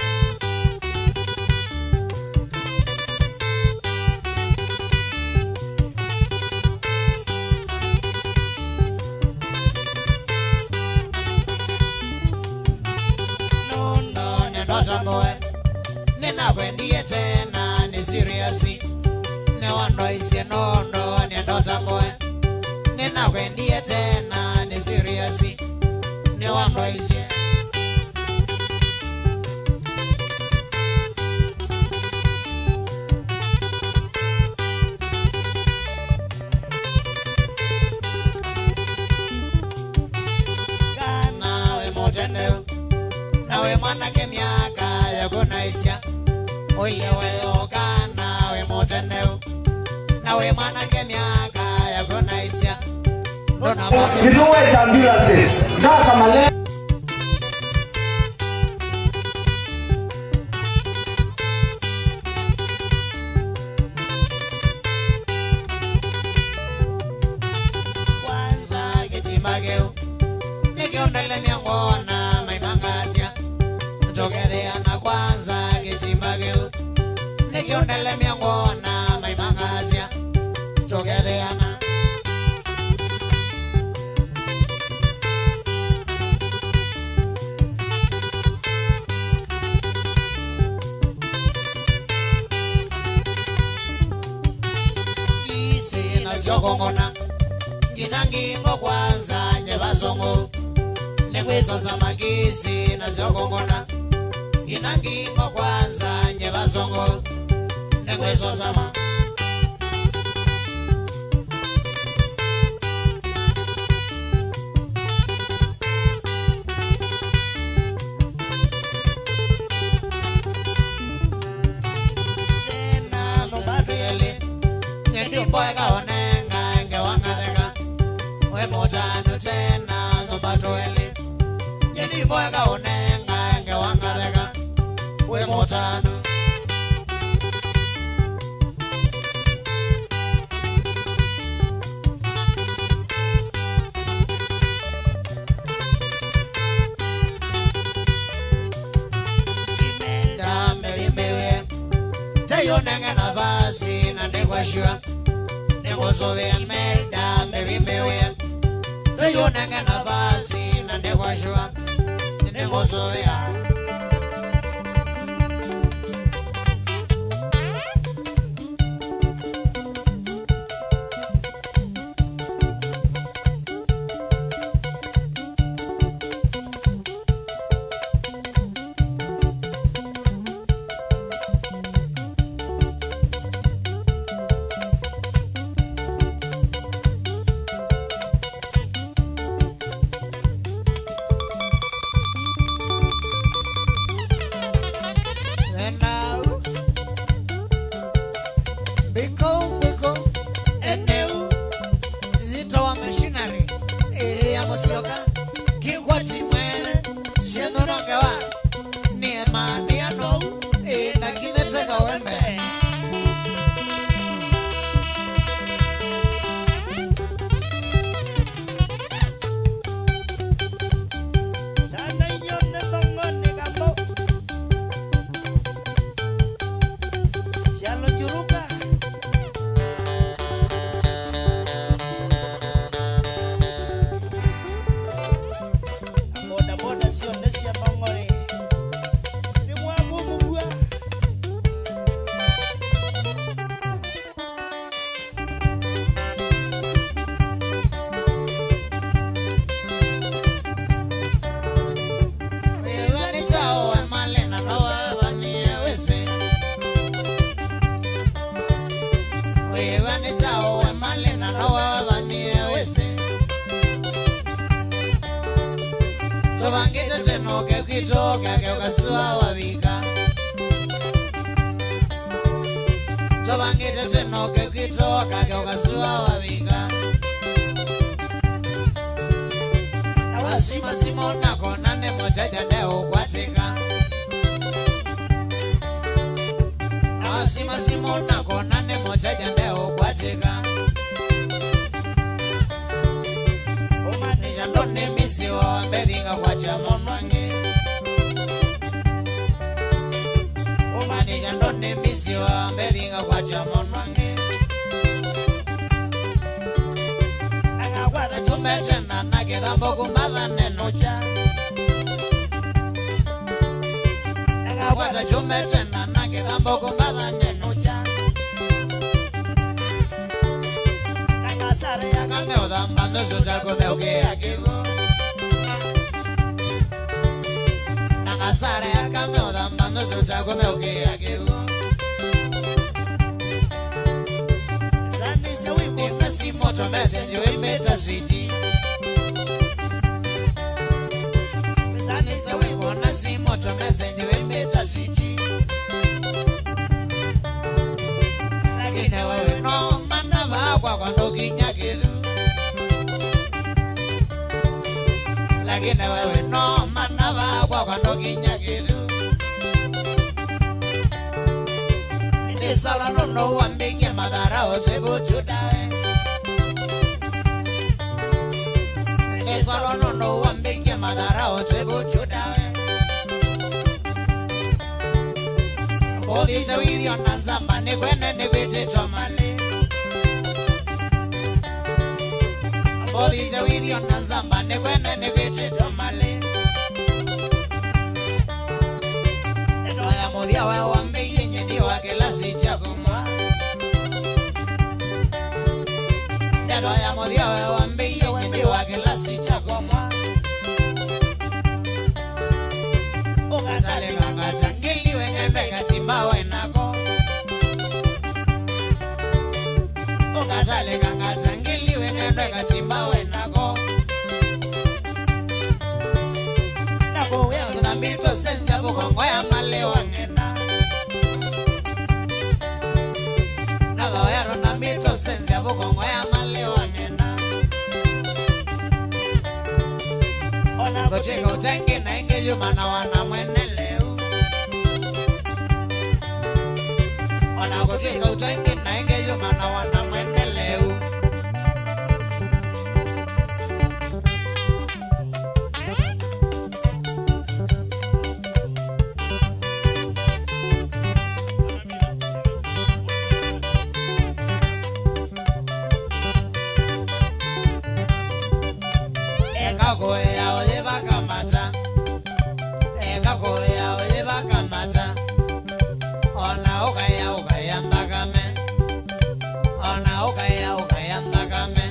No, nendota mboe Nina kwendie tena ni siriasi Ne wando isie nondo nendota mboe Nina kwendie tena ni siriasi Ne wando isie Nawe motendeu Nawe manake miaka ya kunaisha Ulewe oka nawe motendeu Nawe manake miaka ya kunaisha You know where the ambulance is? That's a Malay. Kwanza kichimbageu Nikiondele miangona maimangasya Togedea na kwanza kichimbageu Nikiondele miangona maimangasya Togedea na Yokongona Ginangingo kwanza nyebasongo Negwezo za magisi na ziyokongona Ginangingo kwanza nyebasongo Negwezo za ma Sena numbatu yele Nyendi mboye kaone Motano tena numbatu ele Nyendi mboye kaonenga nge wangarega We motano Imelda mewe Teyo nenge na vasi na ndegwashua Negosove Imelda mewe Teyo nenge na vasi na ndegwashua Negosove kitoka keukasua wavika Tobangite tenoke kitoka keukasua wavika Nawasima simona konane moteja ndeo kwatika Nawasima simona konane moteja ndeo kwatika Umanisha ndone misiwa mbedinga kwa chamonwange Umanisha ndone misiwa mbedinga kwa chamonwange Agakwata chumetena nagethambo kumbava nenocha Agakwata chumetena nagethambo kumbava nenocha Sare ya kameo dambando suta komeo ke akivo Nanga sare ya kameo dambando suta komeo ke akivo Zani se wiko nasi moto message wimeta city Zani se wiko nasi moto message wimeta city Lakini wewe no kwa kwando kinyakiru Lakini wewe no manava kwa kwando kinyakiru Ndi sala nono wambike madhara otebu chudawe Ndi sala nono wambike madhara otebu chudawe Odise widio nanzamba nikwene nikwete tomale Odise widio nanzamba nikwene nikwete tomale Ndoya mudia we wambi yenye diwa kelasi chakumwa Ndoya mudia we wambi yenye diwa kelasi chakumwa Ukatale kangata ngili wengende katimba wenako Ukatale kangata ngili wengende katimba wenako Nako weo na mito sensi ya bukongo ya male wangena Nako weo na mito sensi ya bukongo ya male wangena Ona kuchika utengi na inge yumana wana mwene leo Ona kuchika utengi na inge yumana wana mwene leo Eka goya oye bakamata Eka goya oye bakamata Ona ukaya ndakame Ona ukaya ndakame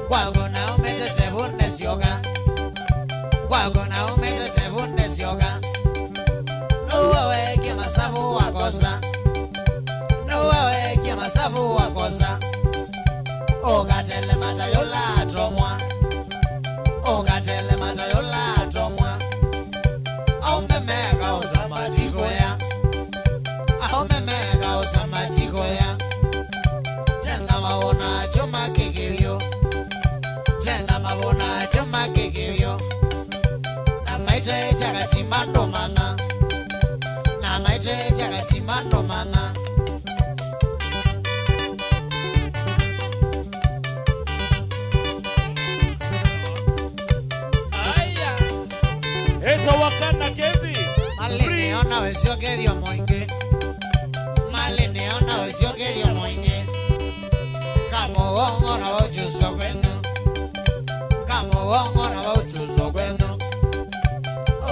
Kwago na umetete bunde sioka Kwago na umetete bunde sioka Nuwewe kia masabu wakosa Nuwewe kia masabu wakosa Ukatele matayola atomwa Ukatele matayola atomwa Aumemeka usamatiko ya Aumemeka usamatiko ya Tena mawona choma kikivyo Tena mawona choma kikivyo Na maite chakatimando mana Na maite chakatimando mana Eto wakana kevi Malini ona wesio kedio moinge Malini ona wesio kedio moinge Kamo gongo na wauchuso kwenu Kamo gongo na wauchuso kwenu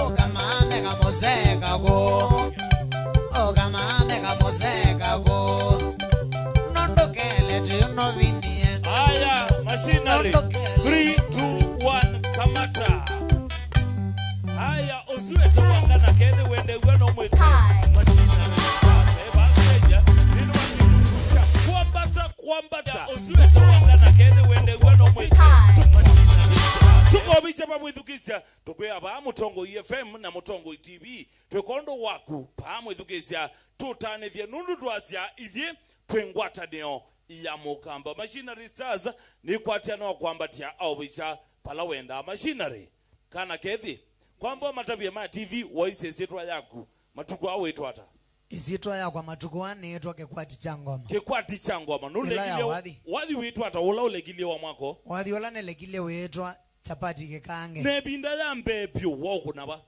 Okamame kamoseka go Okamame kamoseka go Nondokele tuno vindie Aya, machinery 3, 2, 1, kamata Aya, osuete wakana kevi wende weno mwete Machinery Seba seja Dino wanikucha Kwambata Osuete wakana kevi wende weno mwete Machinery Tuko bicha pa mwithukisya tukwe aba Mutongo FM na Mutongo TV twekondo waku pa mwithukisya tutane vya nundu twasya ithie twengwatanio ya mukamba Machinery Stars ni kwatiana kwambatia au bicha pala wenda machinery kana kethi kwamba matabia ma TV waisesetwa yaku matuko awe twata isitwa ya kwa matuko ane etwa kekwati changoma nulegile wadhi witwa ata ula ulegile wa mwako wadhi ula nelegile wetwa chapati kekange nebinda ya mbe pyo woko naba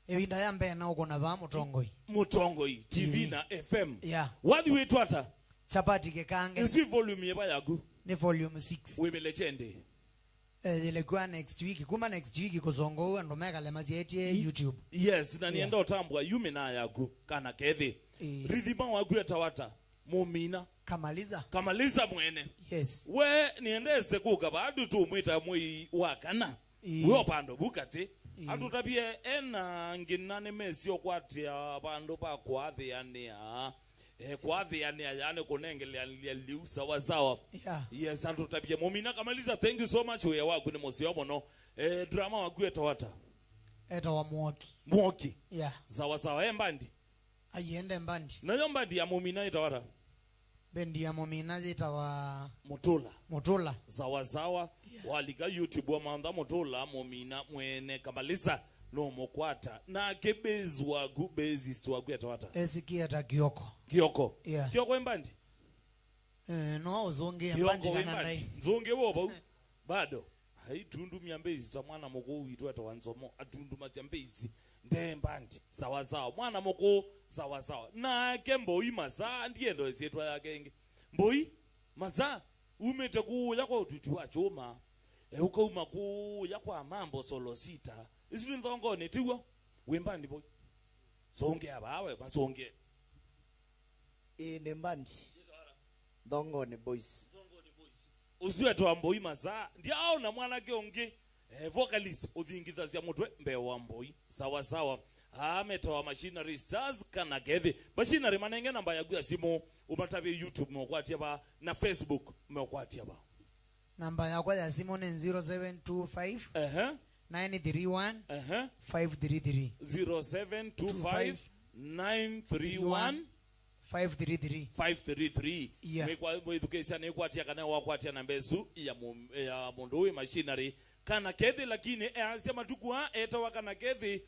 ebinda ya mbe na uko naba Mutongoi TV na FM yeah wadhi witwa ata chapati kekange isi volume yeba yagu ni volume 6 webe legende ilikuwa next week kuma next week kuzongo ndo mega lemazi eti YouTube yes na nienda otambwa yume na yagu kana kethi ridhima wagu etawata mumina kamaliza mwene yes we niendeze kuka badu tu mwita mwi wakana we pando bukati atutabie ena nginane mesio kwatia bandu pa kwathi yani kwathi yani kunengelea liu sawa yes atutabie mumina kamaliza thank you so much we wagu ni mosio mono drama wagu etawata wa Mwoki yeah sawa embandi ayende mbandi na yombandi ya mumina itawata bendi ya mumina itawa Mutula sawa yeah. Walika YouTube wa manda Mutula mumina mwene kamaliza no mokwata na kebezi wagu basis wagu itawata esikia ta Kioko yeah. Kioko embandi no zonge embandi kana dai zonge woba bado haitundu myambezi tamwana moko uitwa atawanzomo atundu mazyambezi ndembandi sawa mwana moko sawa na kembo imaza ndiendo ezetwa yakenge mboi maza umete kuya kwa ututu wa choma ukauma kuya kwa mambo solo sita isiru ndongone tiwa wembandi boy songe abawe basonge ndembandi ndongone boys uziwe to amboi maza ndiao na mwana keonge vocalist udhingitha cia mutwe mbewa mboi sawa ametoa Machinery Stars kana gethe Machinery manenge namba yagu ya simu umatabe YouTube mokwatia ba na Facebook mokwatia ba namba yakwa ya simu ni 0725 931 533 0725 931 533 yeah. Mekwa mwithukesha ne kwatia kana wakwatia na mbezu ya mundu we Machinery kana kethi lakini asya matukua etawa kana kethi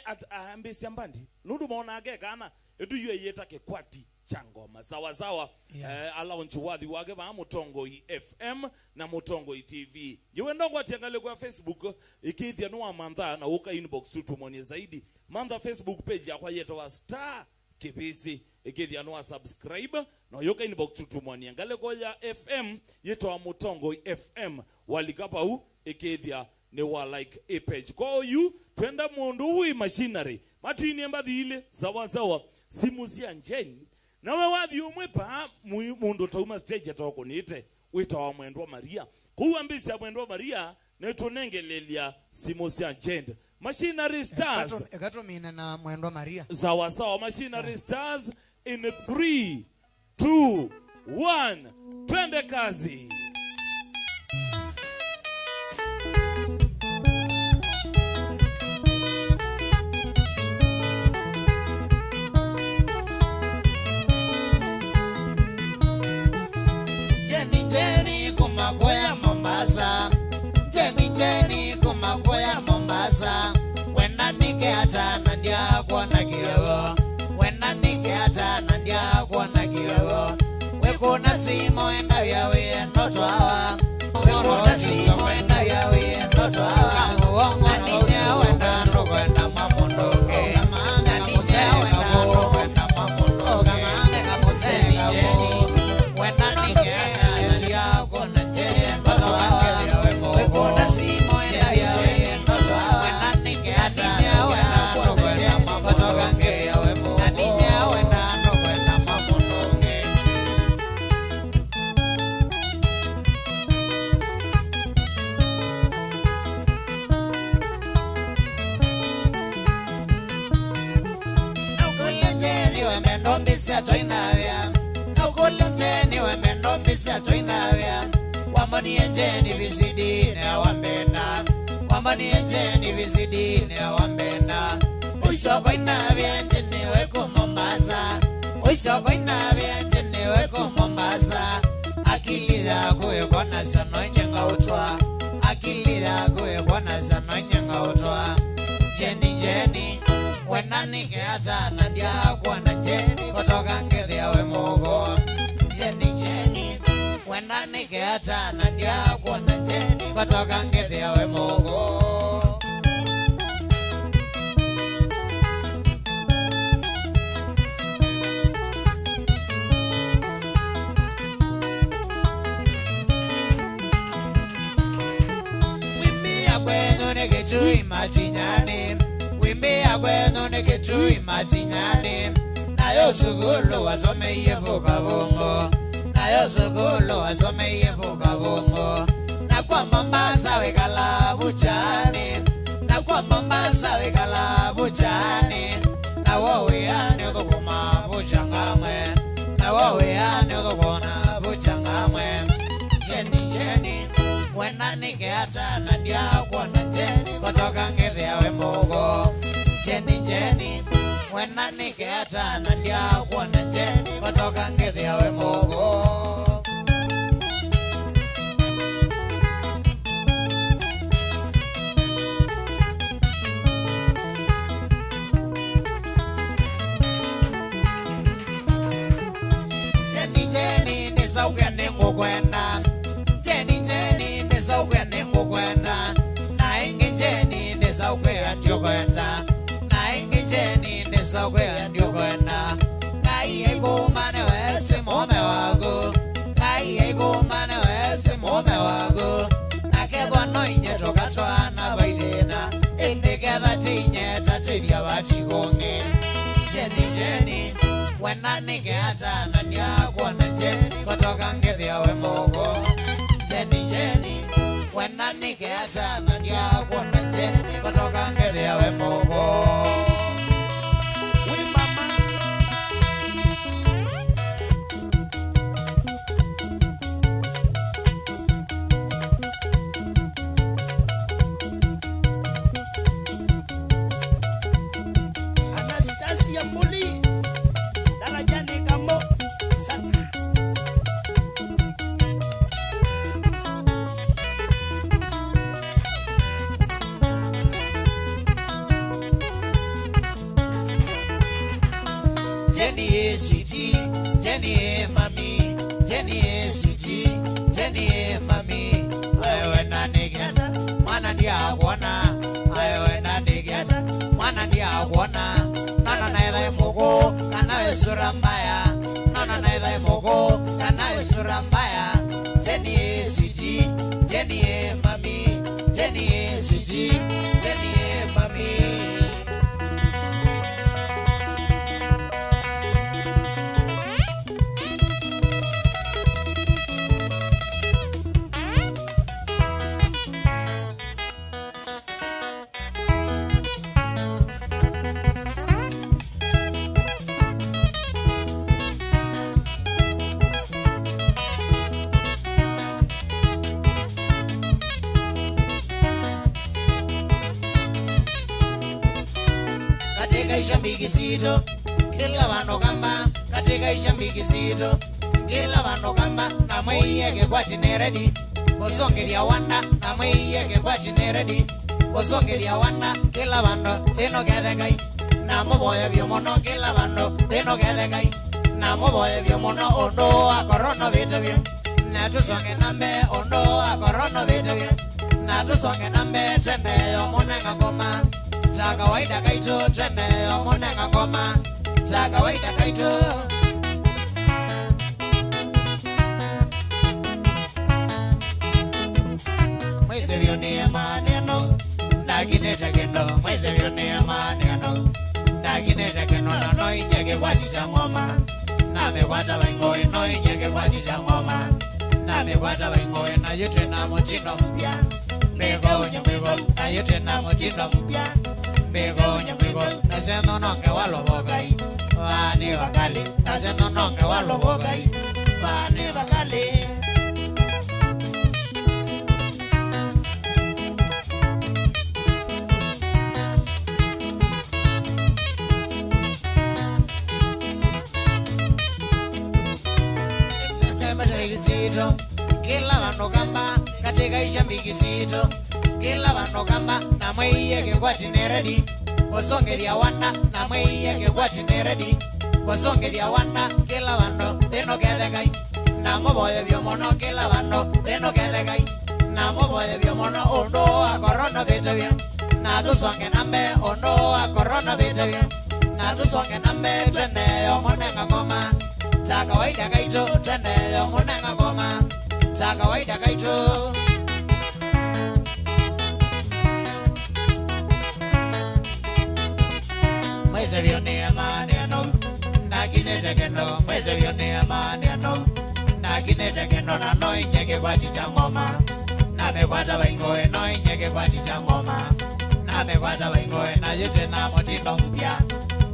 at ambesi ambandi nundu maona age kana edu yue yeta kekwati changoma sawa yeah. Allowance wadhi wage ba Mutongo FM na Mutongo TV yewe ndongwa tiangale kwa Facebook ikithia no amantha na uka inbox tutumoni zaidi mantha Facebook page yakwa yeta wa star kipisi ikithia no subscribe na yoka inbox tutumoni ngale kwa ya FM yeta wa Mutongo FM walikapa hu ikithia ne wa like a page kwa you twenda mundu wi Machinery matini embathi ile sawa simu cia njeni nawe wathi umwe pa mundu tauma stage atoko nite wita wa Mwendwa Maria kuambisia Mwendwa Maria netunengelelia simu cia njeni Machinery Stars ekatomina na Mwendwa Maria sawa Machinery Stars in 3 2 1 twende kazi. Kumakwea Mombasa Jeni kumakwea Mombasa wena nike hata nandia kuona kiyo wena nike hata nandia kuona kiyo wekuna simo enda yawe ndoto hawa wekuna simo enda yawe ndoto hawa naninya wenda ndokwenda mamondoke naninya wenda ndokwenda mamondoke Jeni wena nike hata nandia kuona Wamoni enjeni visidi na wambena mama ni njeni visidi ni wambena usoko inavya njeni weko Mombasa usoko inavya njeni weko Mombasa akili yako yekona sana nyenga utwa akili yako yekona sana nyenga utwa jeni jeni wenani keata nandia kwa na jeni kutoka ngethi yawe mogo jeni jeni wenani keata nandia kwa na jeni kutoka ngethi yawe mogo Getui matinyani wimbi agweno ne getui matinyani nayo sugulu wasome yevuka bongo nayo sugulu wasome yevuka bongo na kwa Mombasa wekala buchani na kwa Mombasa wekala buchani na wowe ane ukuma buchangamwe na wowe ane ukuna buchangamwe jeni jeni wenani keata nandia kwa na jeni kutoka ngethi yawe mogo jeni jeni wenani keata nandia kwa na jeni kutoka ngethi yawe mogo jeni jeni nisauke ningukwenda jeni jeni nisauke ningukwenda na ingi jeni nisauke andiokwenda na ingi jeni nisauke andiokwenda ngai egumane wese mume wagu ngai egumane wese mume wagu na kethwa no inye tokatwana baidena indiketha tinye tatiria bachigonge jeni jeni wenani keata nandia kwa na jeni kutoka ngethi yawe mogo jeni jeni wenani keata nandia kwa na jeni kutoka ngethi yawe mogo Anastasia Muli darajani kambo sana Jenny City, Jenny Mami, Jenny City, Jenny Mami. Wewe nani geta, mwana ndia kuona. Wewe nani geta, mwana ndia kuona. Nana na eva mogo, kana sura mbaya. Nana na eva mogo, kana sura mbaya. Jenny City, Jenny Mami, Jenny City, Jenny Mami. Katika ishambigisito kila vano kamba katika ishambigisito kila vano kamba na mwiyeke kwa tineredi bosongeria wana na mwiyeke kwa tineredi bosongeria wana kila vano eno gethegai na moboye byomono kila vano eno gethegai na moboye byomono ondo akorono vitebye na tusonge nambe ondo akorono vitebye na tusonge nambe twende omonenga ngoma ta kawaida kaito twende omonenga ngoma ta kawaida kaito mweze vyone maneno nagineta kendo mweze vyone maneno nagineta kendo na noinjege kwatisha ngoma namekwata vaingoe noinjege kwatisha ngoma namekwata vaingoe na yote na mutindo mpya mbegonye mbego na yote na mutindo mpya mbegonye mbego na zeno nonge walobogai vani vakali na zeno nonge walobogai vani vakali sito kila vandu kamba katika ishambiki sito kila vandu kamba na mwiye kikwati neredi osongeria wana na mwiye kikwati neredi osongeria wana kila vandu teno kethekai na muboye byomono kila vandu teno kethekai na muboye byomono ondo wa corona betavya na tusonge nambe ondo wa corona betavya na tusonge nambe twende yomonenga koma ta kawaida kaito twende yomonenga koma ta kawaida kaito mweze vyone maneno na kinetekeno mweze vyone maneno na kinetekeno na noinjeke kwa changoma na mekwata baingoe noinjeke kwa changoma na mekwata baingoe na yote na motino mpya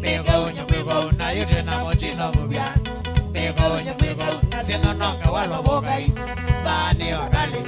bego nyabego na yote na motino mpya bego nyabego na seno nonga walo bogai bani wakali